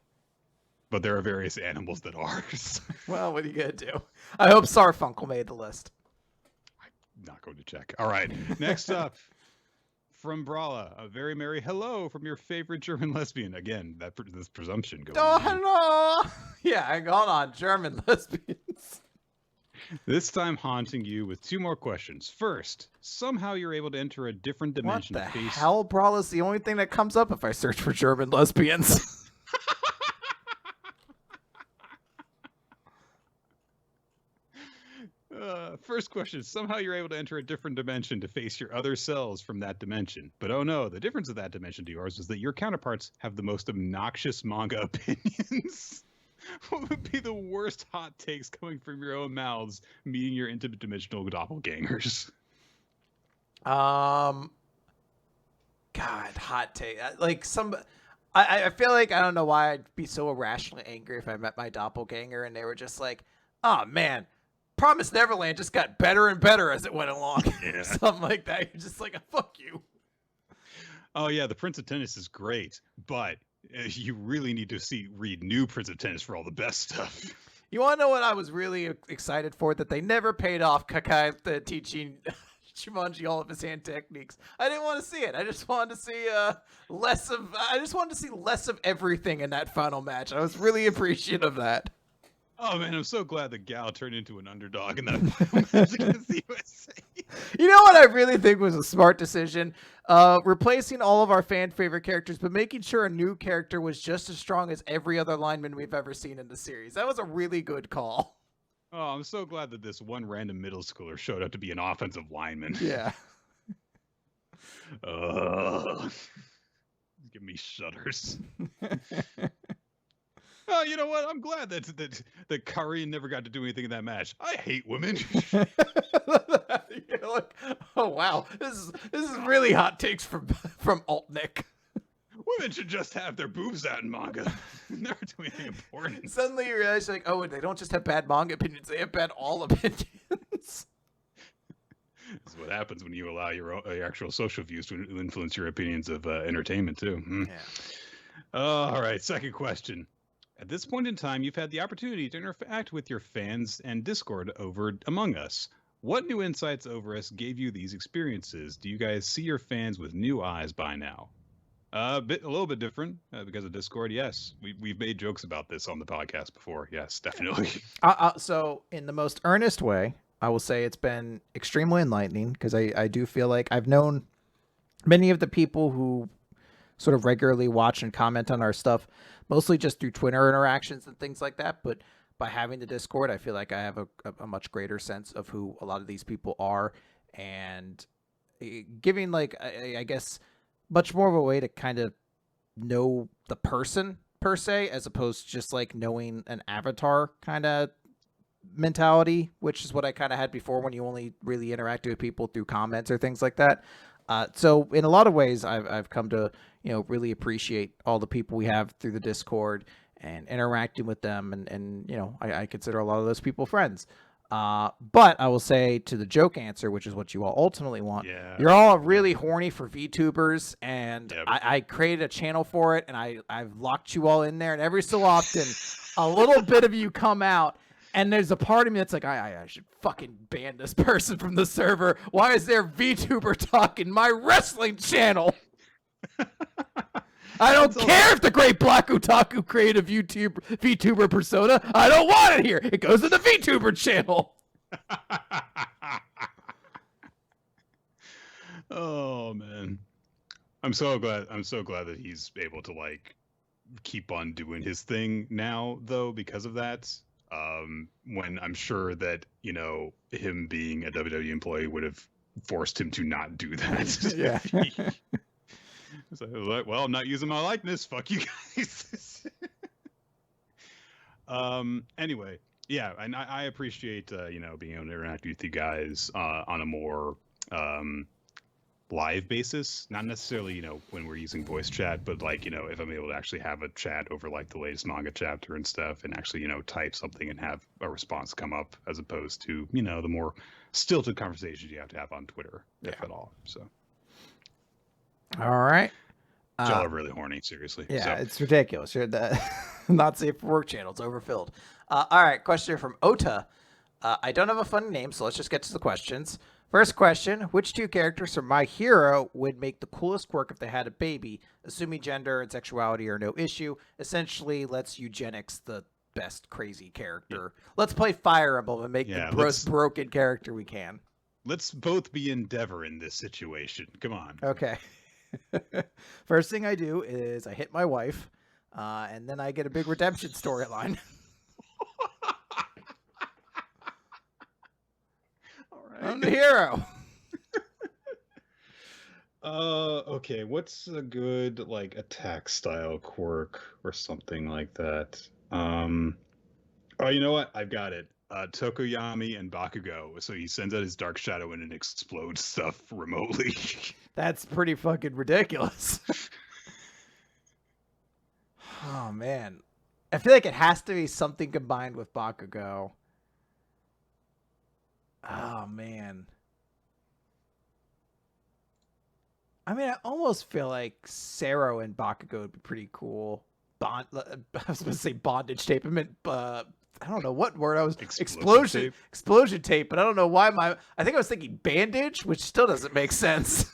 But there are various animals that are. Well, what are you gonna do? I hope Sarfunkel made the list. I'm not going to check. All right. Next up. From Brawla, a very merry hello from your favorite German lesbian. Again, this presumption going on. Hello! Yeah, hold on. German lesbians. This time haunting you with 2 more questions. First, somehow you're able to enter a different dimension. What the hell, Brawla's the only thing that comes up if I search for German lesbians. First question, somehow you're able to enter a different dimension to face your other selves from that dimension. But oh no, the difference of that dimension to yours is that your counterparts have the most obnoxious manga opinions. What would be the worst hot takes coming from your own mouths meeting your interdimensional doppelgangers? God, hot take. I feel like, I don't know why I'd be so irrationally angry if I met my doppelganger and they were just like, oh man, Promised Neverland just got better and better as it went along. Yeah. Something like that. You're just like, oh, fuck you. oh yeah, the Prince of Tennis is great, but you really need to read new Prince of Tennis for all the best stuff. You want to know what I was really excited for? That they never paid off Kakai teaching Jumanji all of his hand techniques. I didn't want to see it. I just wanted to see less of. I just wanted to see less of everything in that final match. I was really appreciative of that. Oh man, I'm so glad that Gal turned into an underdog in that match against the USA. You know what I really think was a smart decision? Replacing all of our fan favorite characters, but making sure a new character was just as strong as every other lineman we've ever seen in the series. That was a really good call. Oh, I'm so glad that this one random middle schooler showed up to be an offensive lineman. Yeah. Give me shudders. Oh, you know what? I'm glad that Kareem never got to do anything in that match. I hate women. You're like, oh wow, this is really hot takes from Alt Nick. Women should just have their boobs out in manga. Never do anything important. Suddenly you realize, like, oh, they don't just have bad manga opinions; they have bad all opinions. This is what happens when you allow your actual social views to influence your opinions of entertainment too. Yeah. All right. Second question. At this point in time, you've had the opportunity to interact with your fans and Discord over Among Us. What new insights over us gave you these experiences? Do you guys see your fans with new eyes by now? A little bit different because of Discord. Yes, we've made jokes about this on the podcast before. Yes, definitely. So, in the most earnest way, I will say it's been extremely enlightening because I do feel like I've known many of the people who sort of regularly watch and comment on our stuff, mostly just through Twitter interactions and things like that. But by having the Discord, I feel like I have a much greater sense of who a lot of these people are, and giving, like, I guess, much more of a way to kind of know the person per se, as opposed to just like knowing an avatar kind of mentality, which is what I kind of had before when you only really interacted with people through comments or things like that. So in a lot of ways, I've come to, really appreciate all the people we have through the Discord and interacting with them. And I consider a lot of those people friends. But I will say, to the joke answer, which is what you all ultimately want, you're all really horny for VTubers, and I created a channel for it, and I've locked you all in there, and every so often a little bit of you come out. And there's a part of me that's like, I should fucking ban this person from the server. Why is there VTuber talking my wrestling channel? I don't care if the Great Black Otaku created a VTuber persona. I don't want it here. It goes to the VTuber channel. Oh man, I'm so glad that he's able to like keep on doing his thing now, though, because of that. When I'm sure that, him being a WWE employee would have forced him to not do that. Yeah. So, well, I'm not using my likeness. Fuck you guys. Anyway, yeah, and I appreciate, being able to interact with you guys on a more live basis, not necessarily when we're using voice chat, but like if I'm able to actually have a chat over like the latest manga chapter and stuff, and actually type something and have a response come up, as opposed to the more stilted conversations you have to have on Twitter, if at all. So all right, y'all are really horny, seriously. Yeah, so. It's ridiculous. You're the not safe for work channel. It's overfilled. All right, question from Ota. I don't have a funny name, so let's just get to the questions. First question, which two characters from My Hero would make the coolest quirk if they had a baby, assuming gender and sexuality are no issue? Essentially, let's eugenics the best crazy character. Yeah. Let's play Fire Emblem and make the most broken character we can. Let's both be Endeavor in this situation. Come on. Okay. First thing I do is I hit my wife, and then I get a big redemption storyline. I'm the hero. Okay. What's a good like attack style quirk or something like that? Oh, you know what? I've got it. Tokoyami and Bakugo. So he sends out his Dark Shadow and it explodes stuff remotely. That's pretty fucking ridiculous. Oh man, I feel like it has to be something combined with Bakugo. Oh man. I mean, I almost feel like Sero and Bakugo would be pretty cool. I was going to say bondage tape. I meant, I don't know what word I was. Explosion tape. But I don't know why I think I was thinking bandage, which still doesn't make sense.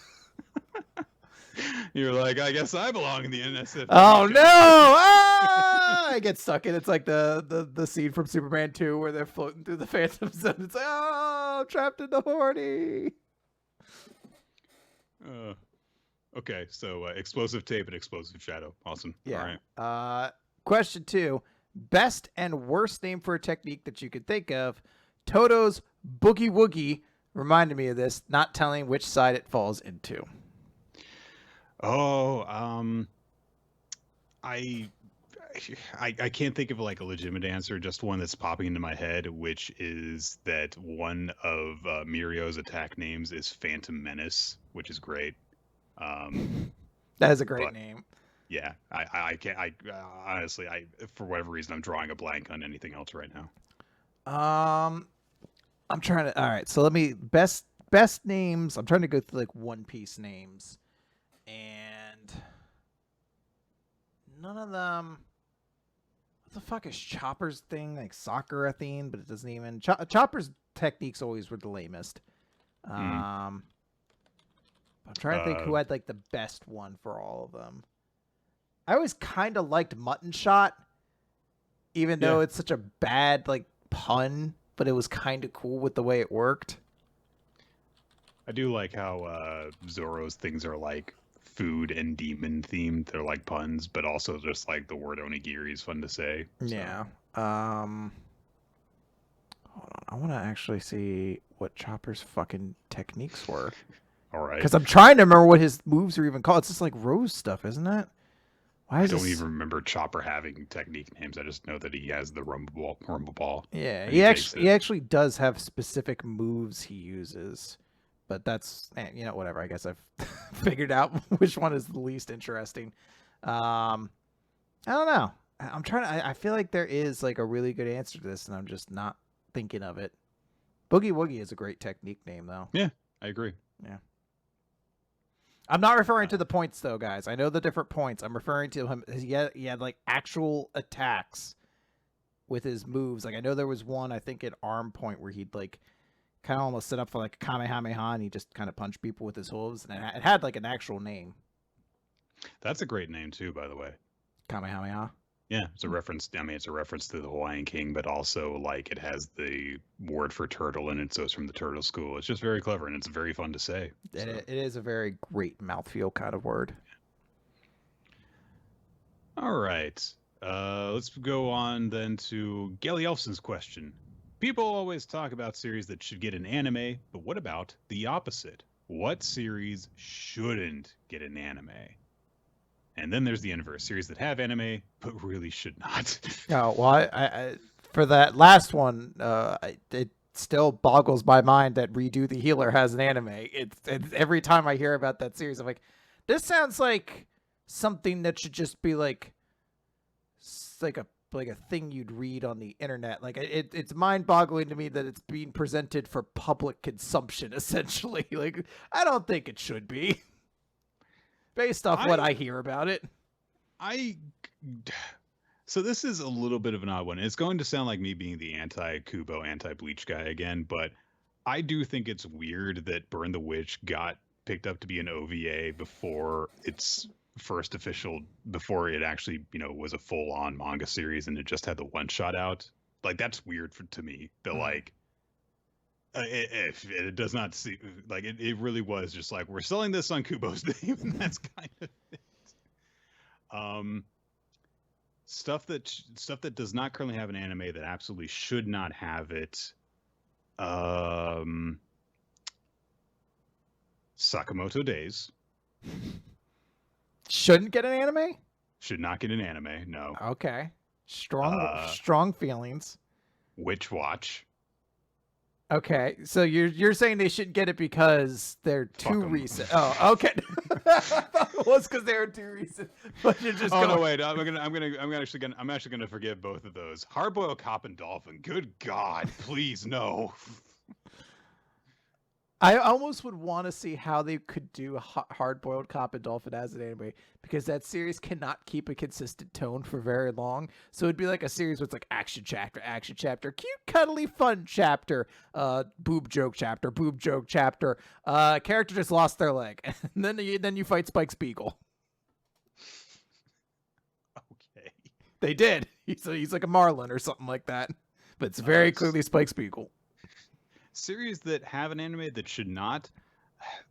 You're like, I guess I belong in the NSF. Oh no! Ah! I get stuck in. It's like the scene from Superman 2 where they're floating through the Phantom Zone. It's like, oh, I'm trapped in the horny. Okay, so explosive tape and explosive shadow. Awesome. Yeah. All right. Question 2. Best and worst name for a technique that you could think of. Toto's Boogie Woogie reminded me of this, not telling which side it falls into. Oh, I can't think of like a legitimate answer, just one that's popping into my head, which is that one of Mirio's attack names is Phantom Menace, which is great. That is a great name. Yeah, I can't. Honestly, for whatever reason, I'm drawing a blank on anything else right now. I'm trying to. All right, so let me best names. I'm trying to go through like One Piece names, and none of them. What the fuck is Chopper's thing? Like Sakura theme, but it doesn't even. Chopper's techniques always were the lamest. I'm trying to think who had like the best one for all of them. I always kind of liked Mutton Shot, even though it's such a bad like pun, but it was kind of cool with the way it worked. I do like how Zoro's things are like food and demon themed. They're like puns, but also just like the word onigiri is fun to say. So. Yeah. Hold on. I want to actually see what Chopper's fucking techniques were. All right. Because I'm trying to remember what his moves are even called. It's just like Rose stuff, isn't it? I don't even remember Chopper having technique names. I just know that he has the rumble ball. Yeah, he actually does have specific moves he uses, but that's whatever. I guess I've figured out which one is the least interesting. I don't know. I'm trying to. I feel like there is like a really good answer to this, and I'm just not thinking of it. Boogie Woogie is a great technique name, though. Yeah, I agree. Yeah. I'm not referring to the points, though, guys. I know the different points. I'm referring to him. He had like actual attacks with his moves. Like I know there was one, I think at Arm Point, where he'd like kind of almost set up for like a Kamehameha, and he just kind of punched people with his hooves, and it had like an actual name. That's a great name too, by the way. Kamehameha. Yeah, it's a reference. I mean, it's a reference to the Hawaiian King, but also like it has the word for turtle in it, so it's from the turtle school. It's just very clever, and it's very fun to say. So. It is a very great mouthfeel kind of word. All right, let's go on then to Gelly Elfson's question. People always talk about series that should get an anime, but what about the opposite? What series shouldn't get an anime? And then there's the inverse, series that have anime but really should not. Oh, well, I for that last one, it still boggles my mind that Redo the Healer has an anime. It's every time I hear about that series, I'm like, this sounds like something that should just be like a thing you'd read on the internet. Like it's mind-boggling to me that it's being presented for public consumption, essentially. Like I don't think it should be. Based off what I hear about it. So this is a little bit of an odd one. It's going to sound like me being the anti-Kubo, anti-Bleach guy again, but I do think it's weird that Burn the Witch got picked up to be an OVA before its first before it actually, was a full-on manga series and it just had the one-shot out. Like, that's weird to me. That, like, if it does not see, like it really was just like, we're selling this on Kubo's name, and that's kind of it. Stuff that does not currently have an anime that absolutely should not have it. Sakamoto Days shouldn't get an anime. Should not get an anime. No. Okay. Strong feelings. Witch Watch. Okay, so you're saying they shouldn't get it because they're too recent. Oh, okay. I thought it was because they were too recent. But you're just no, wait. I'm actually gonna forgive both of those. Hardboiled Cop and Dolphin. Good God, please no. I almost would want to see how they could do Hard-Boiled Cop and Dolphin as an anime, because that series cannot keep a consistent tone for very long. So it'd be like a series where it's like action chapter, cute, cuddly, fun chapter, boob joke chapter, character just lost their leg, and then you fight Spike Spiegel. Okay. They did. He's like a Marlin or something like that, but it's very clearly Spike Spiegel. Series that have an anime that should not,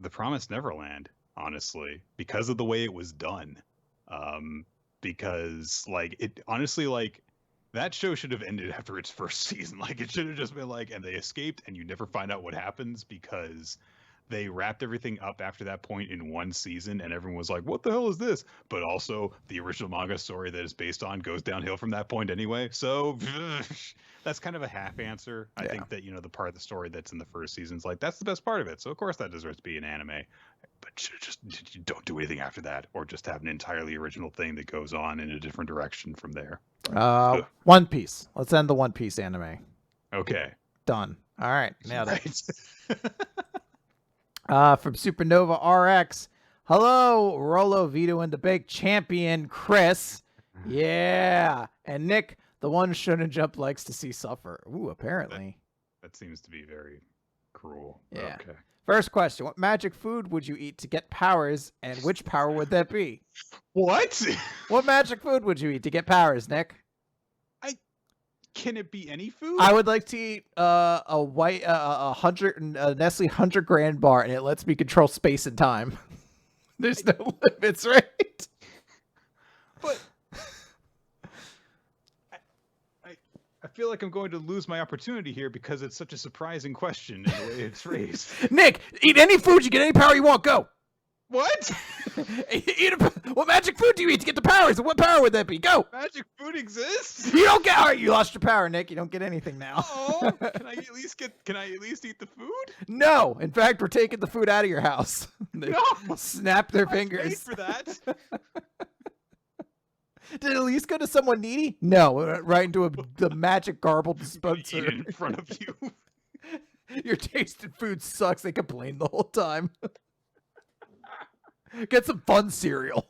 The Promised Neverland, honestly, because of the way it was done. Because like it honestly, like that show should have ended after its first season. Like it should have just been like, and they escaped and you never find out what happens, because they wrapped everything up after that point in one season and everyone was like, what the hell is this? But also the original manga story that is based on goes downhill from that point anyway. So that's kind of a half answer. I think that, the part of the story that's in the first season is like, that's the best part of it. So of course that deserves to be an anime, but just don't do anything after that, or just have an entirely original thing that goes on in a different direction from there. One Piece. Let's end the One Piece anime. Okay. Done. All right. Nailed it. Right. From Supernova RX. Hello, Rolo, Vito, and the big champion, Chris. Yeah. And Nick, the one Shonen Jump likes to see suffer. Ooh, apparently. That seems to be very cruel. Yeah. Okay. First question. What magic food would you eat to get powers, and which power would that be? What? What magic food would you eat to get powers, Nick? Can it be any food? I would like to eat a Nestle 100 grand bar, and it lets me control space and time. There's no limits, right? But I feel like I'm going to lose my opportunity here because it's such a surprising question in the way it's raised. Nick, eat any food, you get any power you want. Go. What? What magic food do you eat to get the powers? And what power would that be? Go. Magic food exists? You don't get. All right, you lost your power, Nick. You don't get anything now. Oh, can I at least eat the food? No. In fact, we're taking the food out of your house. They No. snap their I fingers. paid for that. Did it at least go to someone needy? No, right into the magic garble dispenser. Eat it in front of you. Your tasted food sucks. They complain the whole time. Get some fun cereal.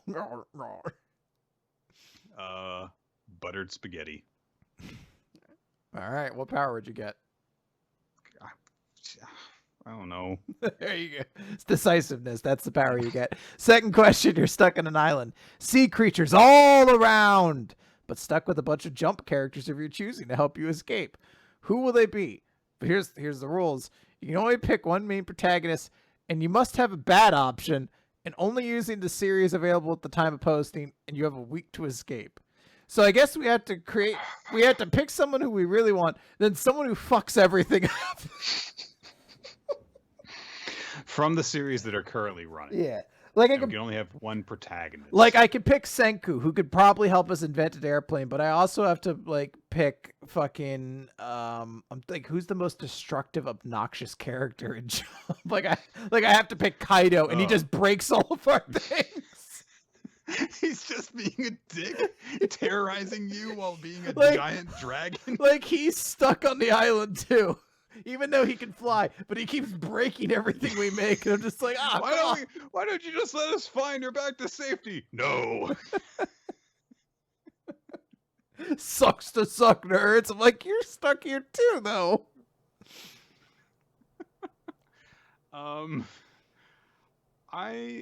Buttered spaghetti. All right, what power would you get? I don't know. There you go. It's decisiveness. That's the power you get. Second question. You're stuck on an island. Sea creatures all around, but stuck with a bunch of jump characters of your choosing to help you escape. Who will they be? But here's the rules. You can only pick one main protagonist, and you must have a bad option, and only using the series available at the time of posting, and you have a week to escape. So I guess we have to pick someone who we really want, then someone who fucks everything up. From the series that are currently running. Yeah. Like we can only have one protagonist. Like I could pick Senku, who could probably help us invent an airplane, but I also have to like pick fucking I'm like, who's the most destructive, obnoxious character in Jump? like I have to pick Kaido, and he just breaks all of our things. He's just being a dick, terrorizing you while being a giant dragon. Like he's stuck on the island too. Even though he can fly, but he keeps breaking everything we make. And I'm just like, why don't you just let us find her back to safety? No. Sucks to suck, nerds. I'm like, you're stuck here too, though. I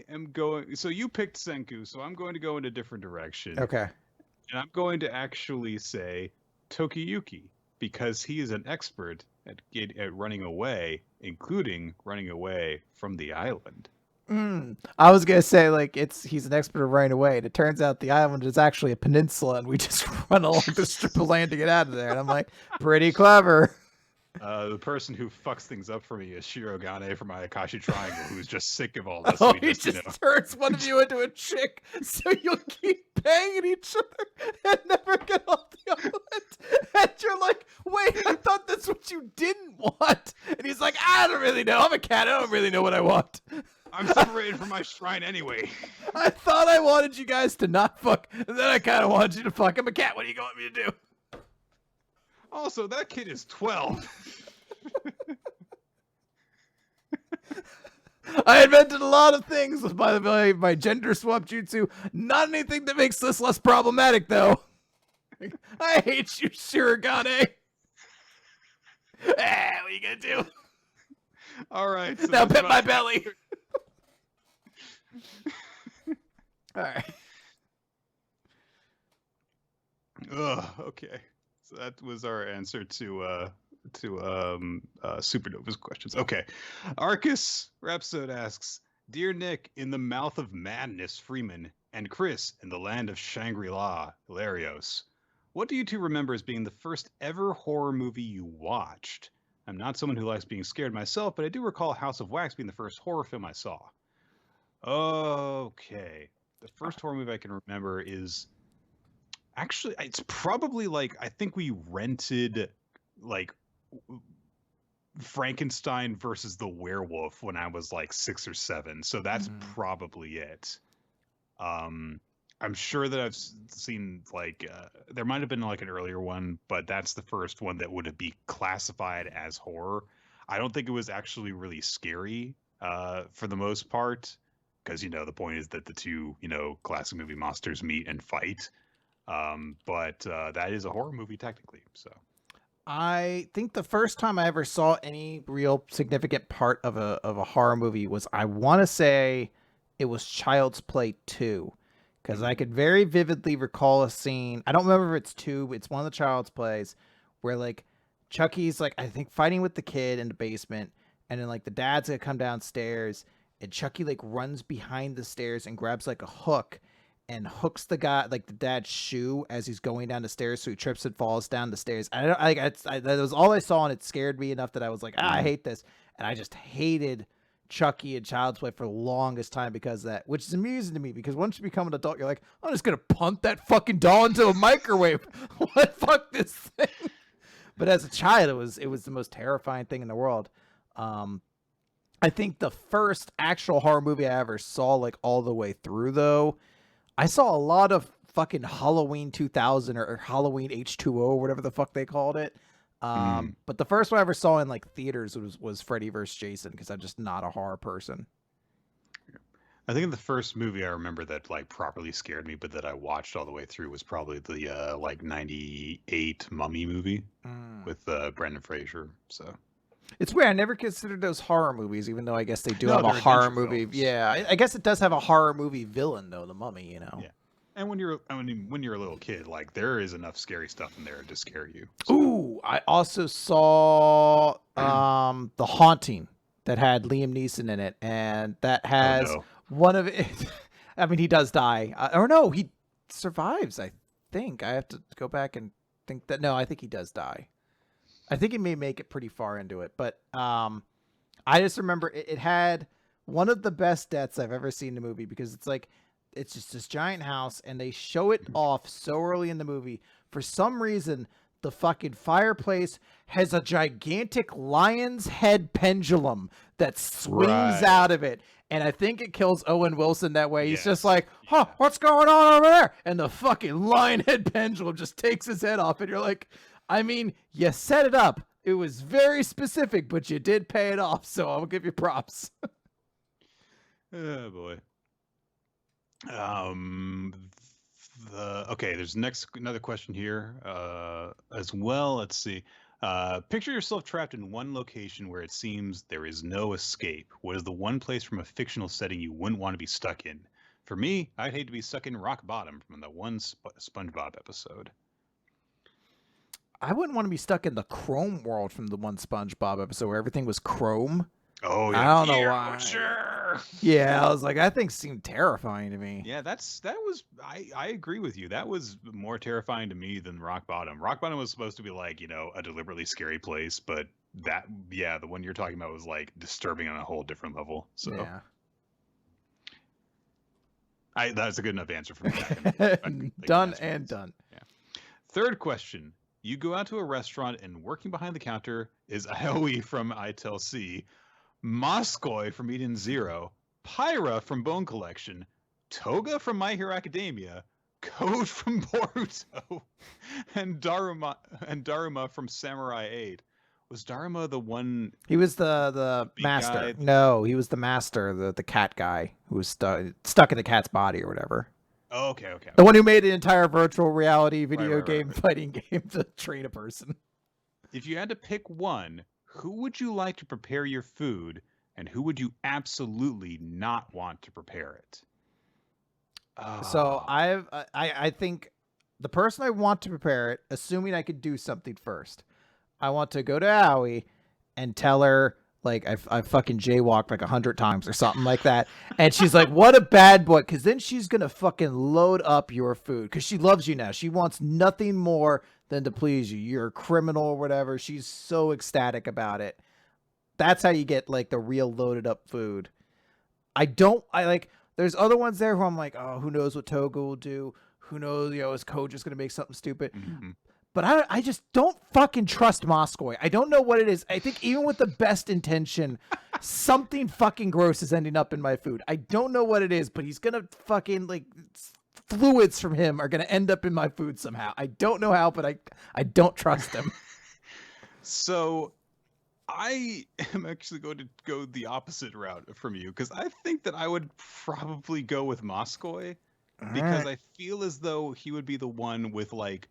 am going. So you picked Senku, so I'm going to go in a different direction. Okay. And I'm going to actually say Tokiyuki, because he is an expert at running away, including running away from the island. I was gonna say he's an expert at running away, and it turns out the island is actually a peninsula, and we just run along the strip of land to get out of there. And I'm like, pretty clever. The person who fucks things up for me is Shirogane from my Akashi Triangle, who's just sick of all this. Oh, he just turns one of you into a chick, so you'll keep banging each other and never get off the island. And you're like, wait, I thought that's what you didn't want. And he's like, I don't really know. I'm a cat. I don't really know what I want. I'm separated from my shrine anyway. I thought I wanted you guys to not fuck, and then I kind of wanted you to fuck. I'm a cat. What are you going me to do? Also, that kid is 12. I invented a lot of things with my gender swap jutsu. Not anything that makes this less problematic, though. I hate you, Shirogane. What are you gonna do? All right. So now pet my belly. All right. Okay. So that was our answer to Supernova's questions. Okay. Arcus Rhapsode asks, Dear Nick, in the mouth of madness, Freeman, and Chris, in the land of Shangri-La, Hilarios, what do you two remember as being the first ever horror movie you watched? I'm not someone who likes being scared myself, but I do recall House of Wax being the first horror film I saw. Okay. The first horror movie I can remember is actually, it's probably like, I think we rented like Frankenstein versus the Werewolf when I was like 6 or 7. So that's probably it. I'm sure that I've seen like, there might have been like an earlier one, but that's the first one that would be classified as horror. I don't think it was actually really scary for the most part, because, the point is that the two, classic movie monsters meet and fight. But that is a horror movie technically. So I think the first time I ever saw any real significant part of a horror movie was, I want to say it was Child's Play 2. Because I could very vividly recall a scene. I don't remember if it's 2. It's one of the Child's Plays where like Chucky's like, I think, fighting with the kid in the basement. And then like the dad's going to come downstairs. And Chucky like runs behind the stairs and grabs like a hook and hooks the guy, like the dad's shoe, as he's going down the stairs. So he trips and falls down the stairs. That was all I saw, and it scared me enough that I was like, I hate this. And I just hated Chucky and Child's Play for the longest time because of that, which is amusing to me, because once you become an adult, you're like, I'm just gonna punt that fucking doll into a microwave. What, fuck this thing? But as a child, it was the most terrifying thing in the world. I think the first actual horror movie I ever saw, like all the way through, though, I saw a lot of fucking Halloween 2000 or Halloween H2O or whatever the fuck they called it. But the first one I ever saw in like theaters was Freddy vs. Jason, because I'm just not a horror person. I think the first movie I remember that like properly scared me, but that I watched all the way through, was probably the like 98 Mummy movie with Brendan Fraser. So it's weird. I never considered those horror movies, even though I guess they do have a horror movie. Films. Yeah, I guess it does have a horror movie villain though, the Mummy. Yeah. And when you're a little kid, like there is enough scary stuff in there to scare you. So. Ooh, I also saw The Haunting that had Liam Neeson in it, and that has one of it. I mean, he does die, or no, he survives. I think I have to go back and think that. No, I think he does die. I think he may make it pretty far into it, but I just remember it had one of the best deaths I've ever seen in a movie, because it's like, it's just this giant house and they show it off so early in the movie. For some reason, the fucking fireplace has a gigantic lion's head pendulum that swings out of it. And I think it kills Owen Wilson that way. He's just like, what's going on over there? And the fucking lion head pendulum just takes his head off. And you're like, I mean, you set it up. It was very specific, but you did pay it off. So I'll give you props. Oh, boy. Okay, there's another question here as well. Let's see. Picture yourself trapped in one location where it seems there is no escape. What is the one place from a fictional setting you wouldn't want to be stuck in? For me, I'd hate to be stuck in rock bottom from the one SpongeBob episode. I wouldn't want to be stuck in the Chrome world from the one SpongeBob episode where everything was chrome. Oh, yeah. I don't know why. Sure. Yeah, I was like, that thing seemed terrifying to me. Yeah, I agree with you. That was more terrifying to me than Rock Bottom. Rock Bottom was supposed to be like, a deliberately scary place, but the one you're talking about was like disturbing on a whole different level. So yeah. That's a good enough answer for me. Done and done. Yeah. Third question. You go out to a restaurant and working behind the counter is Aoi from ITLC, Moskoy from Eden Zero, Pyra from Bone Collection, Toga from My Hero Academia, Code from Boruto, and Daruma from Samurai 8. Was Dharma the one? He was the big master. guy? No, he was the master, the cat guy who was stuck in the cat's body or whatever. Oh, okay. The one who made an entire virtual reality video Right. game fighting game to train a person. If you had to pick one, who would you like to prepare your food, and who would you absolutely not want to prepare it? So Ah. I think the person I want to prepare it, assuming I could do something first, I want to go to Aoi and tell her like I fucking jaywalked like 100 times or something like that, and she's like, "What a bad boy," because then she's gonna fucking load up your food because she loves you now. She wants nothing more than to please you. You're a criminal or whatever. She's so ecstatic about it. That's how you get like the real loaded up food. I like. There's other ones there who I'm like, oh, who knows what Toga will do? Who knows? Is Code just gonna make something stupid? Mhm. But I just don't fucking trust Moskoy. I don't know what it is. I think even with the best intention, something fucking gross is ending up in my food. I don't know what it is, but he's gonna fucking like fluids from him are gonna end up in my food somehow. I don't know how, but I don't trust him. So I am actually going to go the opposite route from you because I think that I would probably go with Moskoy because I feel as though he would be the one with like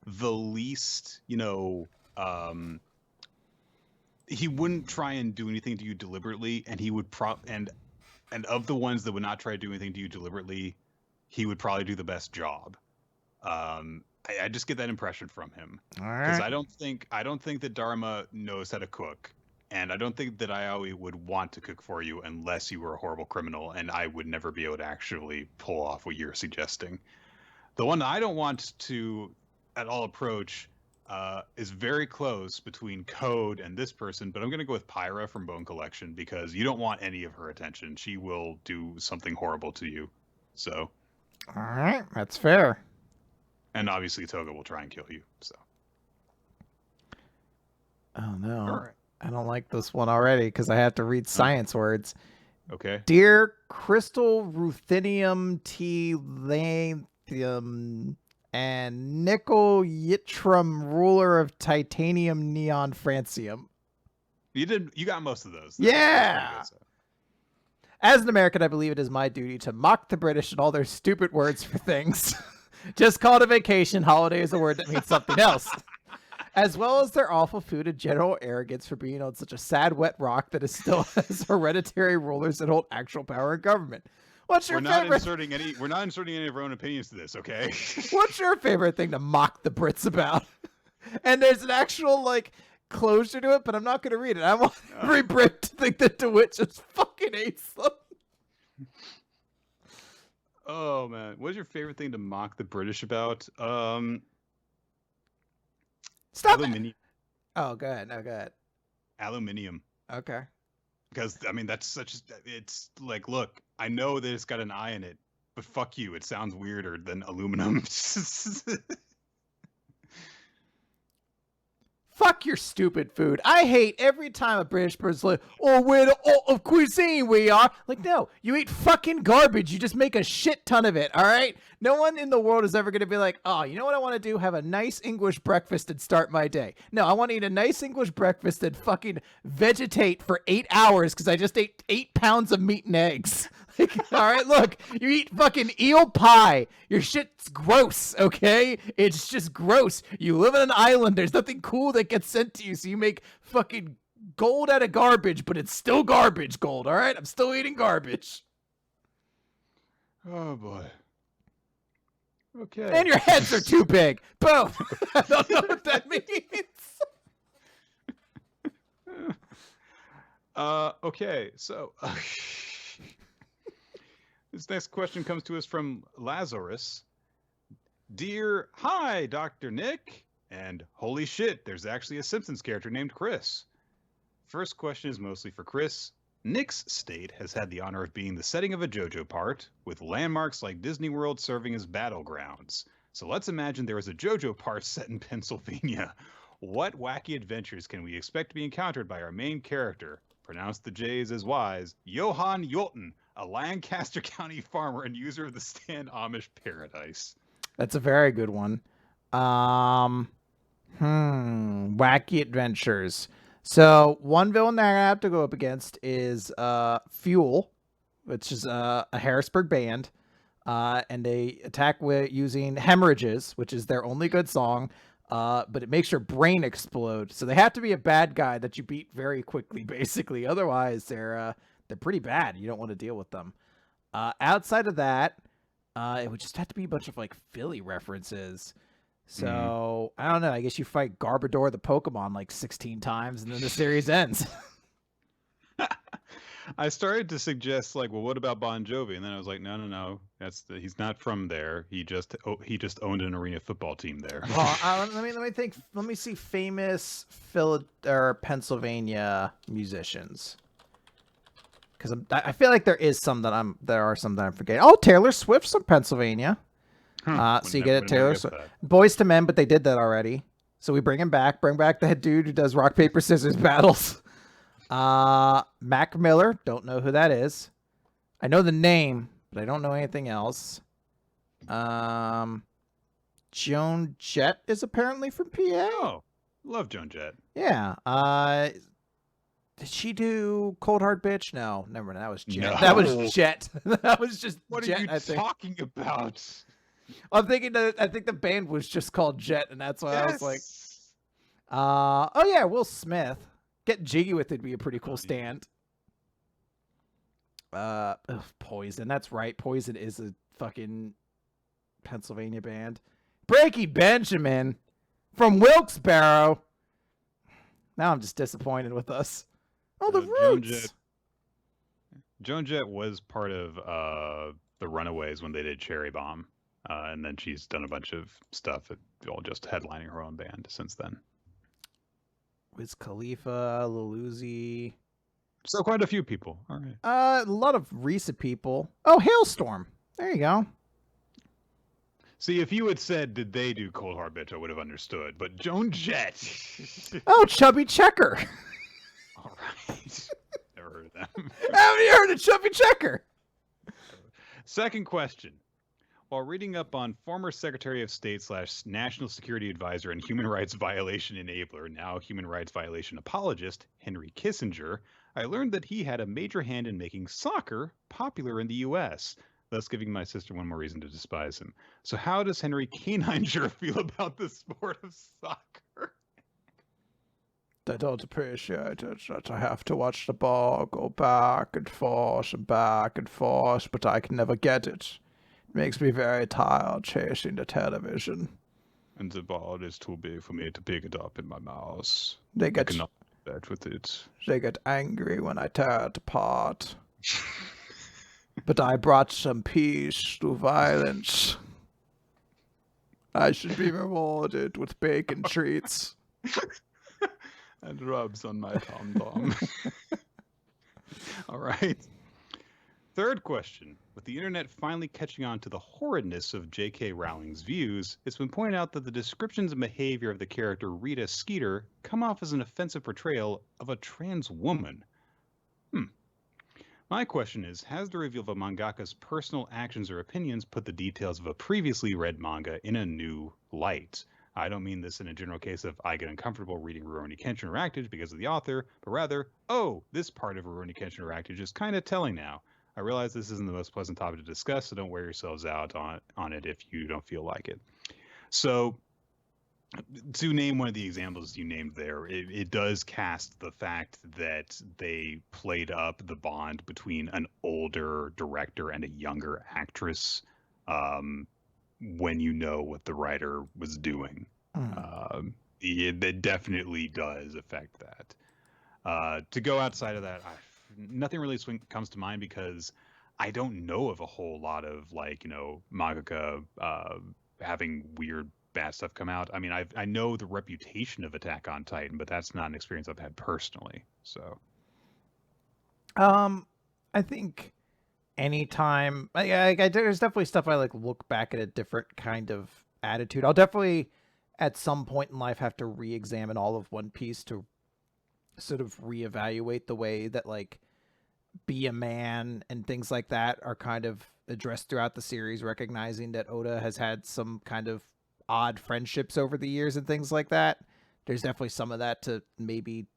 the least, he wouldn't try and do anything to you deliberately, and he would and of the ones that would not try to do anything to you deliberately, he would probably do the best job. I just get that impression from him because I don't think that Dharma knows how to cook, and I don't think that Iaoi would want to cook for you unless you were a horrible criminal, and I would never be able to actually pull off what you're suggesting. The one I don't want to at all approach is very close between Code and this person, but I'm going to go with Pyra from Bone Collection because you don't want any of her attention. She will do something horrible to you. So. All right, that's fair. And obviously Toga will try and kill you. So. Oh no. All right. I don't like this one already because I have to read science words. Okay. Dear Crystal Ruthenium T Lanthium and Nickel Yttrium Ruler of Titanium Neon Francium. You got most of those. Yeah. Good, so. As an American, I believe it is my duty to mock the British and all their stupid words for things. Just call it a vacation. Holiday is a word that means something else. As well as their awful food and general arrogance for being on such a sad, wet rock that is still has hereditary rulers that hold actual power in government. What's your favorite? We're not inserting any of our own opinions to this, okay? What's your favorite thing to mock the Brits about? And there's an actual like closure to it, but I'm not going to read it. I want every Brit to think that DeWitt just fucking hates them. Oh man, what's your favorite thing to mock the British about? Stop aluminium. Oh, go ahead. No, go ahead. Aluminium. Okay. Because I mean it's like, look, I know that it's got an I in it, but fuck you, it sounds weirder than aluminum. Fuck your stupid food. I hate every time a British person's like, oh, we're the of cuisine we are. Like, no, you eat fucking garbage. You just make a shit ton of it, all right? No one in the world is ever going to be like, oh, you know what I want to do? Have a nice English breakfast and start my day. No, I want to eat a nice English breakfast and fucking vegetate for 8 hours because I just ate 8 pounds of meat and eggs. Like, all right, look, you eat fucking eel pie. Your shit's gross, okay? It's just gross. You live on an island. There's nothing cool that gets sent to you, so you make fucking gold out of garbage, but it's still garbage gold, all right? I'm still eating garbage. Oh, boy. Okay. And your heads are too big. Boom. I don't know what that means. Okay, so... This next question comes to us from Lazarus. Dear, hi, Dr. Nick. And holy shit, there's actually a Simpsons character named Chris. First question is mostly for Chris. Nick's state has had the honor of being the setting of a JoJo part, with landmarks like Disney World serving as battlegrounds. So let's imagine there is a JoJo part set in Pennsylvania. What wacky adventures can we expect to be encountered by our main character, pronounced the J's as Y's, Johan Jolton, a Lancaster County farmer and user of the stand Amish Paradise? That's a very good one. Wacky adventures. So one villain that I have to go up against is Fuel, which is a Harrisburg band. And they attack with using Hemorrhages, which is their only good song, but it makes your brain explode. So they have to be a bad guy that you beat very quickly, basically. Otherwise, they're pretty bad. You don't want to deal with them. Outside of that, it would just have to be a bunch of like Philly references. So I don't know. I guess you fight Garbodor the Pokemon like 16 times, and then the series ends. I started to suggest like, well, what about Bon Jovi? And then I was like, no, he's not from there. He just owned an arena football team there. Well, let me think. Let me see famous Pennsylvania musicians, because I feel like there are some that I'm forgetting. Oh, Taylor Swift's from Pennsylvania. So you get it, Taylor Swift. Boys to Men, but they did that already. So we bring him back. Bring back the dude who does rock paper scissors battles. Mac Miller, don't know who that is. I know the name, but I don't know anything else. Joan Jett is apparently from PA. Oh, love Joan Jett. Yeah. Did she do Cold Hard Bitch? No, never mind. That was Jet. No. That was Jet. That was just What Jet, are you talking about? I'm thinking that I think the band was just called Jet, and that's why I was like, oh yeah, Will Smith. Get jiggy with it would be a pretty cool stand. Poison. That's right. Poison is a fucking Pennsylvania band. Breaky Benjamin from Wilkes-Barre. Now I'm just disappointed with us. Oh, the Roots. Joan Jett was part of the Runaways when they did Cherry Bomb. And then she's done a bunch of stuff, all just headlining her own band since then. Wiz Khalifa, Lil Uzi. So quite a few people. All right. A lot of recent people. Oh, Hailstorm. There you go. See, if you had said, did they do Cold Hard Bitch, I would have understood. But Joan Jett. Oh, Chubby Checker. All right. Never heard of them. Haven't you heard of Chubby Checker? Second question. While reading up on former Secretary of State / National Security Advisor and Human Rights Violation Enabler, now Human Rights Violation Apologist, Henry Kissinger, I learned that he had a major hand in making soccer popular in the U.S., thus giving my sister one more reason to despise him. So how does Henry Kissinger feel about the sport of soccer? I don't appreciate it that I have to watch the ball go back and forth, but I can never get it. It makes me very tired chasing the television. And the ball is too big for me to pick it up in my mouth. I cannot do that with it. They get angry when I tear it apart. But I brought some peace through violence. I should be rewarded with bacon treats. And rubs on my tom-tom. All right. Third question. With the internet finally catching on to the horridness of J.K. Rowling's views, it's been pointed out that the descriptions and behavior of the character Rita Skeeter come off as an offensive portrayal of a trans woman. My question is, has the reveal of a mangaka's personal actions or opinions put the details of a previously read manga in a new light? I don't mean this in a general case of I get uncomfortable reading Rurouni Kenshin Arachnage because of the author, but rather, oh, this part of Rurouni Kenshin Arachnage is kind of telling now. I realize this isn't the most pleasant topic to discuss, so don't wear yourselves out on it if you don't feel like it. So, to name one of the examples you named there, it does cast the fact that they played up the bond between an older director and a younger actress when you know what the writer was doing. It definitely does affect that. To go outside of that, nothing really comes to mind because I don't know of a whole lot of mangaka having weird bad stuff come out. I mean, I know the reputation of Attack on Titan, but that's not an experience I've had personally. So, I think anytime there's definitely stuff I look back at a different kind of attitude. I'll definitely at some point in life have to re-examine all of One Piece to sort of reevaluate the way that be a man and things like that are kind of addressed throughout the series, recognizing that Oda has had some kind of odd friendships over the years and things like that. There's definitely some of that to maybe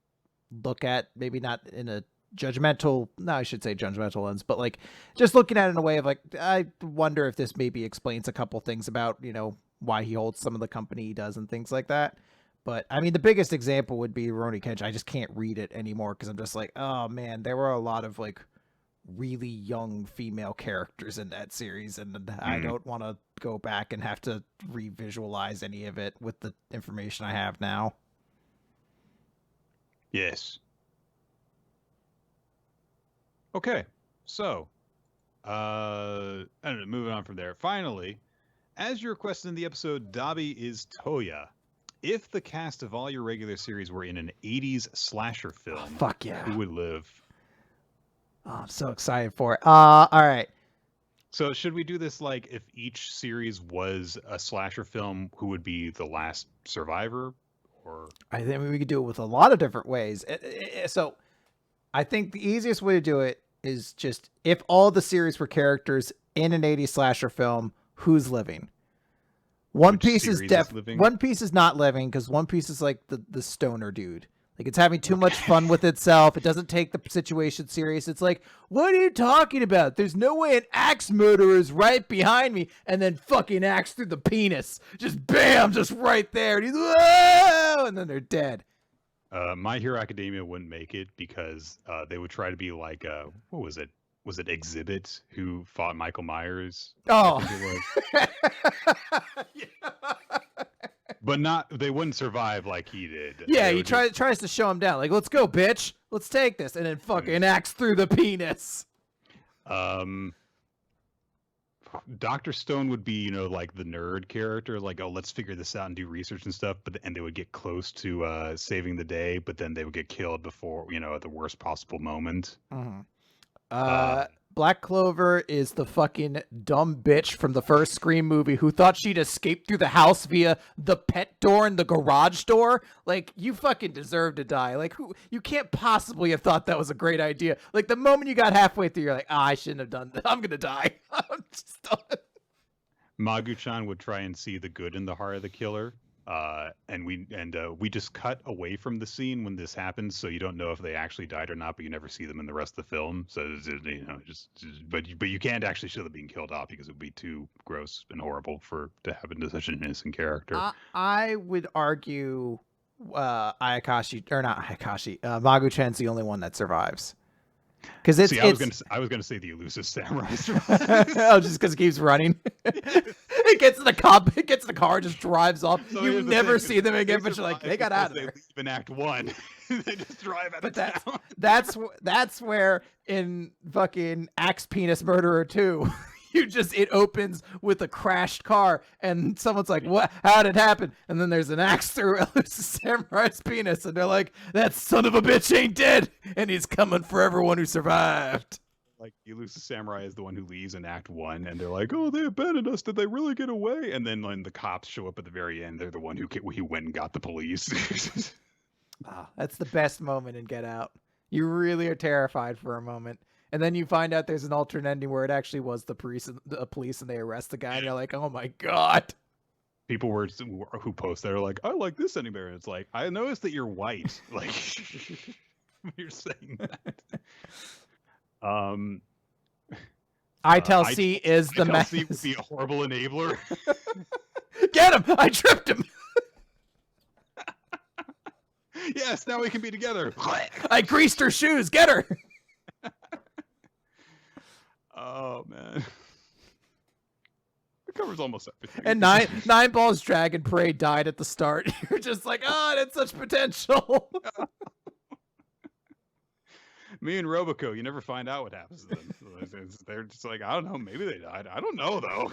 look at, maybe not in a judgmental, no, I should say judgmental lens, but like just looking at it in a way of like, I wonder if this maybe explains a couple things about, you know, why he holds some of the company he does and things like that. But I mean, the biggest example would be Rurouni Kenshin. I just can't read it anymore because I'm just like, oh man, there were a lot of like really young female characters in that series, and I don't want to go back and have to revisualize any of it with the information I have now. Yes. Okay, so I don't know, moving on from there. Finally, as you requested in the episode, Dabi is Toya. If the cast of all your regular series were in an 80s slasher film, fuck yeah, who would live? Oh, I'm so excited for it. All right. So should we do this like if each series was a slasher film, who would be the last survivor? Or I think we could do it with a lot of different ways. So I think the easiest way to do it is just if all the series were characters in an 80s slasher film, who's living? One Piece is living? One Piece is not living because One Piece is like the stoner dude. Like it's having too much fun with itself. It doesn't take the situation serious. It's like, what are you talking about? There's no way an axe murderer is right behind me and then fucking axe through the penis. Just bam, just right there. And he's, whoa! And then they're dead. My Hero Academia wouldn't make it because they would try to be like, what was it? Was it Exhibit who fought Michael Myers? Oh. I think it was. Yeah. But they wouldn't survive like he did. Yeah, he tries to show him down. Like, let's go, bitch. Let's take this. And then fucking axe through the penis. Dr. Stone would be, like the nerd character. Like, oh, let's figure this out and do research and stuff. And they would get close to saving the day, but then they would get killed before, at the worst possible moment. Mm-hmm. Black Clover is the fucking dumb bitch from the first Scream movie who thought she'd escape through the house via the pet door and the garage door. Like, you fucking deserve to die. Like, you can't possibly have thought that was a great idea. Like, the moment you got halfway through, you're like, I shouldn't have done that. I'm gonna die. I'm just done. Magu-chan would try and see the good in the heart of the killer. And we just cut away from the scene when this happens, so you don't know if they actually died or not, but you never see them in the rest of the film. So but you can't actually show them being killed off because it would be too gross and horrible to happen to such an innocent character. I would argue Magu-chan's the only one that survives. Because I was gonna say the elusive samurai. Oh, just because it keeps running. It gets in the car, just drives off. So you never see them again, but you're like, they got out of there. They leave in Act 1. They just drive out of town. That's where in fucking Axe Penis Murderer 2, it opens with a crashed car, and someone's like, "What? How did it happen?" And then there's an axe through Elusive Samurai's penis, and they're like, "That son of a bitch ain't dead, and he's coming for everyone who survived." Like, Elusive Samurai is the one who leaves in Act 1, and they're like, "Oh, they abandoned us. Did they really get away?" And then when the cops show up at the very end, they're the one who went and got the police. That's the best moment in Get Out. You really are terrified for a moment. And then you find out there's an alternate ending where it actually was the police and they arrest the guy, and you're like, oh my God. People who post that are like, I like this ending better. And it's like, I noticed that you're white. Like, you're saying that. ITEL-C is the mess. ITEL-C would be a horrible enabler. Get him! I tripped him! Yes, now we can be together. I greased her shoes. Get her! Oh man, it covers almost everything. And Nine Balls Dragon Parade died at the start. You're just like, oh, it had such potential. Me and Roboco, you never find out what happens to them. They're just like, I don't know, maybe they died. I don't know though.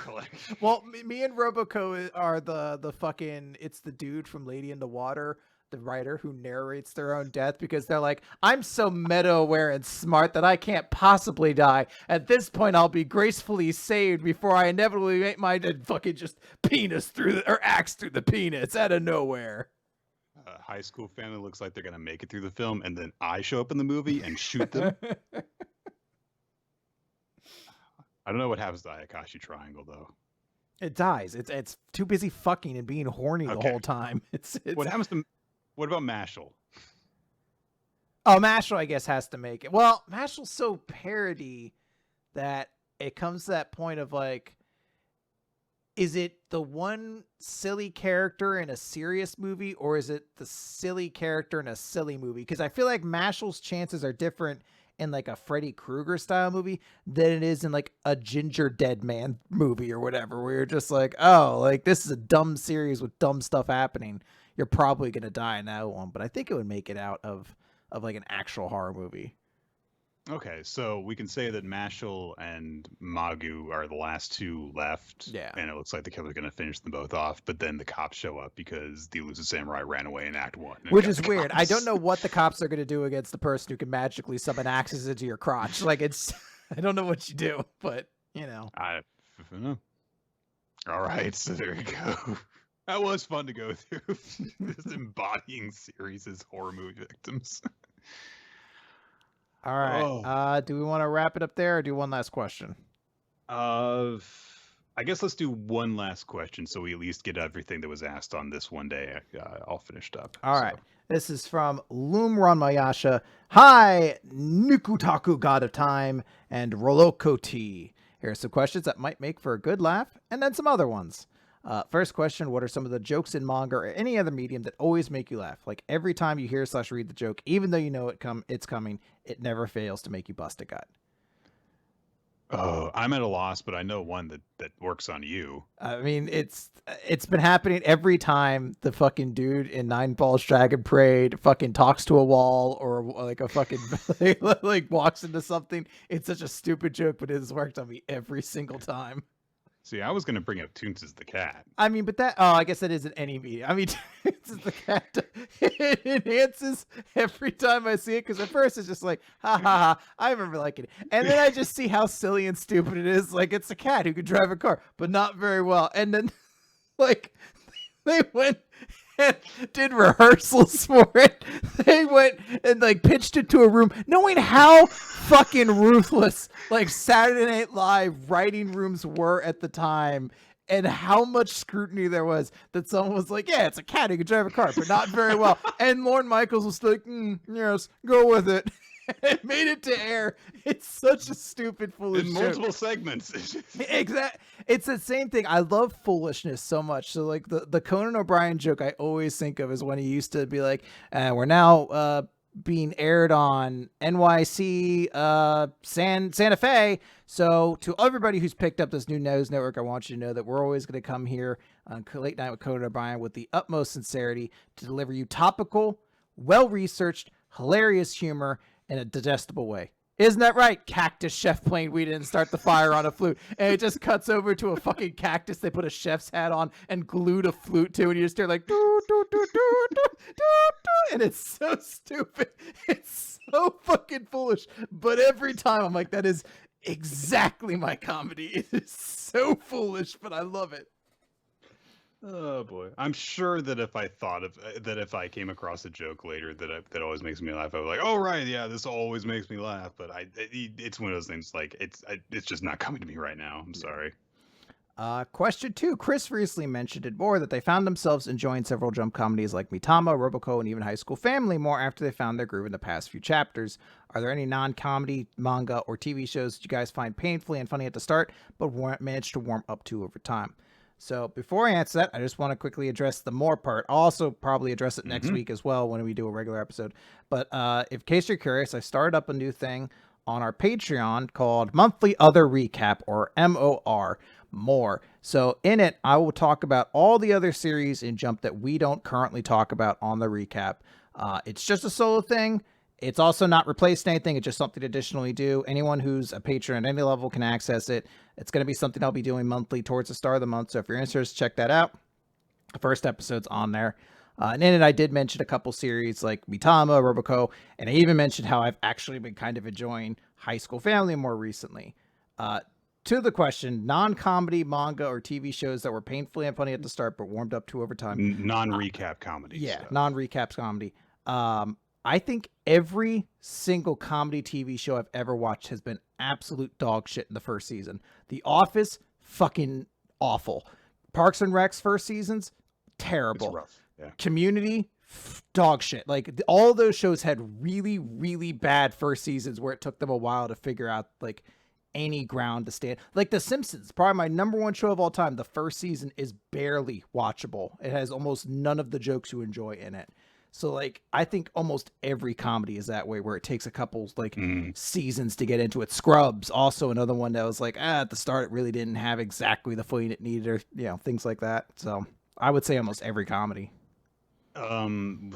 Well, me and Roboco are the fucking. It's the dude from Lady in the Water, the writer who narrates their own death, because they're like, I'm so meta-aware and smart that I can't possibly die. At this point, I'll be gracefully saved before I inevitably make my fucking just axe through the penis out of nowhere. High school family looks like they're gonna make it through the film, and then I show up in the movie and shoot them. I don't know what happens to Ayakashi Triangle though. It dies. It's too busy fucking and being horny the whole time. It's What happens to? What about Mashal? Oh, Mashal, I guess, has to make it. Well, Mashal's so parody that it comes to that point of like, is it the one silly character in a serious movie, or is it the silly character in a silly movie? Because I feel like Mashal's chances are different in like a Freddy Krueger style movie than it is in like a Ginger Dead Man movie or whatever, where you're just like, oh, like this is a dumb series with dumb stuff happening. You're probably going to die in that one, but I think it would make it out of like an actual horror movie. Okay, so we can say that Mashal and Magu are the last two left. Yeah. And it looks like the killer's going to finish them both off, but then the cops show up because the Elusive Samurai ran away in Act 1. Which is weird. I don't know what the cops are going to do against the person who can magically summon axes into your crotch. Like, it's... I don't know what you do, but, you know. I don't know. All right, so there you go. That was fun to go through. Just embodying series as horror movie victims. All right. Oh. Do we want to wrap it up there or do one last question? I guess let's do one last question so we at least get everything that was asked on this one day all finished up. All right. This is from Lumron Mayasha. Hi, Nikutaku God of Time and Roloko T. Here are some questions that might make for a good laugh and then some other ones. First question, what are some of the jokes in manga or any other medium that always make you laugh? Like every time you hear / read the joke, even though you know it's coming, it never fails to make you bust a gut. Oh, I'm at a loss, but I know one that works on you. I mean, it's been happening every time the fucking dude in Nine Balls Dragon Parade fucking talks to a wall or like a fucking like walks into something. It's such a stupid joke, but it has worked on me every single time. See, I was going to bring up Toons the cat. I mean, but I guess that isn't any medium. I mean, Toons the cat, it enhances every time I see it, because at first it's just like, ha ha ha, I remember liking it. And then I just see how silly and stupid it is. Like, it's a cat who can drive a car, but not very well. And then, like, they went and did rehearsals for it. They went and like pitched it to a room, knowing how fucking ruthless like Saturday Night Live writing rooms were at the time, and how much scrutiny there was that someone was like, yeah, it's a cat who can drive a car, but not very well. And Lorne Michaels was like, yes, go with it. It made it to air. It's such a stupid, foolish in multiple segments. Exactly. It's the same thing. I love foolishness so much. So like the Conan O'Brien joke I always think of is when he used to be like, we're now being aired on NYC Santa Fe. So to everybody who's picked up this new news network, I want you to know that we're always going to come here on Late Night with Conan O'Brien with the utmost sincerity to deliver you topical, well-researched, hilarious humor in a digestible way. Isn't that right? Cactus chef playing We Didn't Start the Fire on a flute. And it just cuts over to a fucking cactus they put a chef's hat on and glued a flute to, and you just hear like doo, doo, doo, doo, doo, doo, doo. And it's so stupid. It's so fucking foolish. But every time I'm like, that is exactly my comedy. It is so foolish, but I love it. Oh boy! I'm sure that if if I came across a joke later that always makes me laugh, I was like, "Oh right, yeah, this always makes me laugh." But it's one of those things like it's just not coming to me right now. I'm sorry. Question 2. Chris recently mentioned it more that they found themselves enjoying several jump comedies like Mitama, Roboco, and even High School Family more after they found their groove in the past few chapters. Are there any non-comedy, manga, or TV shows that you guys find painfully and funny at the start, but managed to warm up to over time? So before I answer that, I just want to quickly address the more part. I'll also probably address it next week as well when we do a regular episode. But in case you're curious, I started up a new thing on our Patreon called Monthly Other Recap, or MOR, more. So in it, I will talk about all the other series in Jump that we don't currently talk about on the recap. It's just a solo thing. It's also not replaced anything. It's just something to additionally do. Anyone who's a patron at any level can access it. It's going to be something I'll be doing monthly towards the start of the month. So if you're interested, check that out. The first episode's on there. And in it, I did mention a couple series like Mitama, Roboco, and I even mentioned how I've actually been kind of enjoying High School Family more recently. To the question, non-comedy, manga, or TV shows that were painfully unfunny at the start but warmed up to over time. Non-recap comedy. Yeah, non-recap comedy. I think every single comedy TV show I've ever watched has been absolute dog shit in the first season. The Office, fucking awful. Parks and Rec's first seasons, terrible. It's rough. Yeah. Community, dog shit. Like all those shows had really, really bad first seasons where it took them a while to figure out like any ground to stand. Like The Simpsons, probably my number one show of all time. The first season is barely watchable. It has almost none of the jokes you enjoy in it. So like I think almost every comedy is that way, where it takes a couple like seasons to get into it. Scrubs, also another one that was like at the start it really didn't have exactly the footing it needed, or things like that. So I would say almost every comedy. One,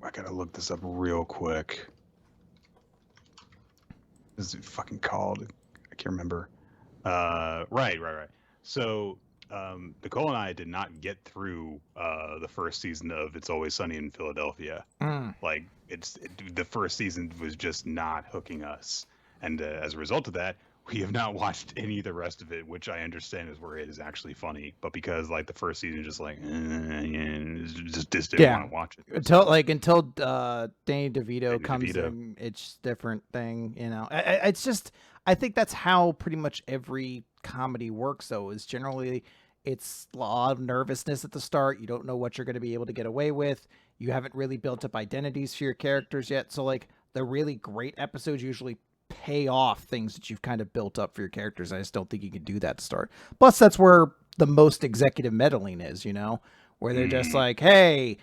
I gotta look this up real quick. This is fucking called. I can't remember. Right. So, Nicole and I did not get through the first season of It's Always Sunny in Philadelphia. Like, the first season was just not hooking us, and as a result of that, we have not watched any of the rest of it, which I understand is where it is actually funny. But because like the first season, just like just didn't want to watch it. Until Danny DeVito comes in, it's different thing. It's just I think that's how pretty much every comedy works. Though is generally it's a lot of nervousness at the start. You don't know what you're going to be able to get away with. You haven't really built up identities for your characters yet. So like the really great episodes usually pay off things that you've kind of built up for your characters. I just don't think you can do that to start. Plus, that's where the most executive meddling is, where they're just like, hey,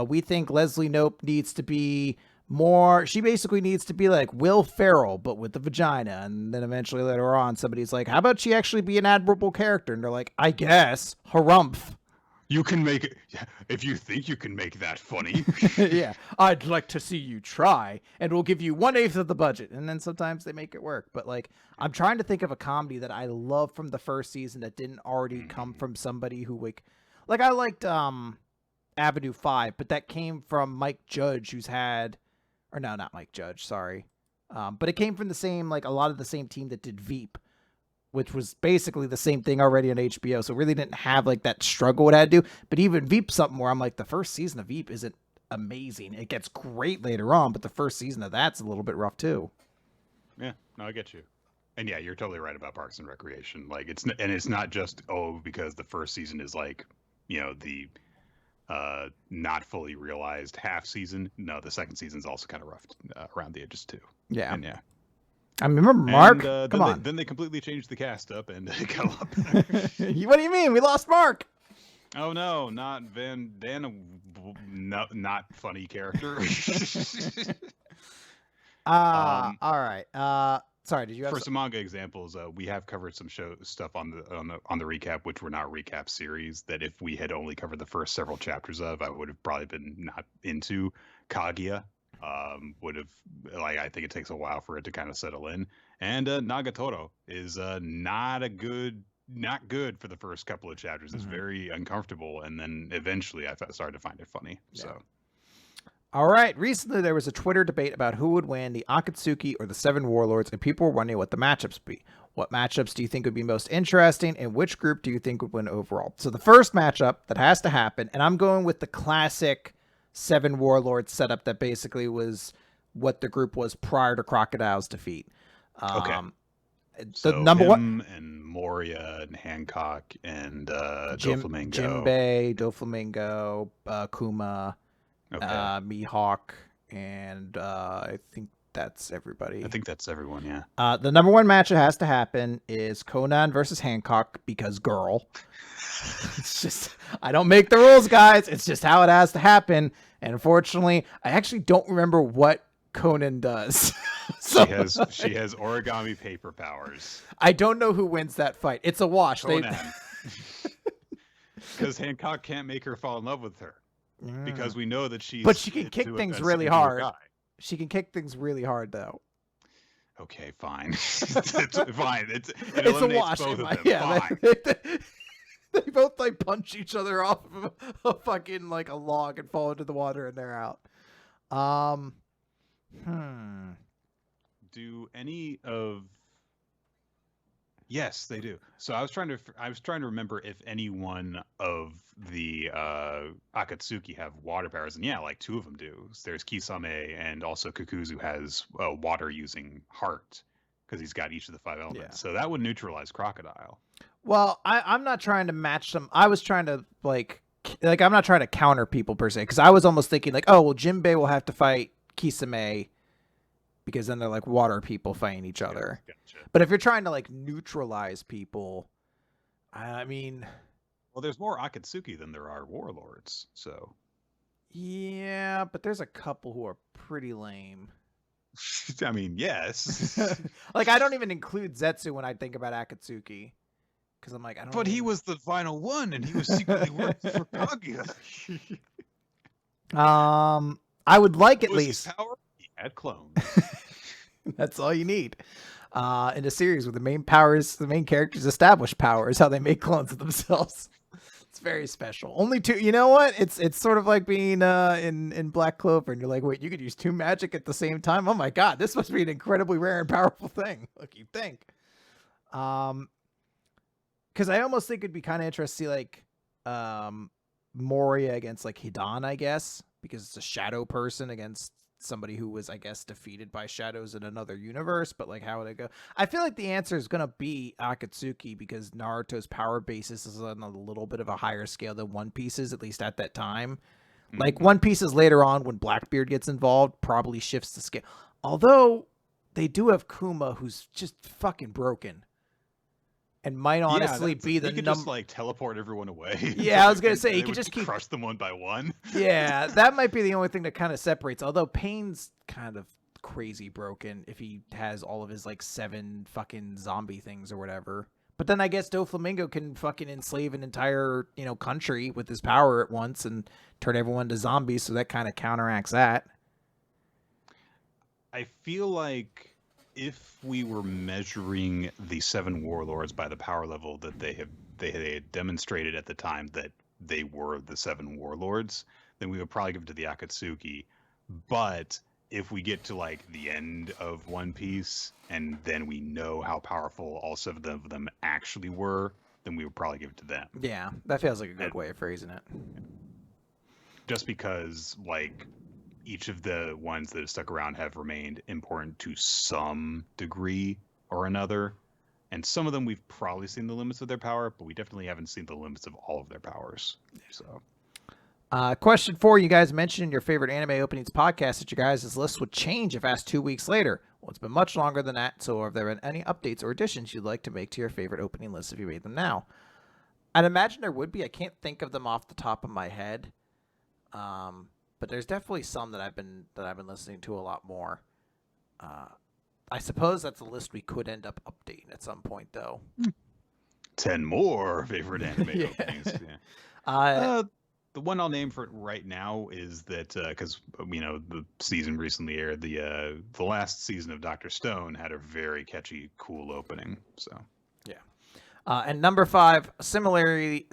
we think Leslie Knope needs to be more, she basically needs to be like Will Ferrell, but with the vagina. And then eventually later on, somebody's like, how about she actually be an admirable character? And they're like, I guess, harumph. You can make it if you think you can make that funny. Yeah, I'd like to see you try, and we'll give you 1/8 of the budget. And then sometimes they make it work. But like, I'm trying to think of a comedy that I love from the first season that didn't already come from somebody who like I liked Avenue 5, but that came from Mike Judge, not Mike Judge, sorry, but it came from the same a lot of the same team that did Veep, which was basically the same thing already on HBO. So it really didn't have like that struggle it had to do. But even Veep, something where I'm like, the first season of Veep isn't amazing. It gets great later on, but the first season of that's a little bit rough too. Yeah, no, I get you. And yeah, you're totally right about Parks and Recreation. Like it's not just because the first season is like, the not fully realized half season. No, the second season's also kind of rough around the edges too. Yeah. And yeah. I remember Mark. Come on. Then they completely changed the cast up and it got a lot better. What do you mean? We lost Mark. Oh no, not Van Dan. Not funny character. All right. Sorry, did you have for some manga examples? We have covered some stuff on the recap, which were not recap series. That if we had only covered the first several chapters of, I would have probably been not into Kaguya. I think it takes a while for it to kind of settle in. And Nagatoro is not good for the first couple of chapters. It's very uncomfortable, and then eventually I started to find it funny. Yeah. So. All right. Recently, there was a Twitter debate about who would win, the Akatsuki or the Seven Warlords, and people were wondering what the matchups would be. What matchups do you think would be most interesting, and which group do you think would win overall? So the first matchup that has to happen, and I'm going with the classic Seven Warlords setup that basically was what the group was prior to Crocodile's defeat. Okay. The number one and Moria and Hancock and Doflamingo. Jinbei, Doflamingo, Kuma, okay. Mihawk, and I think that's everybody. I think that's everyone, yeah. The number one match that has to happen is Conan versus Hancock because girl. It's just, I don't make the rules, guys. It's just how it has to happen. And unfortunately, I actually don't remember what Conan does. So she has origami paper powers. I don't know who wins that fight. It's a wash. Conan. Because Hancock can't make her fall in love with her. Because we know that she's... But she can kick things really hard. She can kick things really hard, though. Okay, fine. It's fine. It it's a wash. Both of them. Yeah, fine. They both punch each other off of a fucking a log and fall into the water and they're out. Do any of... Yes, they do. So I was trying to remember if any one of the Akatsuki have water powers, and yeah, two of them do. There's Kisame and also Kukuzu has a water using heart because he's got each of the 5 elements. Yeah. So that would neutralize Crocodile. Well, I'm not trying to match them. I was trying to like I'm not trying to counter people per se, because I was almost thinking like, oh well, Jinbei will have to fight Kisame because then they're like water people fighting each other. Gotcha. But if you're trying to like neutralize people, I mean, well, there's more Akatsuki than there are warlords, so yeah, but there's a couple who are pretty lame. I mean, yes. Like I don't even include Zetsu when I think about Akatsuki. Because I'm like, I don't. But he was the final one, and he was secretly working for Kaguya. I would like at What was least his power? He had clones. That's all you need. In a series where the main characters establish powers, how they make clones of themselves. It's very special. Only two. You know what? It's sort of like being in Black Clover, and you're like, wait, you could use two magic at the same time. Oh my god, this must be an incredibly rare and powerful thing. Like you think. Because I almost think it'd be kind of interesting to see like Moria against like Hidan, I guess, because it's a shadow person against somebody who was, I guess, defeated by shadows in another universe. But like, how would it go? I feel like the answer is gonna be Akatsuki because Naruto's power basis is on a little bit of a higher scale than One Piece's, at least at that time. Mm-hmm. Like One Piece's later on, when Blackbeard gets involved, probably shifts the scale. Although they do have Kuma, who's just fucking broken. And might honestly be the number. He could just like teleport everyone away. Yeah, I was gonna say he could just crush them one by one. Yeah, that might be the only thing that kind of separates. Although Pain's kind of crazy broken if he has all of his like 7 fucking zombie things or whatever. But then I guess Doflamingo can fucking enslave an entire country with his power at once and turn everyone to zombies. So that kind of counteracts that. I feel like if we were measuring the 7 warlords by the power level that they had demonstrated at the time that they were the 7 warlords, then we would probably give it to the Akatsuki. But if we get to like the end of One Piece and then we know how powerful all 7 of them actually were, then we would probably give it to them. Yeah, that feels like a good way of phrasing it. Just because like each of the ones that have stuck around have remained important to some degree or another. And some of them we've probably seen the limits of their power, but we definitely haven't seen the limits of all of their powers. So, question 4, you guys mentioned in your favorite anime openings podcast that you guys' list would change if asked 2 weeks later. Well, it's been much longer than that, so have there been any updates or additions you'd like to make to your favorite opening list if you made them now? I'd imagine there would be. I can't think of them off the top of my head. But there's definitely some that I've been listening to a lot more. I suppose that's a list we could end up updating at some point, though. 10 more favorite anime openings. Yeah. The one I'll name for it right now is that because the season recently aired, the last season of Dr. Stone had a very catchy, cool opening. So yeah. And number 5, similarly,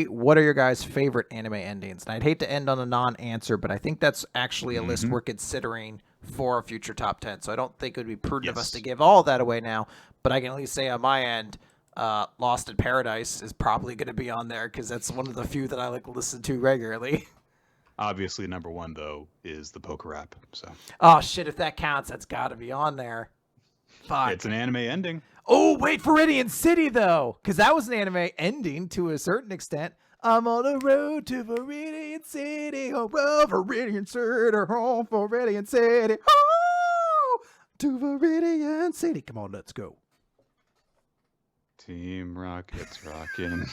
what are your guys' favorite anime endings? And I'd hate to end on a non-answer, but I think that's actually a list we're considering for a future top 10. So I don't think it would be prudent of us to give all of that away now. But I can at least say on my end, Lost in Paradise is probably going to be on there because that's one of the few that I like to listen to regularly. Obviously, number 1 though is the Poker Rap. So. Oh shit! If that counts, that's got to be on there. Fuck. It's an anime ending. Oh, wait, Viridian City, though, because that was an anime ending to a certain extent. I'm on the road to Viridian City, oh, well, Viridian City, home, Viridian City, oh, to Viridian City. Come on, let's go. Team Rocket's rockin'.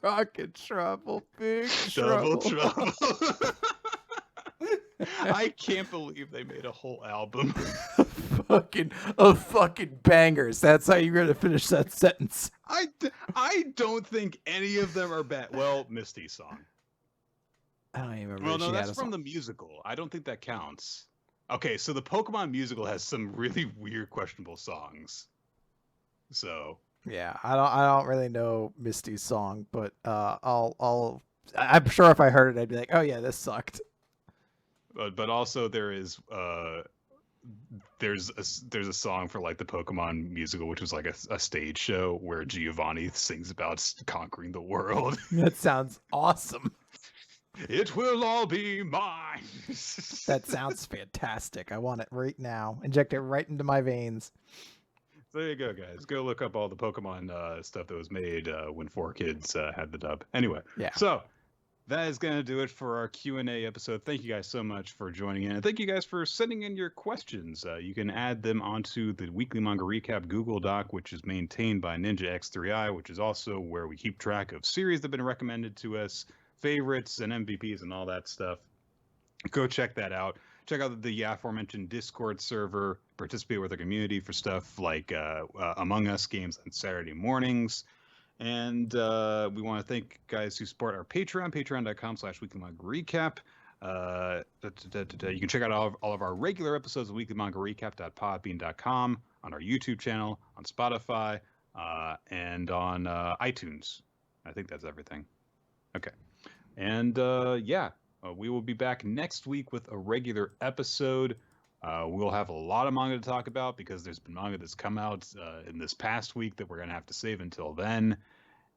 Rocket trouble, big Double trouble. I can't believe they made a whole album. fucking bangers. That's how you're gonna finish that sentence. I don't think any of them are bad. Well, Misty's song. I don't even remember. Well, no, that's from the musical. I don't think that counts. Okay, so the Pokemon musical has some really weird, questionable songs. So yeah, I don't really know Misty's song, but I'm sure if I heard it, I'd be like, oh yeah, this sucked. But also there's a song for like the Pokemon musical, which was like a stage show where Giovanni sings about conquering the world. That sounds awesome. It will all be mine. That sounds fantastic. I want it right now. Inject it right into my veins. So there you go, guys. Go look up all the Pokemon stuff that was made when 4Kids had the dub. Anyway, yeah. So that is going to do it for our Q&A episode. Thank you guys so much for joining in. And thank you guys for sending in your questions. You can add them onto the Weekly Manga Recap Google Doc, which is maintained by Ninja X3i, which is also where we keep track of series that have been recommended to us, favorites and MVPs and all that stuff. Go check that out. Check out the aforementioned Discord server. Participate with our community for stuff like Among Us games on Saturday mornings. And we want to thank guys who support our Patreon, patreon.com/Weekly Manga Recap. You can check out all of our regular episodes of Weekly Manga Recap.podbean.com, on our YouTube channel, on Spotify, and on iTunes. I think that's everything. Okay. And we will be back next week with a regular episode. We'll have a lot of manga to talk about because there's been manga that's come out in this past week that we're going to have to save until then.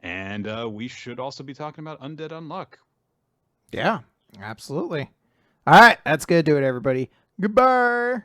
And we should also be talking about Undead Unluck. Yeah, absolutely. All right, that's going to do it, everybody. Goodbye.